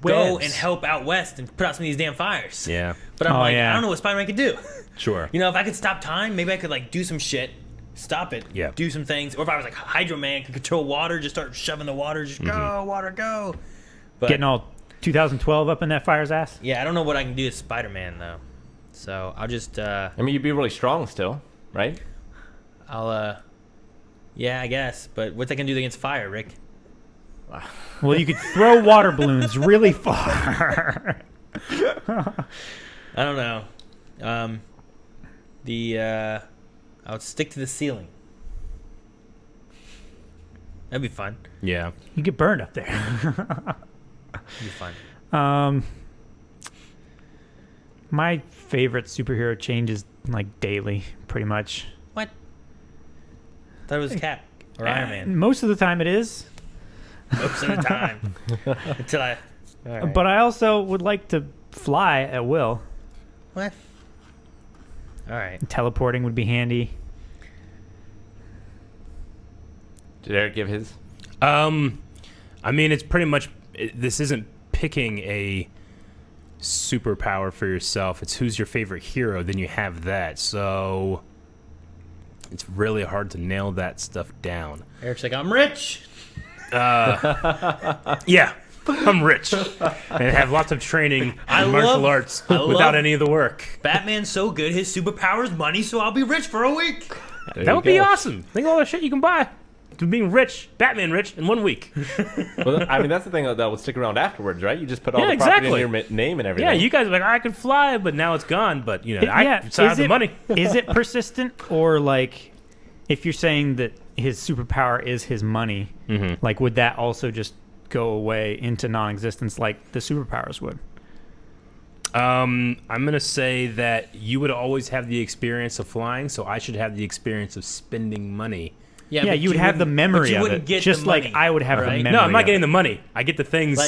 go Webs. and help out west and put out some of these damn fires. Yeah. But I'm Oh, like, yeah. I don't know what Spider-Man could do. Sure. If I could stop time, maybe I could do some shit, stop it, Yeah. do some things. Or if I was like Hydro Man, could control water, just start shoving the water, just go, water, go. But Getting all 2012 up in that fire's ass. yeah, I don't know what I can do as Spider-Man though. So I'll just I mean, you'd be really strong still, right? yeah, I guess. But what's I can do against fire, Rick? Well, you could throw water balloons really far. I don't know. I would stick to the ceiling. That'd be fun. Yeah. You get burned up there. That'd be fun. My favorite superhero changes daily, pretty much. What? Thought it was Cap or Iron Man. Most of the time it is. Most of the time. Until I... All right. But I also would like to fly at will. What? All right. Teleporting would be handy. Did Eric give his? I mean, it's pretty much... This isn't picking a superpower for yourself. It's who's your favorite hero, then you have that. So it's really hard to nail that stuff down. Eric's like, I'm rich. Yeah, I'm rich and have lots of training in martial arts I without love- any of the work. Batman's so good, his superpower is money, so I'll be rich for a week. That would be awesome. Think of all the shit you can buy. To being rich, Batman rich, in 1 week. Well, I mean, that's the thing that would stick around afterwards, right? You just put all Yeah, the property exactly. in your name and everything. Yeah, you guys are like, I could fly, but now it's gone. But, I still have the money. Is it persistent, or if you're saying that his superpower is his money, would that also just go away into non-existence like the superpowers would? I'm going to say that you would always have the experience of flying, so I should have the experience of spending money. Yeah, but you would have the wouldn't- memory but you of wouldn't it, get just the like money, I would have the right? memory. No, I'm not of getting it. the money. I get the things.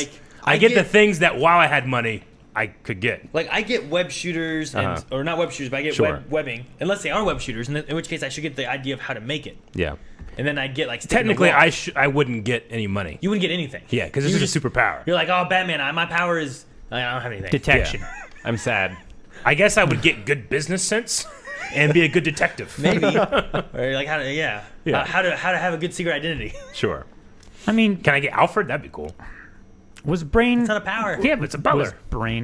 I get the get- things that while I had money, I could get. I get web shooters, and or not web shooters, but I get Sure. webbing. Unless they are web shooters, in which case I should get the idea of how to make it. Yeah. And then I'd get stick in the Technically, wall. I wouldn't get any money. You wouldn't get anything. Yeah, because this You is a superpower. You're like, oh, Batman, my power is... I don't have anything. Detection. I'm sad. I guess I would get good business sense and be a good detective. Maybe. Or how to, Yeah. how to have a good secret identity. Sure. I mean, Can I get Alfred? That'd be cool. was Brain? It's not a power. Yeah, but it's a butler.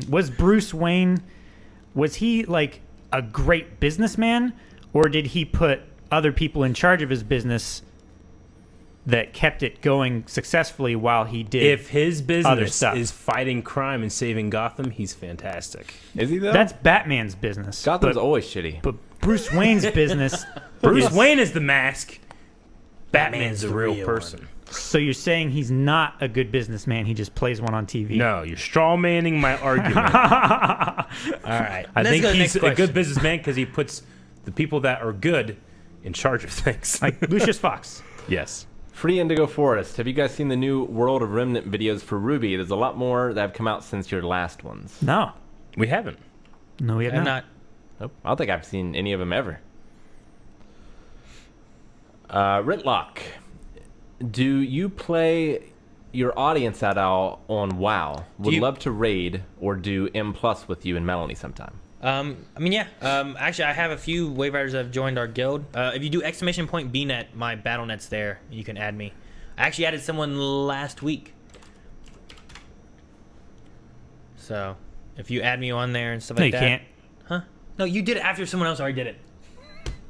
Was Bruce Wayne? Was he a great businessman, or did he put other people in charge of his business that kept it going successfully while he did. If his other business stuff. is fighting crime and saving Gotham, he's fantastic. Is he though? That's Batman's business. Gotham's but, always shitty. but Bruce Wayne's business. Bruce is- Wayne is the mask. Batman's the real person. So you're saying he's not a good businessman? He just plays one on TV. No, you're strawmanning my argument. All right. I Let's think go to the he's next a question. good businessman because he puts the people that are good in charge of things. Like Lucius Fox. Yes. Free Indigo Forest. Have you guys seen the new World of Remnant videos for Ruby? There's a lot more that have come out since your last ones. No. We haven't. No, we have I'm not. not. Nope. I don't think I've seen any of them ever. Ritlock. Do you play your audience at all on WoW? Would love to raid or do M+ with you and Melanie sometime. I mean, yeah. Actually, I have a few Wave Riders that have joined our guild. If you do !BNet, my BattleNet's there. You can add me. I actually added someone last week. So, if you add me on there and stuff No, like you that. can't. Huh? No, you did it after someone else already did it.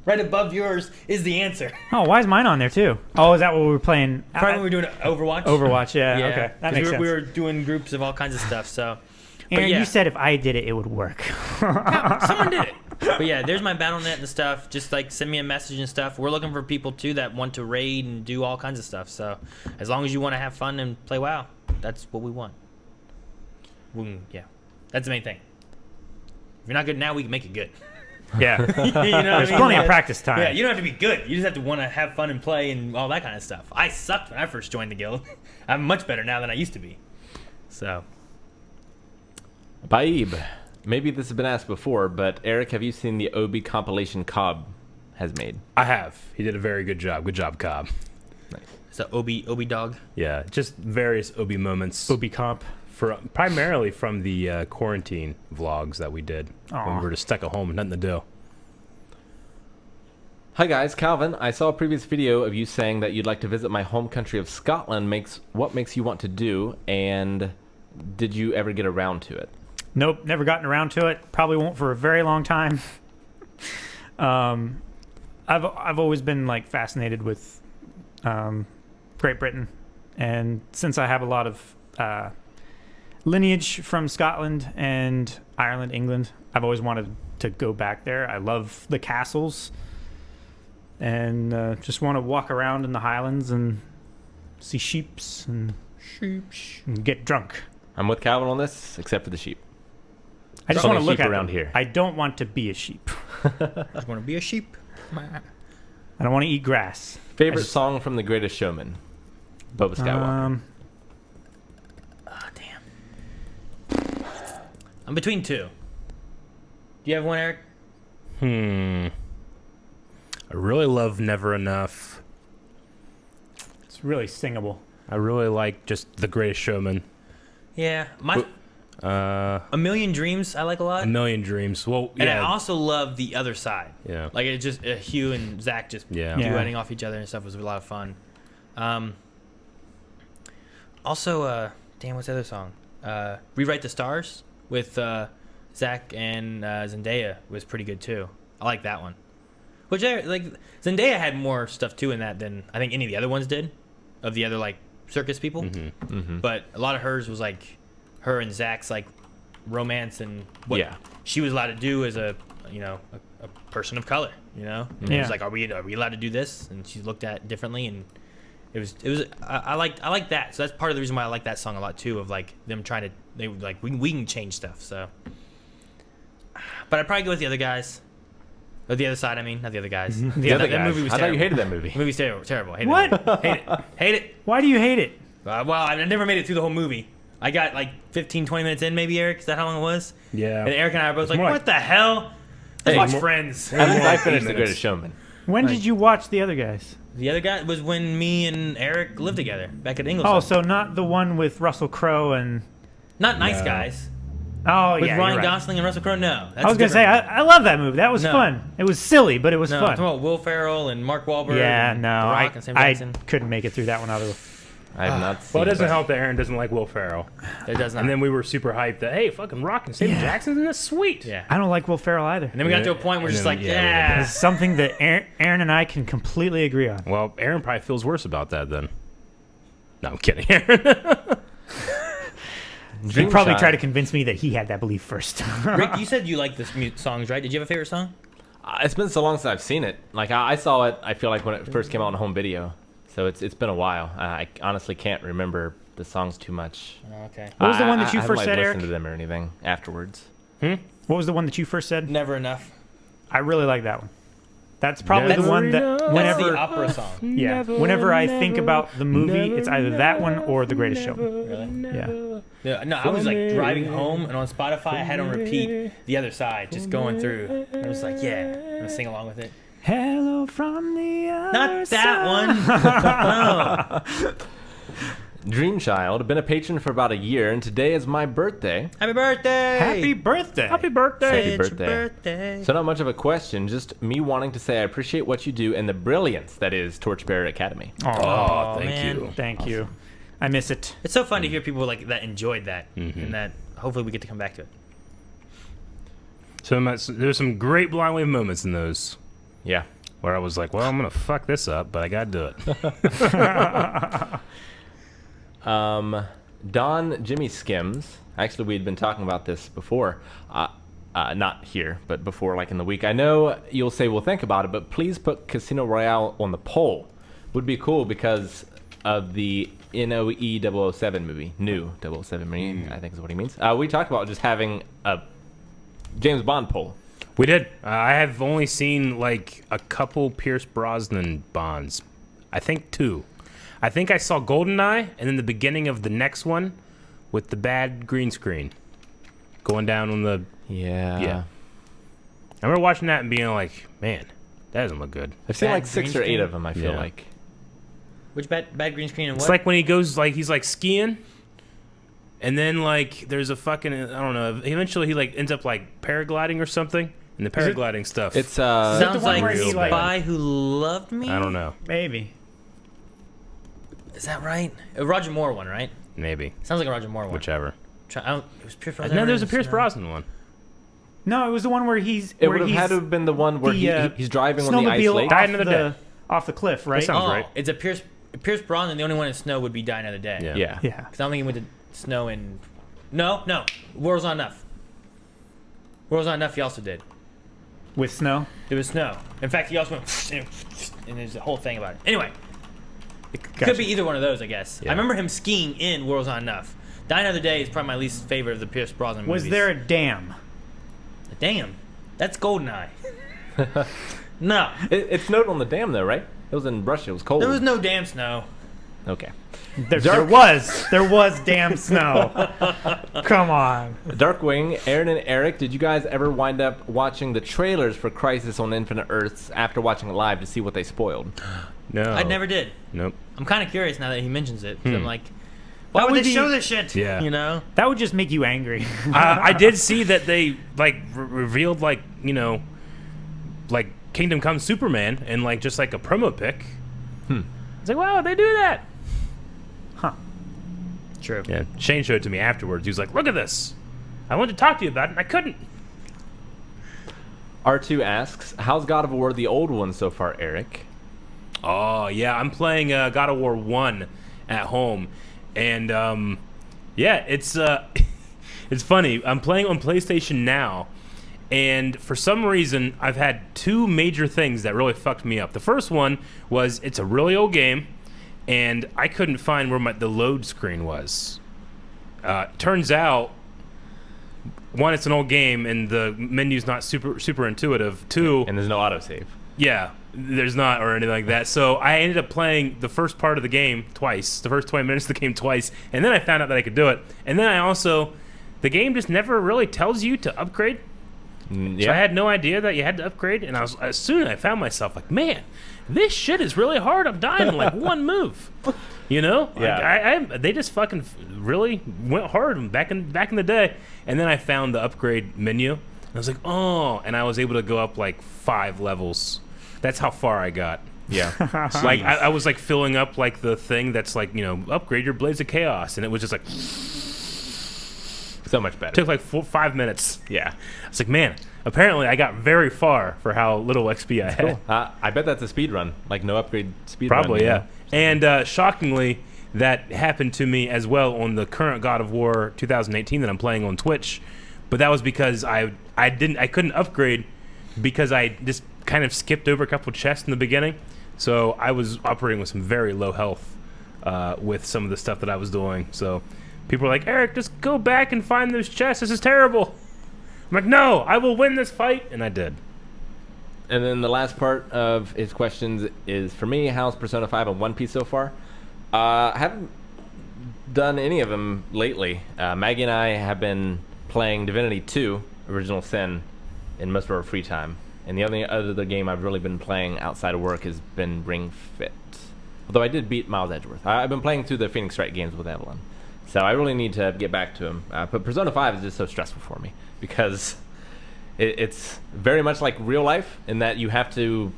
Right above yours is the answer. Oh, why is mine on there too? Oh, is that what we were playing? Probably when we were doing Overwatch. Overwatch, yeah. Yeah. Okay, that 'Cause makes sense. we were doing groups of all kinds of stuff, so. Aaron, yeah. you said if I did it, it would work. Someone did it. But yeah, there's my BattleNet and stuff. Just like send me a message and stuff. We're looking for people too that want to raid and do all kinds of stuff. So as long as you want to have fun and play WoW, that's what we want. Yeah, that's the main thing. If you're not good now, we can make it good. Yeah. You know what I There's mean? plenty of practice time. Yeah, you don't have to be good. You just have to want to have fun and play and all that kind of stuff. I sucked when I first joined the guild. I'm much better now than I used to be. So. Baib. Maybe this has been asked before, but Eric, have you seen the Obi compilation Cobb has made? I have. He did a very good job. Good job, Cobb. So Obi dog. Yeah, just various Obi moments. Obi comp. Primarily from the quarantine vlogs that we did when Aw. we were just stuck at home and nothing to do. Hi guys, Calvin. I saw a previous video of you saying that you'd like to visit my home country of Scotland. What makes you want to do, and did you ever get around to it? Nope, never gotten around to it. Probably won't for a very long time. I've always been like fascinated with Great Britain, and since I have a lot of lineage from Scotland and Ireland, England, I've always wanted to go back there. I love the castles, and just want to walk around in the Highlands and see sheeps and get drunk. I'm with Calvin on this, except for the sheep. I just There's want to only look sheep at around them. here. I don't want to be a sheep. I just want to be a sheep. I don't want to eat grass. Favorite song from The Greatest Showman? Boba Skywalker. Damn. I'm between two. Do you have one, Eric? I really love Never Enough. It's really singable. I really like just The Greatest Showman. Yeah, A A Million Dreams I like a lot. Million Dreams. Well, And I yeah. also love The Other Side. Yeah. Like it just Hugh and Zach just Yeah. duetting off each other and stuff was a lot of fun. Also, damn, what's the other song? Rewrite the Stars with Zach and Zendaya was pretty good too. I like that one. Which like Zendaya had more stuff too in that than I think any of the other ones did, of the other like circus people. But a lot of hers was like her and Zach's like romance and what she was allowed to do as a person of color. You know, and it was like, are we allowed to do this? And she's looked at differently, and it was I like that. So that's part of the reason why I like that song a lot too. Of like them trying to we can change stuff. So, but I'd probably go with the other guys. Or the other side, I mean, not the other guys. The other that guys. movie was I thought terrible. you hated that movie. The movie's terrible. Hated What? it. Hate it. Why do you hate it? Well, I never made it through the whole movie. I got like 15, 20 minutes in, maybe, Eric. Is that how long it was? Yeah. And Eric and I are both like, more what the hell? Let's watch more- Friends. At least I like finished The 8 Greatest Showman. When did you watch the other guys? The other guy was when me and Eric lived together back at Ingleside. Oh, so not the one with Russell Crowe and... Not Nice Guys. Oh, With yeah, Ryan you're right. Gosling and Russell Crowe, no. That's I was going to say, different. I love that movie. That was No. fun. It was silly, but it was No, I'm fun. talking about Will Ferrell and Mark Wahlberg Yeah, and no, The Rock and Sam I Jackson. couldn't make it through that one either. I have not seen Well, it doesn't it. help that Aaron doesn't like Will Ferrell. It does not. And then we were super hyped that, hey, fucking Rock and Samuel Jackson's in this, sweet. yeah. I don't like Will Ferrell either. And then we got to a point where And just then- like, yeah, yeah. It's something that Aaron and I can completely agree on. Well, Aaron probably feels worse about that then. No, I'm kidding, Aaron. He probably tried to convince me that he had that belief first. Rick, you said you like the songs, right? Did you have a favorite song? It's been so long since I've seen it. Like I saw it, I feel like when it first came out on home video. So it's been a while. I honestly can't remember the songs too much. Oh, okay. What was the one that you I first haven't, said, like, Eric? listened to them or anything afterwards. What was the one that you first said? Never Enough. I really like that one. That's probably Never the one that That's whenever the opera song. yeah, whenever I think about the movie, it's either that one or The Greatest Showman. Really? Yeah. Yeah, no, I was like driving home and on Spotify I had on repeat The Other Side, just going through. And I was like, yeah, I'm gonna sing along with it. Hello from the other Not that one. No. Dreamchild, been a patron for about a year, and today is my birthday. Happy birthday! Happy birthday! Happy birthday. Say Happy it's your birthday. birthday. So not much of a question, just me wanting to say I appreciate what you do and the brilliance that is Torchbearer Academy. Oh, thank man. you. Thank you. I miss it. It's so fun to hear people like that enjoyed that, and that hopefully we get to come back to it. So there's some great Blind Wave moments in those Yeah. where I was like, well, I'm going to fuck this up, but I got to do it. Don Jimmy Skims. Actually, we had been talking about this before. Not here, but before, like in the week. I know you'll say we'll think about it, but please put Casino Royale on the poll. Would be cool because of the NOE 007 movie. New 007 movie, I think is what he means. We talked about just having a James Bond poll. We did. I have only seen like a couple Pierce Brosnan Bonds. I think 2. I think I saw GoldenEye and then the beginning of the next one with the bad green screen going down on the... Yeah. I remember watching that and being like, man, that doesn't look good. I've seen Bad like 6 or green 8 screen? of them, I feel Yeah. like. Which bad green screen and what? It's like when he goes, like, he's like skiing and then like there's a fucking, I don't know, eventually he like ends up like paragliding or something. And the paragliding stuff. It's sounds the one like where he, like- Spy Who Loved Me. I don't know. Maybe. Is that right? A Roger Moore one, right? Maybe. Sounds like a Roger Moore one. Whichever. It was Pierce Brosnan. No, there's a Pierce No. Brosnan one. No, it was the one where he's. It where would have he's had to have been the one where he's driving on the ice snowmobile lake. Die off Another the, Day. off the cliff, right? sounds Oh, right. it's a Pierce Brosnan. The only one in snow would be Die Another Day. Yeah. Yeah. Yeah. Because I don't think he went to snow in. No. World's Not Enough. World's Not Enough. He also did. With snow. There was snow. In fact, he also went and there's a whole thing about it. Anyway, it Gotcha. could be either one of those, I guess. Yeah. I remember him skiing in World's Not Enough. Die Another Day is probably my least favorite of the Pierce Brosnan movies. Was there a dam? Damn, that's GoldenEye. No, It snowed on the dam though, right? It was in Russia. It was cold. there was no damn snow. Okay. There was damn snow. Come on. Darkwing, Aaron and Eric, did you guys ever wind up watching the trailers for Crisis on Infinite Earths after watching it live to see what they spoiled? No. I never did. Nope. I'm kind of curious now that he mentions it. 'Cause I'm like, why That would would they be- show this shit? Yeah. You know? That would just make you angry. I did see that they like revealed like, you know, like Kingdom Come Superman and like just like a promo pic. It's like, wow, they do that. True. Yeah. Shane showed it to me afterwards. He was like, look at this. I wanted to talk to you about it and I couldn't. R2 asks, how's God of War the old one so far, Eric? Oh yeah, I'm playing God of War 1 at home, and yeah, it's it's funny. I'm playing on PlayStation now, and for some reason, I've had 2 major things that really fucked me up. The first one was it's a really old game, and I couldn't find where the load screen was. Turns out, 1, it's an old game, and the menu's not super intuitive. 2, And there's no autosave. yeah, there's not or anything like that. So I ended up playing the first part of the game twice, the first 20 minutes of the game twice, and then I found out that I could do it. And then I also, the game just never really tells you to upgrade. Yeah. So I had no idea that you had to upgrade, and as soon as I found myself like, man, this shit is really hard. I'm dying in like one move. You know? Yeah. Like, they just fucking really went hard back in the day. And then I found the upgrade menu. And I was like, oh, and I was able to go up like 5 levels. That's how far I got. Yeah. Like I was like filling up like the thing that's like, upgrade your Blades of Chaos, and it was just like So much better. took like 5 minutes. Yeah. It's like, man, apparently I got very far for how little XP I had. Cool. I bet that's a speed run, like no upgrade speed Probably, run. yeah. And shockingly, that happened to me as well on the current God of War 2018 that I'm playing on Twitch. But that was because I couldn't upgrade because I just kind of skipped over a couple chests in the beginning. So I was operating with some very low health with some of the stuff that I was doing. So people were like, Eric, just go back and find those chests. This is terrible. I'm like, no, I will win this fight. And I did. And then the last part of his questions is, for me, how's Persona 5 and One Piece so far? I haven't done any of them lately. Maggie and I have been playing Divinity 2, Original Sin, in most of our free time. And the only other game I've really been playing outside of work has been Ring Fit. Although I did beat Miles Edgeworth. I've been playing through the Phoenix Wright games with Evelyn. So I really need to get back to him. But Persona 5 is just so stressful for me because it's very much like real life in that you have to,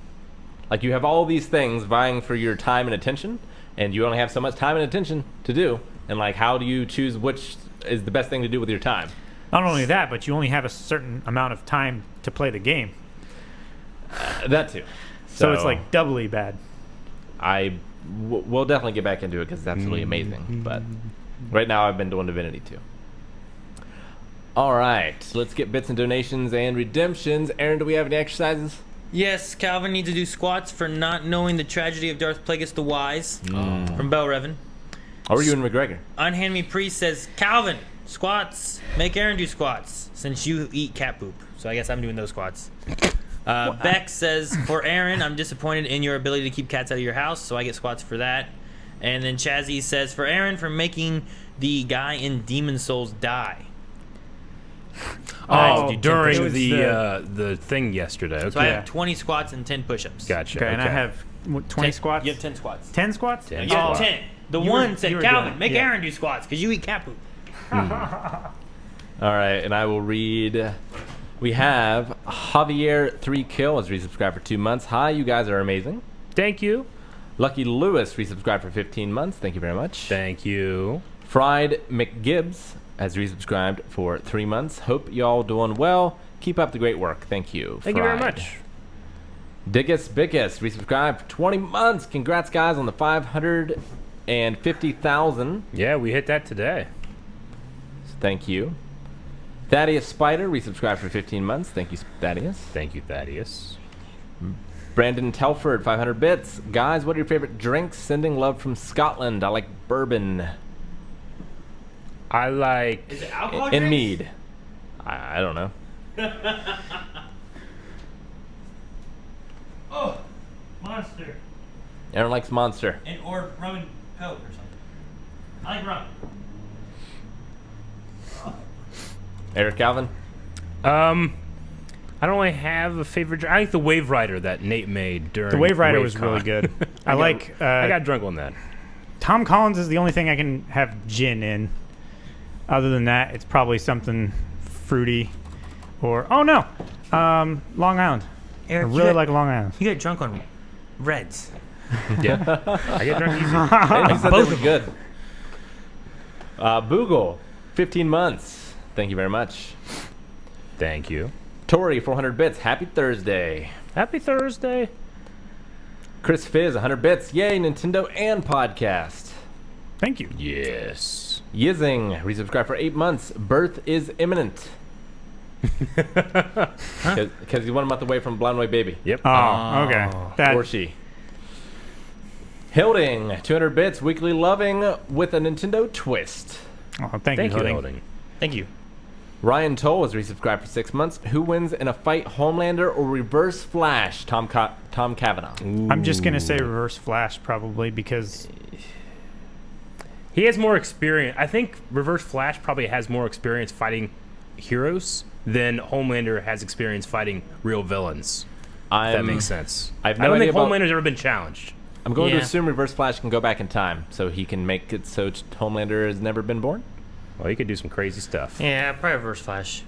like, you have all these things vying for your time and attention, and you only have so much time and attention to do. And, like, how do you choose which is the best thing to do with your time? Not only that, but you only have a certain amount of time to play the game. That too. So it's like doubly bad. We'll definitely get back into it because it's absolutely amazing. But right now I've been doing Divinity 2. All right, let's get bits and donations and redemptions. Aaron, do we have any exercises? Yes, Calvin needs to do squats for not knowing the tragedy of Darth Plagueis the Wise from Belrevan. Or you and McGregor? Unhand Me Priest says, Calvin, squats. Make Aaron do squats since you eat cat poop. So I guess I'm doing those squats. Beck says, for Aaron, I'm disappointed in your ability to keep cats out of your house, so I get squats for that. And then Chazzy says, for Aaron, for making the guy in Demon Souls die. During the thing yesterday. Okay. So I have 20 squats and 10 push-ups. Gotcha. Okay, and I have 20 squats? You have 10 squats. 10 squats? 10 You have squats. 10. The You one were said, Calvin, good. make Yeah. Aaron do squats because you eat cat poop. All right, and I will read. We have Javier 3Kill has resubscribed for 2 months. Hi, you guys are amazing. Thank you. Lucky Lewis resubscribed for 15 months. Thank you very much. Thank you. Fried McGibbs has resubscribed for 3 months. Hope y'all doing well. Keep up the great work. Thank you. Thank you very much. Dickus Bickus resubscribed for 20 months. Congrats, guys, on the 550,000. Yeah, we hit that today. Thank you. Thaddeus Spider resubscribed for 15 months. Thank you, Thaddeus. Thank you, Thaddeus. Brandon Telford, 500 bits. Guys, what are your favorite drinks? Sending love from Scotland. I like bourbon I like... Is it alcohol and drinks? mead. I don't know. Oh, Monster. Aaron likes Monster. Or rum and coke or something. I like rum. Eric Calvin? I don't really have a favorite drink. I like the Wave Rider that Nate made during The Wave Rider WaveCon. was really good. I I got drunk on that. Tom Collins is the only thing I can have gin in. Other than that, it's probably something fruity or Long Island. Eric, I really like Long Island. You get drunk on Reds. Yeah. I get drunk easy. I said they were good. Boogle, 15 months. Thank you very much. Thank you. Tori, 400 bits. Happy Thursday. Happy Thursday. Chris Fizz, 100 bits. Yay, Nintendo and podcast. Thank you. Yes. Yizing, resubscribed for 8 months. Birth is imminent. Because he's 1 month away from Blind White Baby. Yep. Oh, okay. That, Or she. Hilding, 200 bits. Weekly loving with a Nintendo twist. thank you, you, Holding. Holding. Thank you. Ryan Toll was resubscribed for 6 months. Who wins in a fight, Homelander or Reverse Flash? Tom Cavanaugh. I'm just going to say Reverse Flash probably because He has more experience. I think Reverse Flash probably has more experience fighting heroes than Homelander has experience fighting real villains. If that makes sense. I have I no don't idea think about- Homelander's ever been challenged. I'm going to Yeah. assume Reverse Flash can go back in time, so he can make it so Homelander has never been born. Well, he could do some crazy stuff. Yeah, probably Reverse Flash.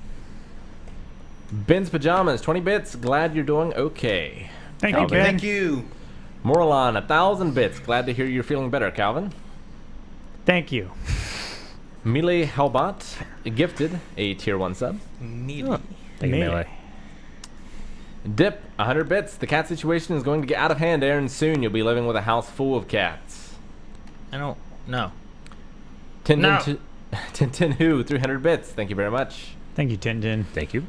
Ben's Pajamas, 20 bits. Glad you're doing okay. thank you, Calvin. Ben. Thank you. Morlon, 1,000 bits. Glad to hear you're feeling better, Calvin. Thank you. Melee Helbot gifted a tier 1 sub. Melee. Thank you, Melee. Dip, 100 bits. The cat situation is going to get out of hand, Aaron. Soon you'll be living with a house full of cats. I don't know. Tintin Who, 300 bits. Thank you very much. Thank you, Tintin. Thank you.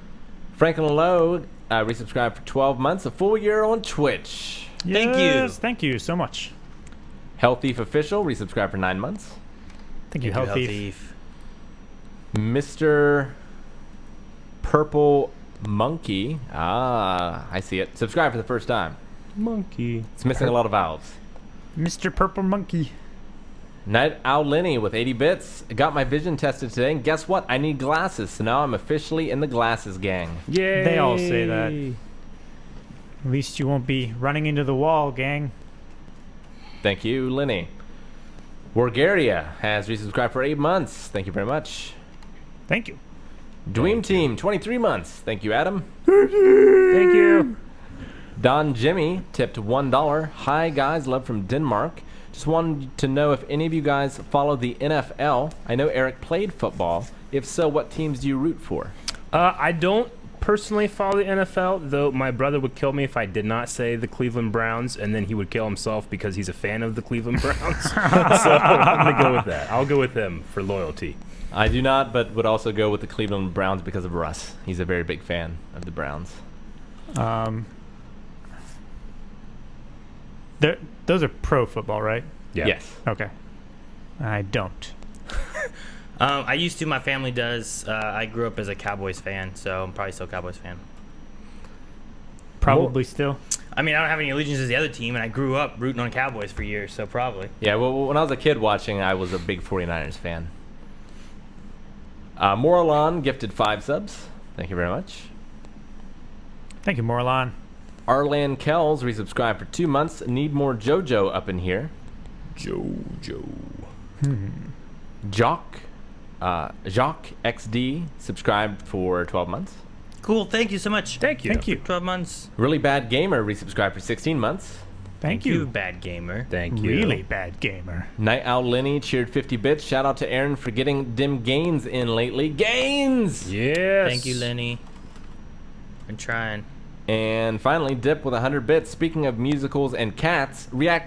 Franklin Lowe, resubscribed for 12 months, a full year on Twitch. Thank you. Yes, thank you so much. Hell Thief Official, resubscribed for 9 months. Thank you, Hell Healthy. Thief. Mr. Purple Monkey. Ah, I see it. Subscribe for the first time. Monkey. It's missing a lot of vowels. Mr. Purple Monkey. Night Owl Lenny with 80 bits. Got my vision tested today, and guess what? I need glasses, so now I'm officially in the glasses gang. Yay! They all say that. At least you won't be running into the wall, gang. Thank you, Lenny. Wargaria has resubscribed for 8 months. Thank you very much. Thank you. Dream Team, 23 months. Thank you, Adam. Thank you. Don Jimmy tipped $1. Hi, guys. Love from Denmark. Just wanted to know if any of you guys follow the NFL. I know Eric played football. If so, what teams do you root for? I don't personally follow the NFL, though my brother would kill me if I did not say the Cleveland Browns, and then he would kill himself because he's a fan of the Cleveland Browns. So I'm going to go with that. I'll go with him for loyalty. I do not, but would also go with the Cleveland Browns because of Russ. He's a very big fan of the Browns. Those are pro football, right? Yeah. Yes. Okay. I don't. I used to. My family does. I grew up as a Cowboys fan, so I'm probably still a Cowboys fan. Probably still. I mean, I don't have any allegiance to the other team, and I grew up rooting on Cowboys for years, so probably. Yeah, well, when I was a kid watching, I was a big 49ers fan. Morlon gifted 5 subs. Thank you very much. Thank you, Morlon. Arlan Kells resubscribed for 2 months. Need more JoJo up in here. JoJo. Jacques XD subscribed for 12 months. Cool. Thank you so much. Thank you. Thank you. 12 months. Really Bad Gamer resubscribed for 16 months. Thank you. bad gamer. Thank you. Really bad gamer. Night Owl Lenny cheered 50 bits. Shout out to Aaron for getting them gains in lately. Gains! Yes. Thank you, Lenny. I'm trying. And finally, Dip with 100 bits. Speaking of musicals and cats, react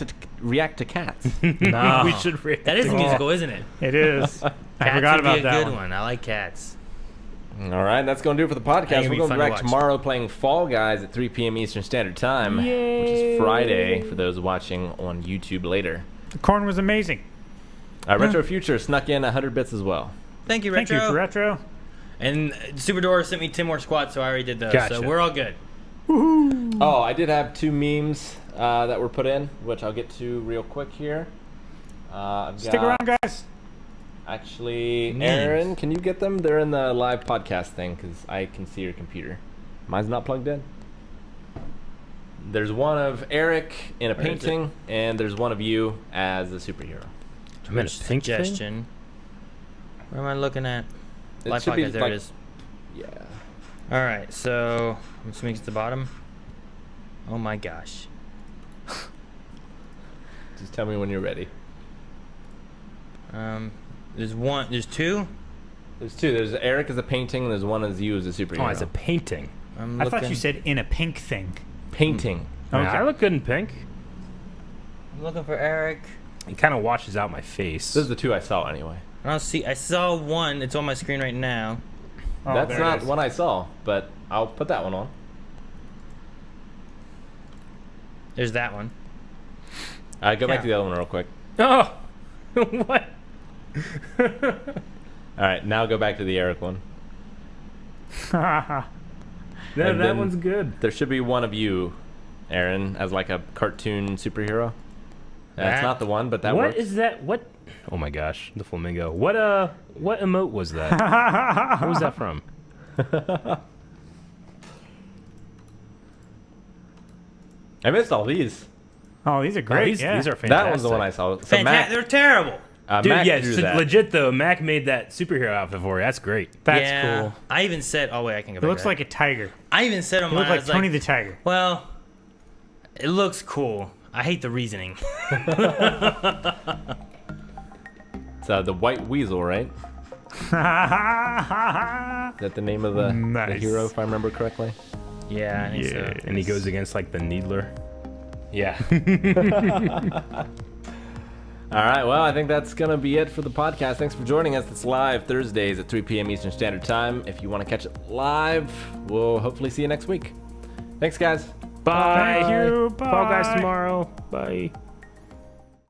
to Cats. No. We should react That is to a musical, isn't it? It is. I Cats forgot would about be a that good one. one. I like Cats. All right, that's going to do it for the podcast. it'll We're be going to fun be to back watch. tomorrow playing Fall Guys at 3 p.m. Eastern Standard Time, which is Friday for those watching on YouTube later. The corn was amazing. Retro Future snuck in 100 bits as well. Thank you, Retro. Thank you for retro. And Super Dora sent me 10 more squats, so I already did those. Gotcha. So we're all good. Oh, I did have 2 memes that were put in, which I'll get to real quick here. Stick around, guys. Actually, Memes. Aaron, can you get them? They're in the live podcast thing because I can see your computer. Mine's not plugged in. There's one of Eric in a Where is painting, and there's one of you as a superhero. I'm in a pink thing? Suggestion. Where am I looking at? It Live should be podcast. There like- it is. Yeah. All right, so I'm assuming it's the bottom. Oh my gosh. Just tell me when you're ready. There's one. There's 2. There's 2. There's Eric as a painting, and there's one as you as a superhero. Oh, it's a painting. I'm I looking. thought you said in a pink thing. painting. Yeah, Okay. I look good in pink. I'm looking for Eric. It kind of washes out my face. Those are the 2 I saw anyway. I don't see. I saw one. It's on my screen right now. Oh, That's there it not is. one I saw, but I'll put that one on. There's that one. Go back Yeah. to the other one real quick. Oh, what? All right, now go back to the Eric one. That then- one's good. There should be one of you, Aaron, as like a cartoon superhero. That's That- not the one, but that What works. is that? What? Oh my gosh, the flamingo. What emote was that? What was that from? I missed all these. Oh, these are great. these are fantastic. That was the one I saw. So Fantastic. Mac, They're terrible. Dude, Mac yeah, drew so that. legit though. Mac made that superhero outfit for you. That's great. That's yeah. cool. I even said. Oh wait, I can go It back. looks to like a tiger. that. I even said on You mine. look I like was Tony the Tiger. Well, it looks cool. I hate the reasoning. It's the White Weasel, right? Is that the name of the hero, if I remember correctly? Yeah, I think so. And he goes against like the Needler. Yeah. All right, well, I think that's going to be it for the podcast. Thanks for joining us. It's live Thursdays at 3 p.m. Eastern Standard Time. If you want to catch it live, we'll hopefully see you next week. Thanks, guys. Bye. Thank you. Fall Guys Bye. tomorrow. Bye.